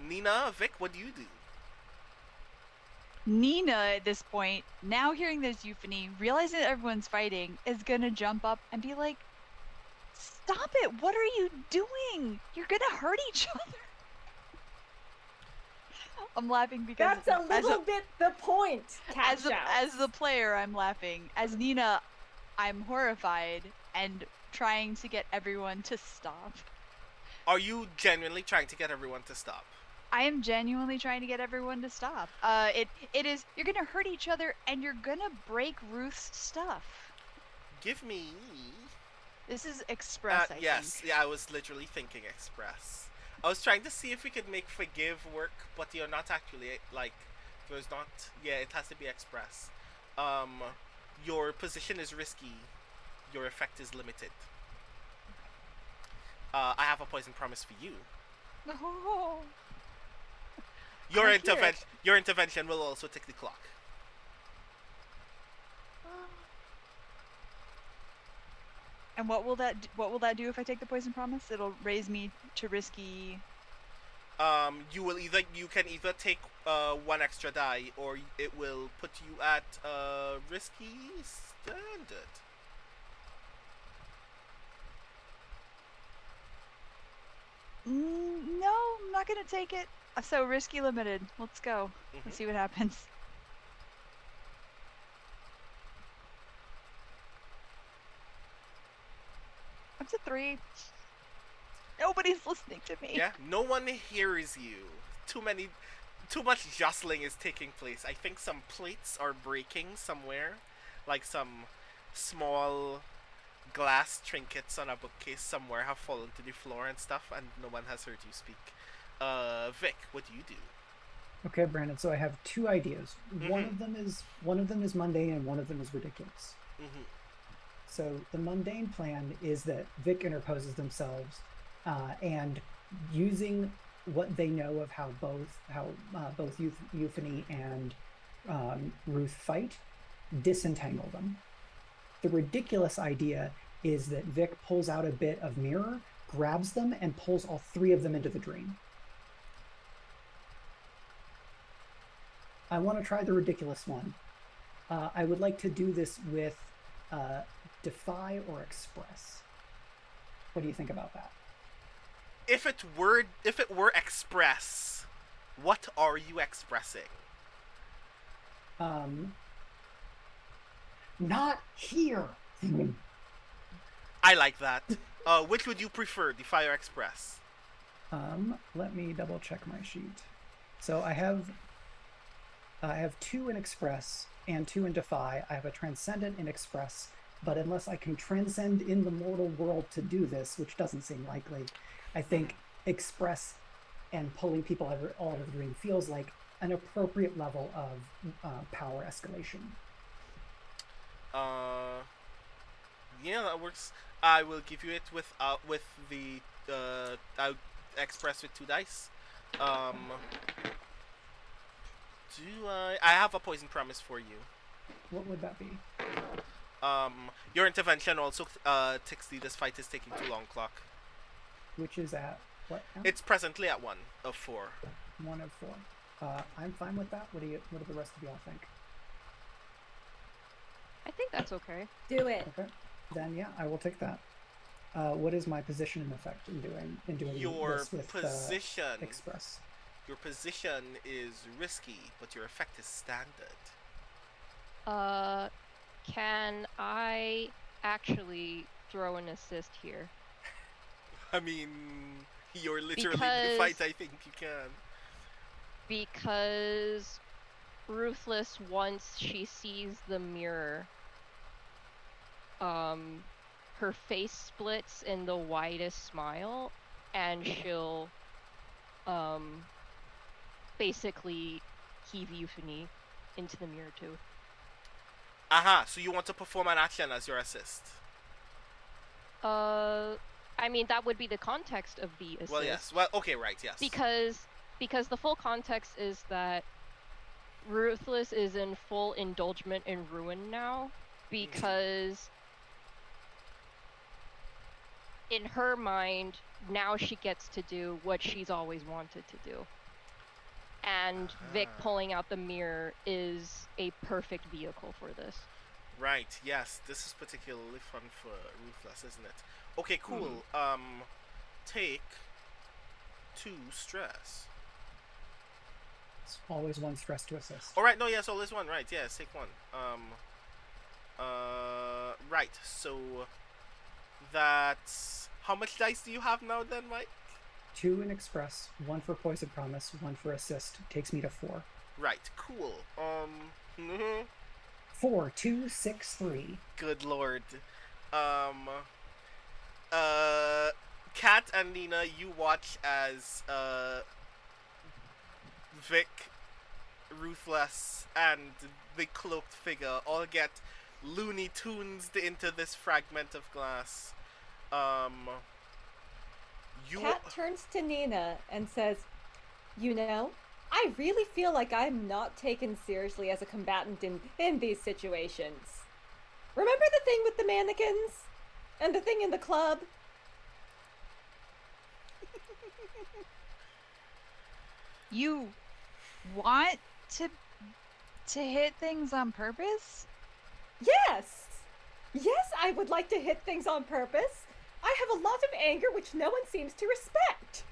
Nina, Vic, what do you do? Nina, at this point, now hearing there's euphony, realizing that everyone's fighting, is gonna jump up and be like, "Stop it! What are you doing? You're gonna hurt each other." I'm laughing because that's a little bit the point. As the player, I'm laughing. As Nina, I'm horrified and trying to get everyone to stop. Are you genuinely trying to get everyone to stop? I am genuinely trying to get everyone to stop. It is, you're gonna hurt each other and you're gonna break Ruth's stuff. Give me... This is express, I yes, think. yeah, I was literally thinking express. I was trying to see if we could make forgive work, but you're not actually like. There's not. Yeah, it has to be express. Your position is risky. Your effect is limited. I have a poison promise for you. No. Your I hear it. Your intervention will also tick the clock. And what will that do if I take the poison promise? It'll raise me to risky. You can either take one extra die, or it will put you at risky standard. No, I'm not gonna take it. So risky limited. Let's go. Let's see what happens. Up to 3. Nobody's listening to me. Yeah, no one hears you. Too much jostling is taking place. I think some plates are breaking somewhere, like some small glass trinkets on a bookcase somewhere have fallen to the floor and stuff, and no one has heard you speak. Vic, what do you do? Okay, Brandon. So I have 2 ideas. One of them is mundane, and one of them is ridiculous. So the mundane plan is that Vic interposes themselves, and using what they know of how both Euphony and Ruth fight, disentangle them. The ridiculous idea is that Vic pulls out a bit of mirror, grabs them, and pulls all 3 of them into the dream. I want to try the ridiculous one. I would like to do this with Defy or Express. What do you think about that? If it were express, what are you expressing? Not here. I like that. Which would you prefer, Defy or Express? Let me double check my sheet. So I have 2 in Express and 2 in Defy. I have a Transcendent in Express, but unless I can transcend in the mortal world to do this, which doesn't seem likely, I think Express and pulling people all out of the dream feels like an appropriate level of power escalation. Yeah, that works. I will give you it with the Express with 2 dice. I have a poison promise for you. What would that be? Your intervention also ticks this fight is taking too long clock. Which is at what now? It's presently at 1 of 4. 1 of 4. I'm fine with that. What do the rest of y'all think? I think that's okay. Do it. Okay. Then yeah, I will take that. What is my position and effect in doing Your this with position. Express? Your position is risky, but your effect is standard. Can I actually throw an assist here? I mean, you're literally in the fight. I think you can. Because Ruthless, once she sees the mirror, her face splits in the widest smile, and she'll basically heave Euphony into the mirror too. Aha, so you want to perform an action as your assist? I mean, that would be the context of the assist. Well, yes. Well, okay, right, yes. Because the full context is that Ruthless is in full indulgement in ruin now, because in her mind, now she gets to do what she's always wanted to do. And Vic pulling out the mirror is a perfect vehicle for this. Right, yes. This is particularly fun for Ruthless, isn't it? Okay, cool. Take 2 stress. It's always 1 stress to assist. Alright, no, yes, always 1, right, yes, take 1. Right, so that's... How much dice do you have now then, Mike? 2 in Express, 1 for Poison Promise, 1 for Assist. Takes me to 4. Right, cool. 4, 2, 6, 3. Good lord. Kat and Nina, you watch as Vic, Ruthless, and the cloaked figure all get Looney Tunes into this fragment of glass. Kat turns to Nina and says, "You know, I really feel like I'm not taken seriously as a combatant in these situations. Remember the thing with the mannequins? And the thing in the club?" You want to hit things on purpose? Yes! Yes, I would like to hit things on purpose. I have a lot of anger which no one seems to respect.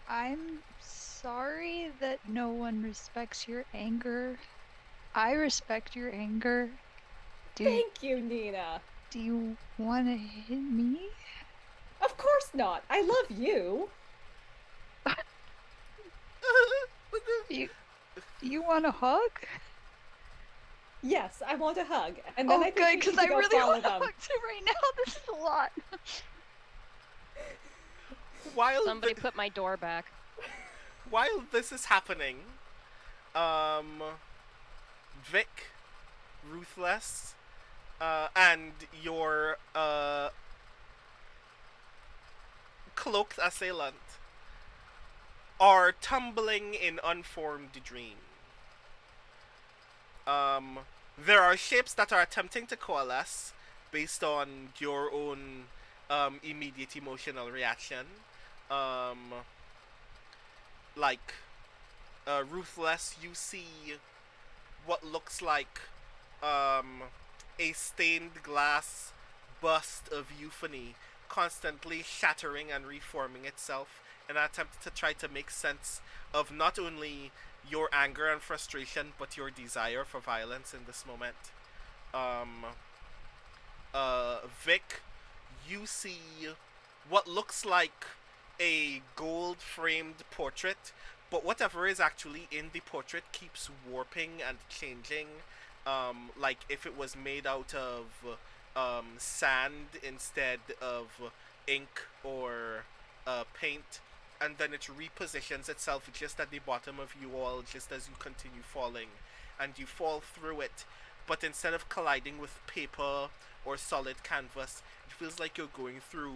I'm sorry that no one respects your anger. I respect your anger. Thank you, Nina. Do you want to hit me? Of course not. I love you. You want a hug? Yes, I want a hug. And then I think good, because I really want to a hug too right now. This is a lot. While Somebody put my door back. While this is happening, Vic, Ruthless, and your cloaked assailant are tumbling in unformed dream. There are shapes that are attempting to coalesce based on your own immediate emotional reaction. Like Ruthless, you see what looks like a stained glass bust of euphony constantly shattering and reforming itself in an attempt to try to make sense of not only your anger and frustration but your desire for violence in this moment. Vic, you see what looks like a gold framed portrait, but whatever is actually in the portrait keeps warping and changing, like if it was made out of sand instead of ink or paint, and then it repositions itself just at the bottom of you all just as you continue falling, and you fall through it, but instead of colliding with paper or solid canvas, it feels like you're going through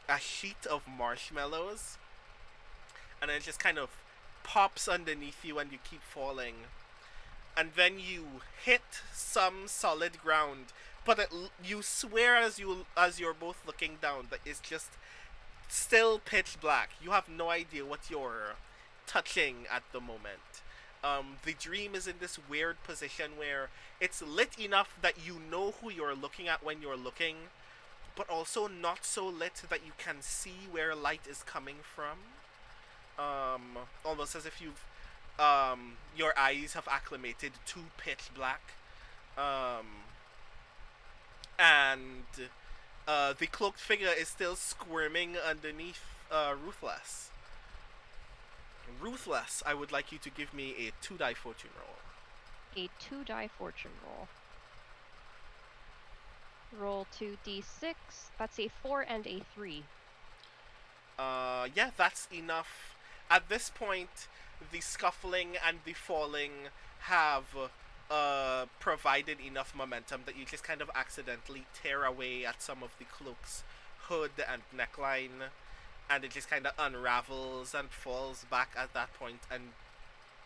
a sheet of marshmallows, and it just kind of pops underneath you and you keep falling, and then you hit some solid ground, but you swear as you're both looking down that it's just still pitch black. You have no idea what you're touching at the moment. The dream is in this weird position where it's lit enough that you know who you're looking at when you're looking, but also not so lit that you can see where light is coming from. Almost as if you've your eyes have acclimated to pitch black. And the cloaked figure is still squirming underneath Ruthless. Ruthless, I would like you to give me a 2-die fortune roll. A 2-die fortune roll. Roll 2d6. That's a 4 and a 3. Yeah, that's enough. At this point, the scuffling and the falling have provided enough momentum that you just kind of accidentally tear away at some of the cloak's hood and neckline, and it just kind of unravels and falls back at that point, and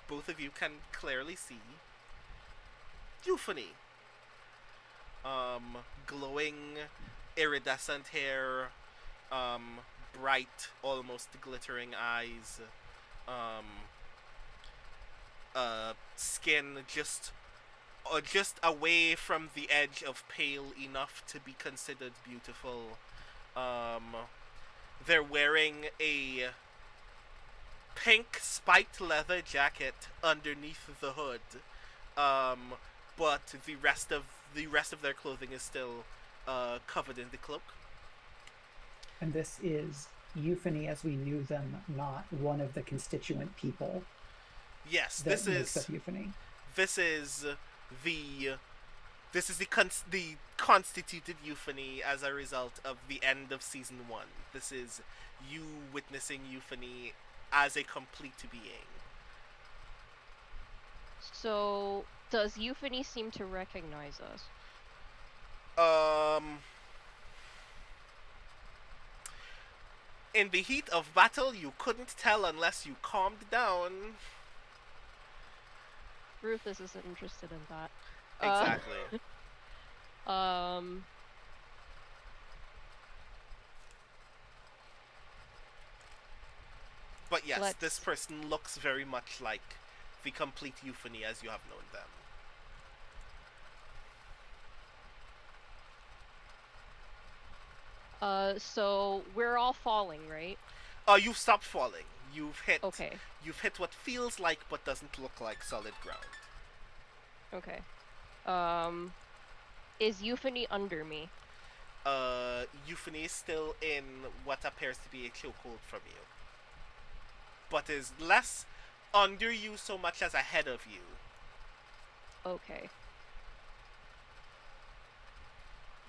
both of you can clearly see Euphony. Glowing, iridescent hair, bright, almost glittering eyes, skin just away from the edge of pale enough to be considered beautiful. They're wearing a pink spiked leather jacket underneath the hood, but the rest of their clothing is still covered in the cloak. And this is Euphony as we knew them, not one of the constituent people. Yes, that makes up Euphony. This is the This is the constituted euphony as a result of the end of season 1. This is you witnessing euphony as a complete being. So, does Euphony seem to recognize us? In the heat of battle, you couldn't tell unless you calmed down. Rufus isn't interested in that. Exactly. But yes, this person looks very much like the complete euphony as you have known them. So we're all falling, right? You've stopped falling. You've hit. Okay. You've hit what feels like but doesn't look like solid ground. Okay. Is Euphony under me? Euphony is still in what appears to be a chokehold from you, but is less under you so much as ahead of you. Okay.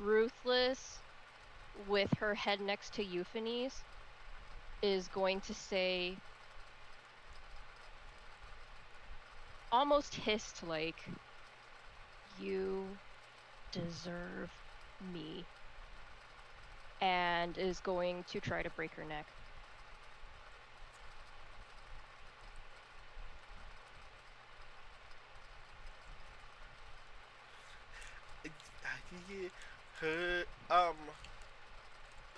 Ruthless, with her head next to Euphony's, is going to say, almost hissed like, "You deserve me," and is going to try to break her neck.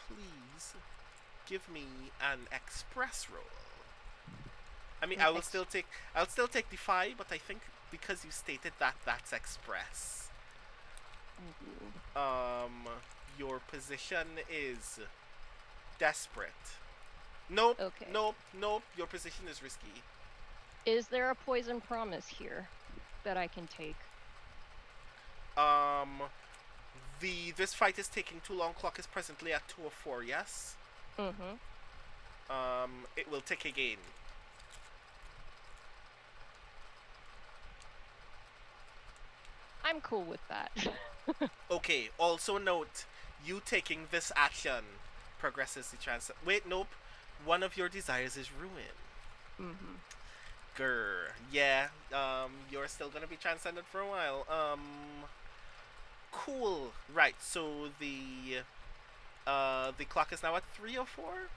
Please give me an express roll. I mean, I'll still take defy, but I think because you stated that that's express. Your position is desperate. Nope. Okay. Nope. Your position is risky. Is there a poison promise here that I can take? This fight is taking too long. Clock is presently at 2:04. Yes. Mm-hmm. It will tick again. I'm cool with that. Okay. Also note, you taking this action progresses the chance. Wait, nope. One of your desires is ruin. Mm-hmm. Grr. Yeah. You're still gonna be transcended for a while. Cool. Right. So the clock is now at 3:04.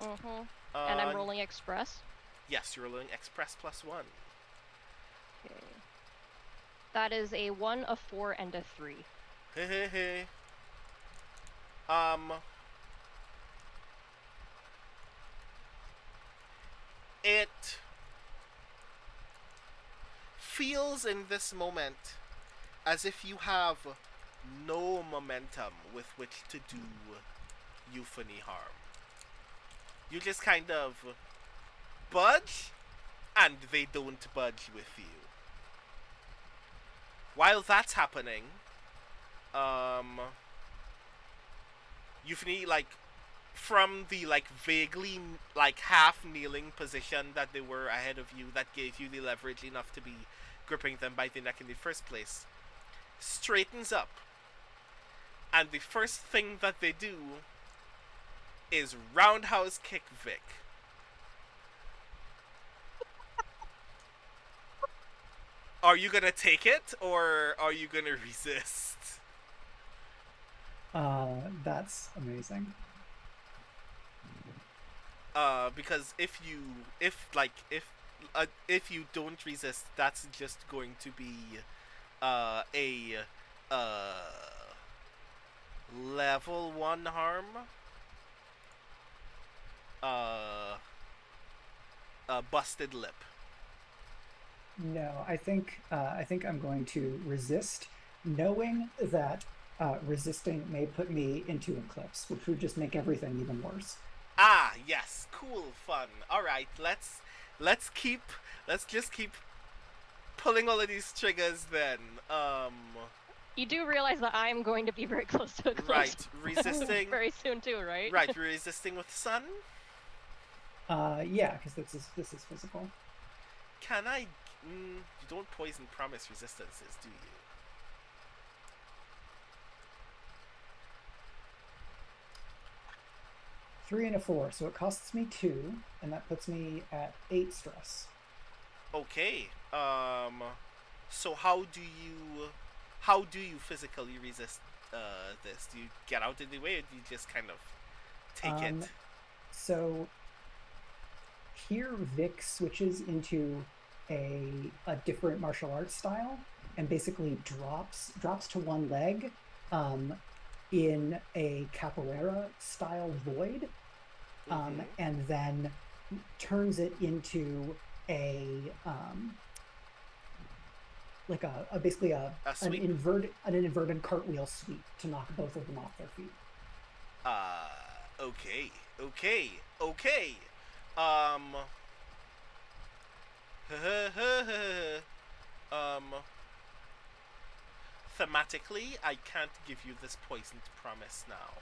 Mm-hmm. And I'm rolling express. Yes, you're rolling express +1. Okay. That is a 1, a 4, and a 3. Hey. It feels in this moment as if you have no momentum with which to do euphony harm. You just kind of budge, and they don't budge with you. While that's happening, euphony, like, from the, like, vaguely, like, half kneeling position that they were ahead of you that gave you the leverage enough to be gripping them by the neck in the first place, straightens up, and the first thing that they do is roundhouse kick Vic. Are you gonna take it, or are you gonna resist? That's amazing. Because if you don't resist, that's just going to be a level 1 harm. A busted lip. No, I think I'm going to resist, knowing that resisting may put me into eclipse, which would just make everything even worse. Ah, yes, cool, fun. All right, let's just keep pulling all of these triggers then. You do realize that I'm going to be very close to eclipse. Right, resisting very soon too, right? Right, resisting with sun. Yeah, because this is physical. Can I? You don't poison promise resistances, do you? 3 and a 4, so it costs me 2, and that puts me at 8 stress. Okay. So how do you physically resist this? Do you get out of the way, or do you just kind of take it? So here Vic switches into a different martial arts style and basically drops to one leg in a capoeira style void, and then turns it into a like basically an inverted cartwheel sweep to knock both of them off their feet. Okay. Thematically, I can't give you this poisoned promise now.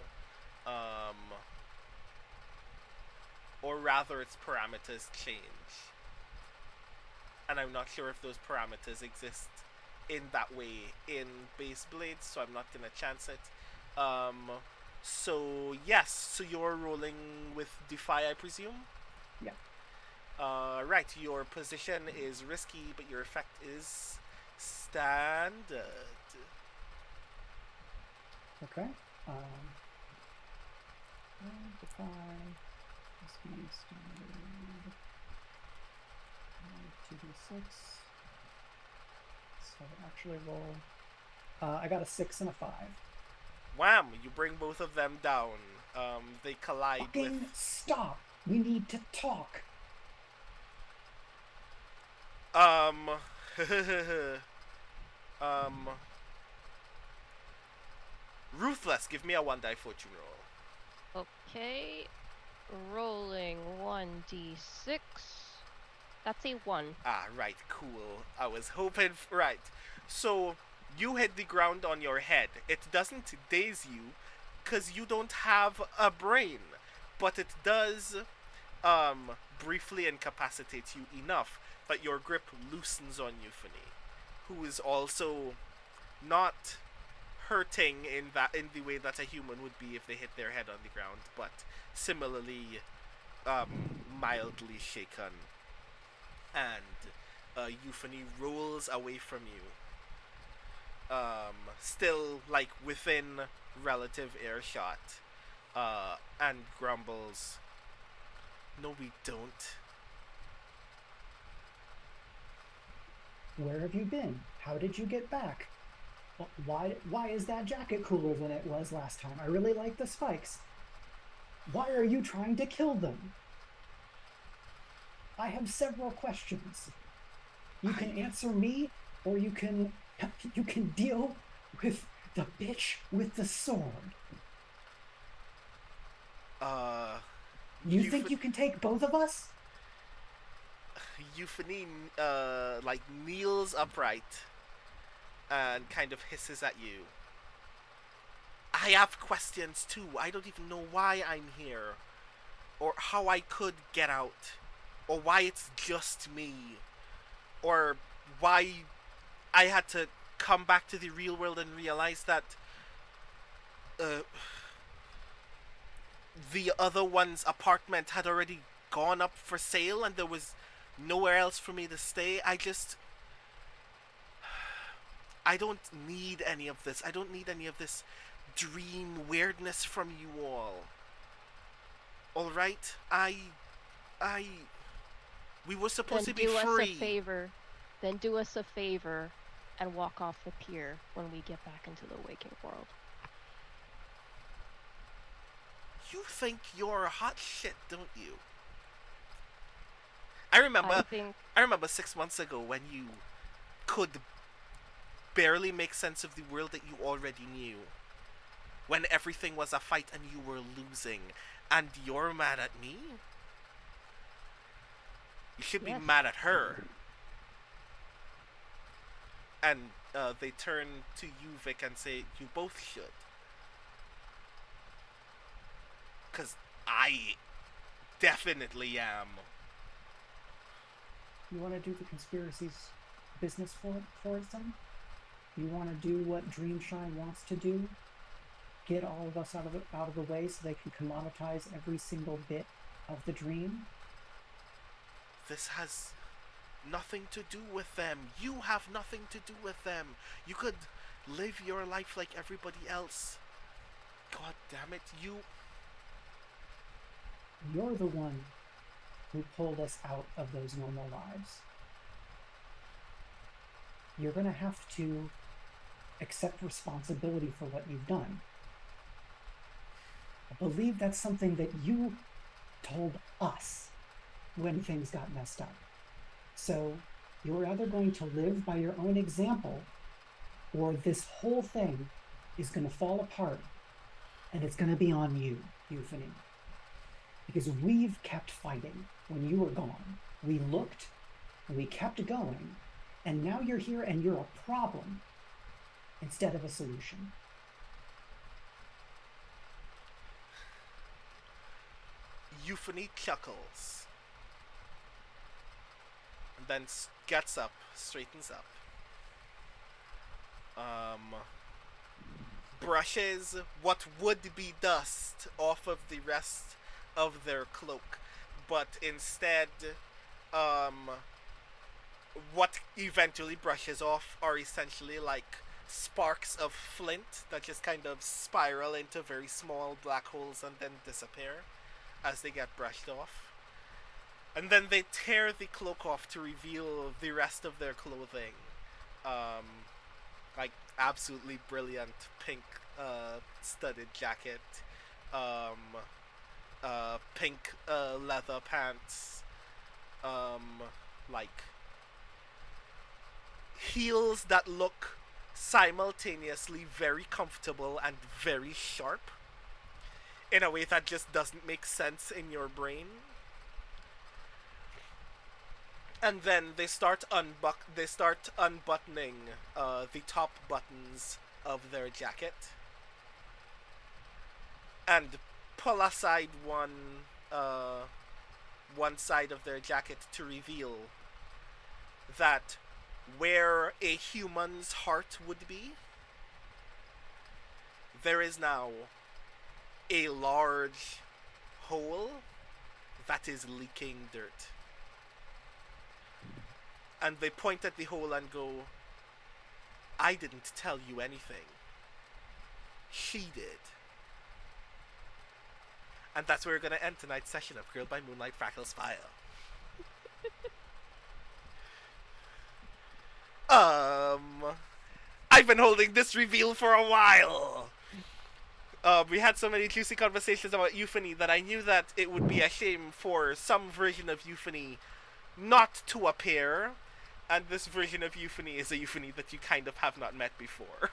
Or rather, its parameters change. And I'm not sure if those parameters exist in that way in Base Blades, so I'm not gonna chance it. So yes, so you're rolling with Defy, I presume? Yeah. Right, your position is risky, but your effect is standard. Okay. Defy. Risky, standard. 2d6. So actually roll. I got a 6 and a 5. Wham! You bring both of them down. They collide Fucking with... stop! We need to talk! Ruthless, give me a 1 die fortune roll. Okay. Rolling 1d6. That's a 1. Ah, right, cool. I was hoping... Right. So, you hit the ground on your head. It doesn't daze you, because you don't have a brain. But it does, briefly incapacitate you enough that your grip loosens on Euphony, who is also not hurting in the way that a human would be if they hit their head on the ground, but similarly, mildly shaken. And Euphony rolls away from you, still like within relative earshot, and grumbles, "No, we don't." Where have you been? How did you get back? Why is that jacket cooler than it was last time? I really like the spikes. Why are you trying to kill them? I have several questions. You can answer me, or you can deal with the bitch with the sword. You think you can take both of us? Euphony, like, kneels upright and kind of hisses at you. I have questions too. I don't even know why I'm here, or how I could get out, or why it's just me, or why I had to come back to the real world and realize that the other one's apartment had already gone up for sale and there was nowhere else for me to stay. I don't need any of this. I don't need any of this dream weirdness from you all. Alright? We were supposed to be free. Then do us a favor and walk off the pier when we get back into the waking world. You think you're hot shit, don't you? I remember 6 months ago when you could barely make sense of the world that you already knew. When everything was a fight and you were losing. And you're mad at me? You should be mad at her. And they turn to you, Vic, and say, you both should. Because I definitely am. You want to do the conspiracy's business for it then? You want to do what Dreamshine wants to do? get all of us out of the way so they can commoditize every single bit of the dream? This has nothing to do with them. You have nothing to do with them. You could live your life like everybody else. God damn it, You're the one who pulled us out of those normal lives. You're going to have to accept responsibility for what you've done. I believe that's something that you told us when things got messed up. So you're either going to live by your own example, or this whole thing is going to fall apart, and it's going to be on you, Euphony. Because we've kept fighting when you were gone. We looked, and we kept going, and now you're here and you're a problem instead of a solution. Euphony chuckles. And then gets up, straightens up. Brushes what would be dust off of the rest of their cloak, but instead, what eventually brushes off are essentially like sparks of flint that just kind of spiral into very small black holes and then disappear as they get brushed off. And then they tear the cloak off to reveal the rest of their clothing. Like absolutely brilliant pink studded jacket, pink leather pants, like heels that look simultaneously very comfortable and very sharp in a way that just doesn't make sense in your brain. And then they start unbuttoning the top buttons of their jacket and pull aside one side of their jacket to reveal that where a human's heart would be, there is now a large hole that is leaking dirt. And they point at the hole and go, I didn't tell you anything. She did. And that's where we're going to end tonight's session of Grilled by Moonlight Fractal Spire. I've been holding this reveal for a while. We had so many juicy conversations about Euphony that I knew that it would be a shame for some version of Euphony not to appear. And this version of Euphony is a Euphony that you kind of have not met before.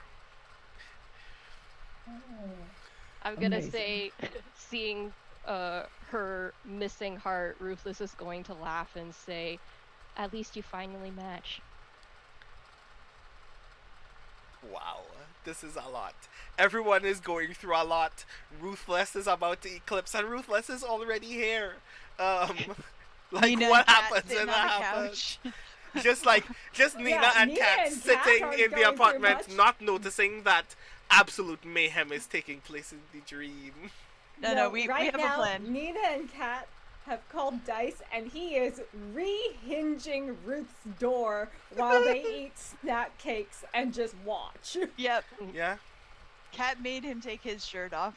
I'm gonna say, seeing her missing heart, Ruthless is going to laugh and say, at least you finally match. Wow, this is a lot. Everyone is going through a lot. Ruthless is about to eclipse, and Ruthless is already here. Like, Nina what and Kat happens sitting in the on the house? couch. Just Nina and Nina Kat and Kat sitting aren't in going the through apartment, much. not noticing that absolute mayhem is taking place in the dream. No, we right have now, a plan. Nina and Kat have called Dice, and he is re-hinging Ruth's door while they eat snack cakes and just watch. Yep. Yeah? Kat made him take his shirt off.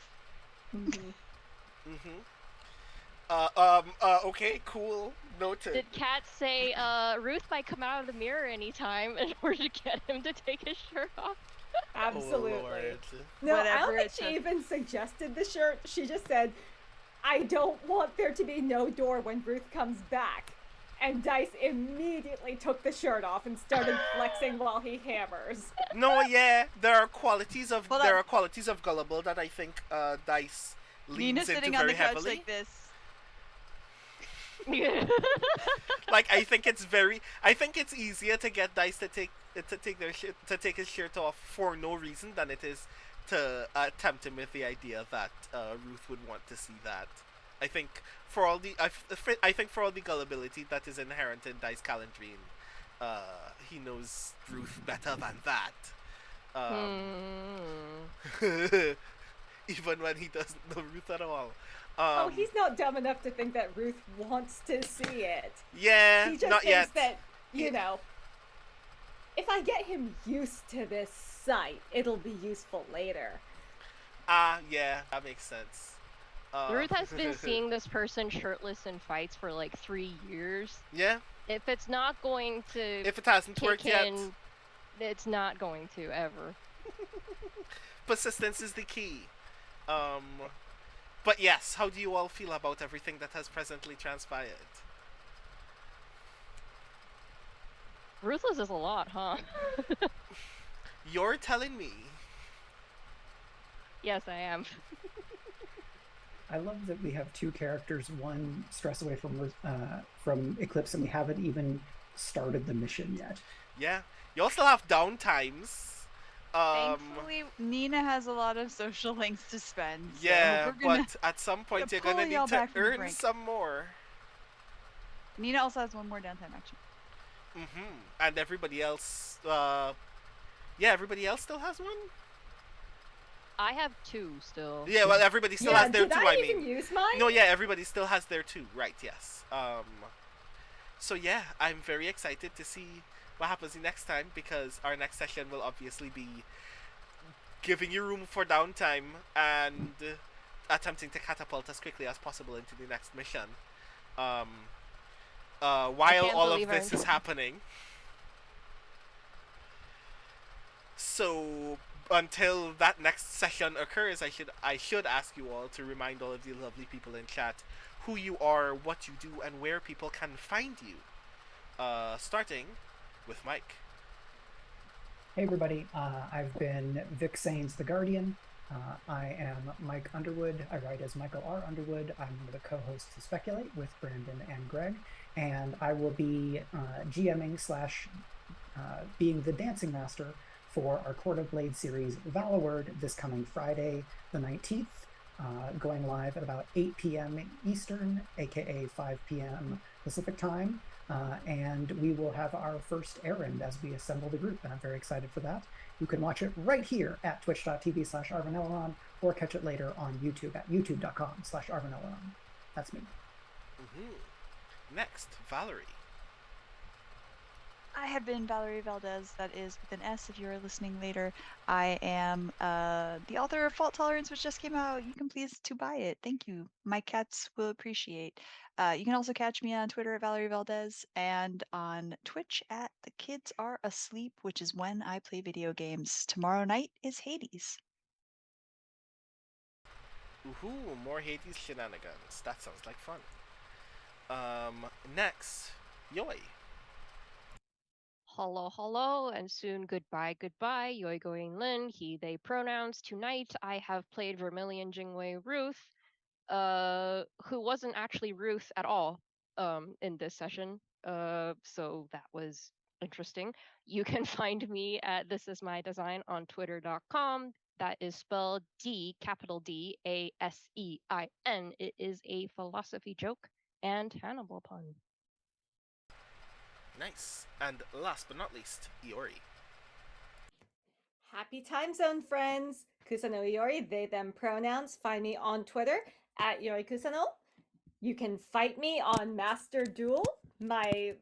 Okay, cool. Noted. Did Kat say, Ruth might come out of the mirror anytime in order to get him to take his shirt off? Absolutely. Oh, Lord. No, I Whatever don't think it she took. even suggested the shirt. She just said, I don't want there to be no door when Ruth comes back. And Dice immediately took the shirt off and started flexing while he hammers. No, yeah, there are qualities of Hold on. gullible that I think Dice leans Nina's into sitting on very the couch heavily. like this. Like I think it's easier to get Dice to take his shirt off for no reason than it is to tempt him with the idea that Ruth would want to see that. I think for all the gullibility that is inherent in Dice Calandrine, he knows Ruth better than that. even when he doesn't know Ruth at all. Oh, he's not dumb enough to think that Ruth wants to see it. Yeah, He just not thinks yet. that, you know, if I get him used to this sight, it'll be useful later. Yeah, that makes sense. Ruth has been seeing this person shirtless in fights for like 3 years. Yeah. If it's not going to If it hasn't kick worked yet, in, it's not going to ever. persistence is the key. But yes, how do you all feel about everything that has presently transpired? Ruthless is a lot, huh? You're telling me. Yes, I am. I love that we have two characters, one stress away from Eclipse, and we haven't even started the mission yet. Yeah, you all still have down times. Thankfully, Nina has a lot of social links to spend. So Yeah, we're gonna, but at some point you're pull gonna y'all need to back from the earn brink. some more. Nina also has one more downtime action. And everybody else, yeah, everybody else still has one? I have 2 still. Yeah, well, everybody still has their did 2, I I even mean. use mine? No, yeah, everybody still has their 2, right, yes. So yeah, I'm very excited to see what happens next time, because our next session will obviously be giving you room for downtime and attempting to catapult as quickly as possible into the next mission. While all of this is happening. So until that next session occurs, I should ask you all to remind all of the lovely people in chat who you are, what you do, and where people can find you. Starting with Mike. Hey everybody, I've been Vic Sains the Guardian. I am Mike Underwood. I write as Michael R. Underwood. I'm one of the co-hosts to Speculate with Brandon and Greg, and I will be GMing / being the dancing master for our Court of Blade series Valorword this coming Friday the 19th, going live at about 8 p.m. Eastern, aka 5 p.m. Pacific time. And we will have our first errand as we assemble the group, and I'm very excited for that. You can watch it right here at twitch.tv/Arvanelleron, or catch it later on YouTube at youtube.com/Arvanelleron. That's me. Next, Valerie. I have been Valerie Valdes, that is with an S if you are listening later. I am the author of Fault Tolerance, which just came out. You can please to buy it. Thank you. My cats will appreciate. You can also catch me on Twitter at Valerie Valdes and on Twitch at The Kids Are Asleep, which is when I play video games. Tomorrow night is Hades. Ooh, more Hades shenanigans. That sounds like fun. Next, Jeoi. Hello, and soon goodbye. Yoi going Lin, he, they pronouns. Tonight I have played Vermilion Jingwei Ruth, who wasn't actually Ruth at all, in this session. So that was interesting. You can find me at This Is My Design on Twitter.com. That is spelled capital D ASEIN. It is a philosophy joke and Hannibal pun. Nice. And last but not least, Iori. Happy time zone, friends. Kusano Iori, they, them pronouns. Find me on Twitter at Iori Kusano. You can fight me on Master Duel. My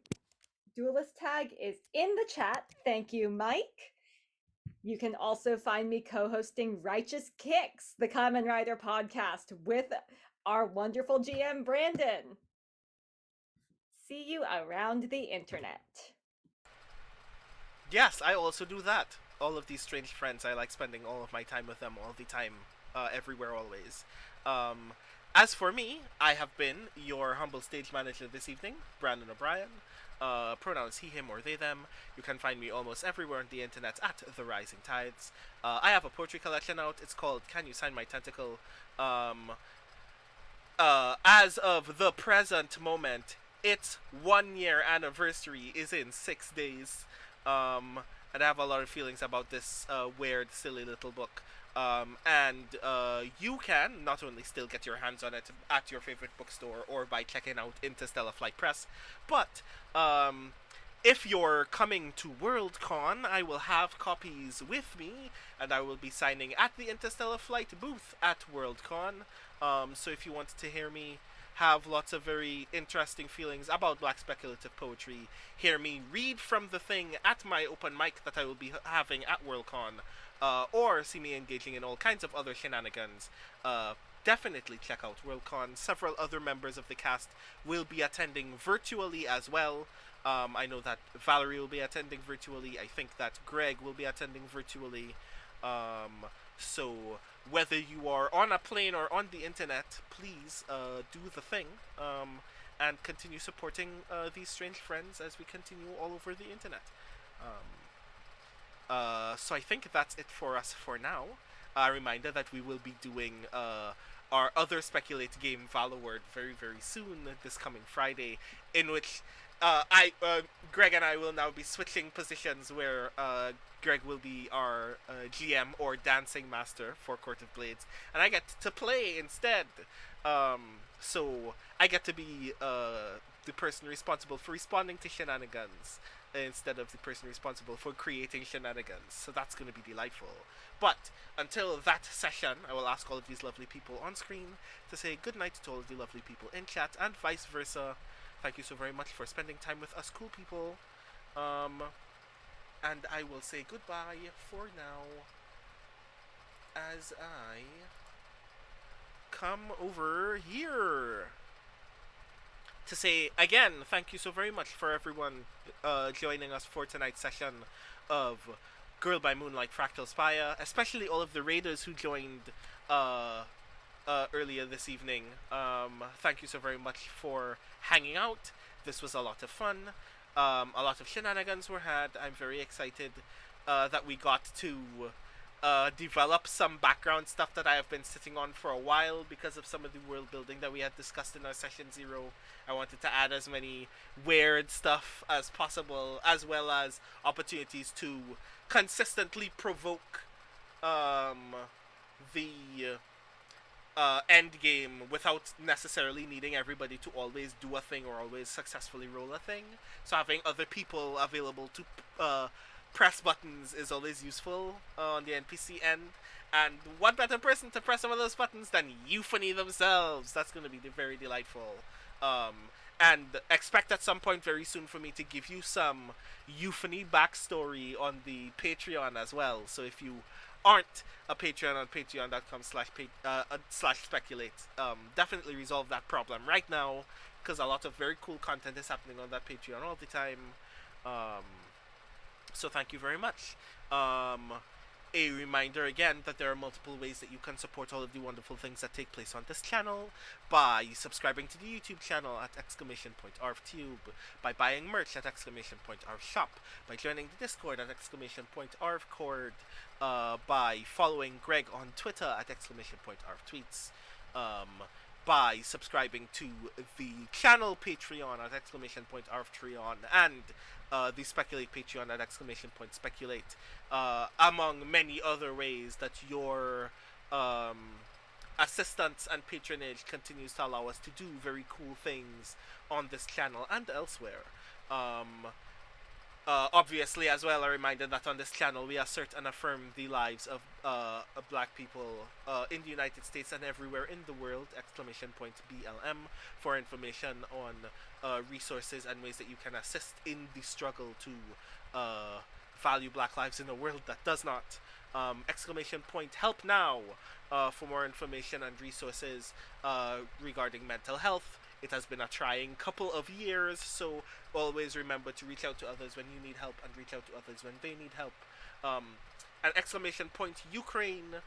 duelist tag is in the chat. Thank you, Mike. You can also find me co-hosting Righteous Kicks, the Kamen Rider podcast, with our wonderful GM, Brandon. See you around the internet. Yes, I also do that. All of these strange friends, I like spending all of my time with them all the time, everywhere, always. As for me, I have been your humble stage manager this evening, Brandon O'Brien. Pronouns he, him, or they, them. You can find me almost everywhere on the internet at The Rising Tides. I have a poetry collection out. It's called Can You Sign My Tentacle? As of the present moment, its 1 year anniversary is in 6 days. And I have a lot of feelings about this weird, silly little book. And you can not only still get your hands on it at your favorite bookstore or by checking out Interstellar Flight Press, but if you're coming to Worldcon, I will have copies with me, and I will be signing at the Interstellar Flight booth at Worldcon. So if you want to hear me have lots of very interesting feelings about Black speculative poetry, hear me read from the thing at my open mic that I will be having at Worldcon, or see me engaging in all kinds of other shenanigans, definitely check out Worldcon. Several other members of the cast will be attending virtually as well. I know that Valerie will be attending virtually. I think that Greg will be attending virtually. So whether you are on a plane or on the internet, please do the thing, and continue supporting these strange friends as we continue all over the internet. So I think that's it for us for now. A reminder that we will be doing our other Speculate game, Valorword, very, very soon, this coming Friday, in which Greg and I will now be switching positions where Greg will be our GM or dancing master for Court of Blades, and I get to play instead. So I get to be the person responsible for responding to shenanigans instead of the person responsible for creating shenanigans. So that's going to be delightful. But until that session, I will ask all of these lovely people on screen to say goodnight to all of the lovely people in chat, and vice versa. Thank you so very much for spending time with us cool people. And I will say goodbye for now as I come over here to say again thank you so very much for everyone joining us for tonight's session of Girl by Moonlight Fractal Spire, especially all of the raiders who joined earlier this evening. Thank you so very much for hanging out. This was a lot of fun. A lot of shenanigans were had. I'm very excited that we got to develop some background stuff that I have been sitting on for a while because of some of the world building that we had discussed in our session 0. I wanted to add as many weird stuff as possible, as well as opportunities to consistently provoke the end game without necessarily needing everybody to always do a thing or always successfully roll a thing. So having other people available to press buttons is always useful on the NPC end. And what better person to press some of those buttons than Euphony themselves? That's going to be very delightful. And expect at some point very soon for me to give you some Euphony backstory on the Patreon as well. So if you aren't a Patreon on patreon.com/speculate, definitely resolve that problem right now, because a lot of very cool content is happening on that Patreon all the time. So thank you very much. A reminder again that there are multiple ways that you can support all of the wonderful things that take place on this channel: by subscribing to the YouTube channel at !arvtube, by buying merch at !arvshop, by joining the Discord at !arvcord, by following Greg on Twitter at !arvtweets, by subscribing to the channel Patreon at !arvtreon, and the Speculate Patreon at !speculate, among many other ways that your assistance and patronage continues to allow us to do very cool things on this channel and elsewhere. Obviously, as well, a reminder that on this channel we assert and affirm the lives of black people in the United States and everywhere in the world, !BLM, for information on resources and ways that you can assist in the struggle to value black lives in a world that does not. !Help now for more information and resources regarding mental health. It has been a trying couple of years, so always remember to reach out to others when you need help and reach out to others when they need help. And !Ukraine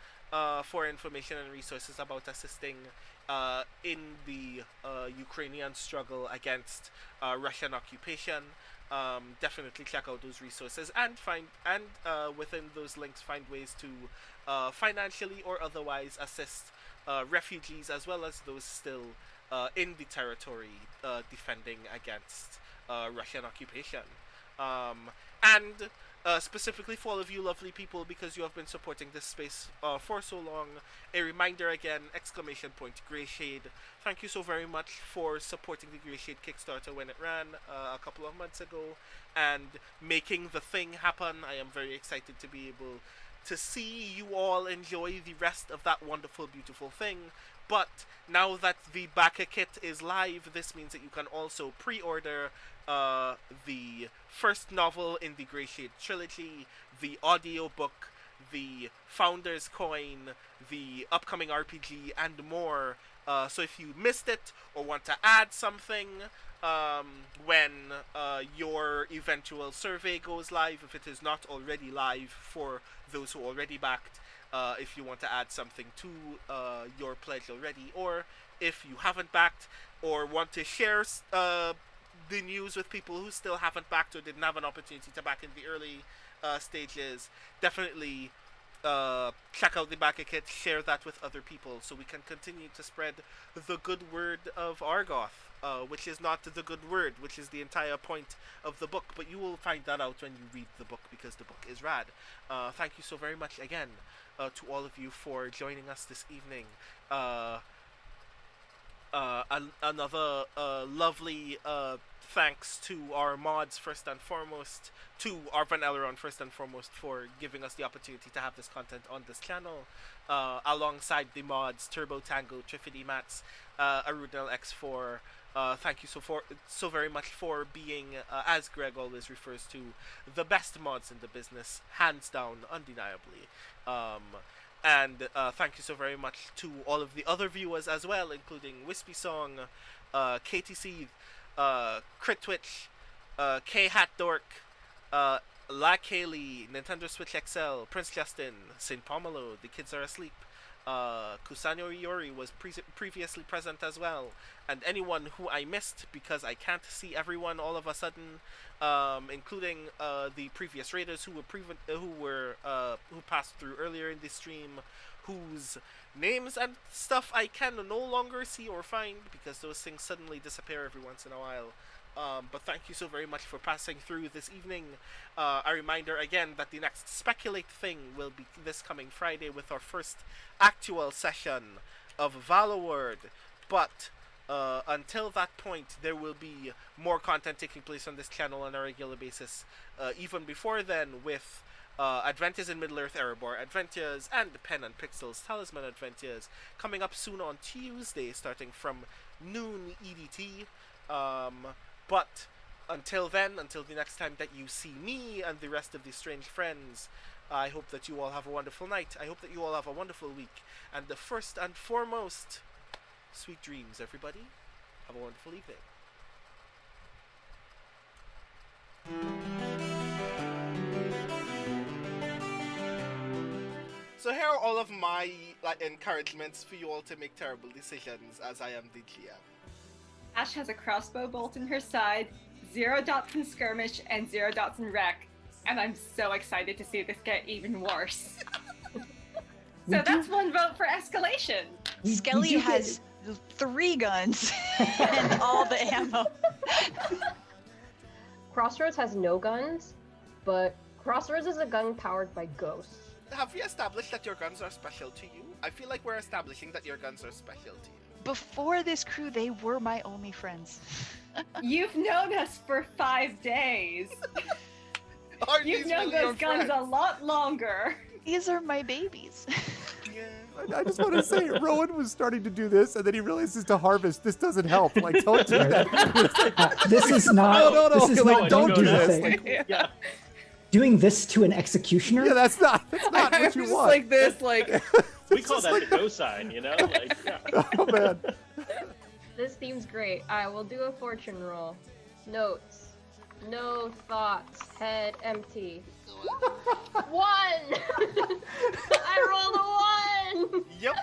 for information and resources about assisting in the Ukrainian struggle against Russian occupation. Definitely check out those resources and within those links find ways to financially or otherwise assist refugees as well as those still in the territory defending against Russian occupation. And specifically for all of you lovely people, because you have been supporting this space for so long. A reminder again, Grey Shade. Thank you so very much for supporting the Grey Shade Kickstarter when it ran a couple of months ago and making the thing happen. I am very excited to be able to see you all enjoy the rest of that wonderful, beautiful thing. But now that the backer kit is live, this means that you can also pre-order the first novel in the Grey Shade trilogy, the audiobook, the Founder's Coin, the upcoming RPG, and more. So if you missed it or want to add something when your eventual survey goes live, if it is not already live for those who already backed, if you want to add something to your pledge already, or if you haven't backed or want to share the news with people who still haven't backed or didn't have an opportunity to back in the early stages, definitely check out the backer kit, share that with other people so we can continue to spread the good word of Argoth, which is not the good word, which is the entire point of the book, but you will find that out when you read the book, because the book is rad. Thank you so very much again to all of you for joining us this evening. Another lovely thanks to our mods first and foremost, to Arvan Elrond first and foremost, for giving us the opportunity to have this content on this channel, alongside the mods Turbo Tango, Trifidi Mats, Arudel X4. Thank you so very much for being, as Greg always refers to, the best mods in the business, hands down, undeniably. And thank you so very much to all of the other viewers as well, including Wispy Song, KTC, Crit Twitch, K Hat Dork, La Kaylee, Nintendo Switch XL, Prince Justin, Saint Pomelo, The Kids Are Asleep, Kusano Iori was previously present as well, and anyone who I missed because I can't see everyone all of a sudden, including the previous raiders who passed through earlier in the stream, whose names and stuff I can no longer see or find because those things suddenly disappear every once in a while. But thank you so very much for passing through this evening. A reminder again that the next Speculate thing will be this coming Friday with our first actual session of Valorword. But until that point, there will be more content taking place on this channel on a regular basis. Even before then, with Adventures in Middle-earth Erebor Adventures and Pen and Pixels Talisman Adventures coming up soon on Tuesday, starting from noon EDT. But until then, until the next time that you see me and the rest of the strange friends, I hope that you all have a wonderful night. I hope that you all have a wonderful week. And the first and foremost, sweet dreams, everybody. Have a wonderful evening. So here are all of my encouragements for you all to make terrible decisions, as I am the GM. Ash has a crossbow bolt in her side, 0 dots in skirmish, and 0 dots in wreck. And I'm so excited to see this get even worse. So that's one vote for escalation. Skelly has 3 guns and all the ammo. Crossroads has no guns, but Crossroads is a gun powered by ghosts. Have we established that your guns are special to you? I feel like we're establishing that your guns are special to you. Before this crew, they were my only friends. You've known us for 5 days. You've known those guns a lot longer. These are my babies. I just want to say, Rowan was starting to do this, and then he realizes to harvest. This doesn't help. Like, don't do that. This is not. No. This is Like, not don't do this. this. Yeah. Doing this to an executioner? Yeah, that's not what you just want. like this, like. We call that the go sign, you know? Like, yeah. Oh man. This theme's great. I will do a fortune roll. Notes. No thoughts. Head empty. 1! I rolled a 1! Yep.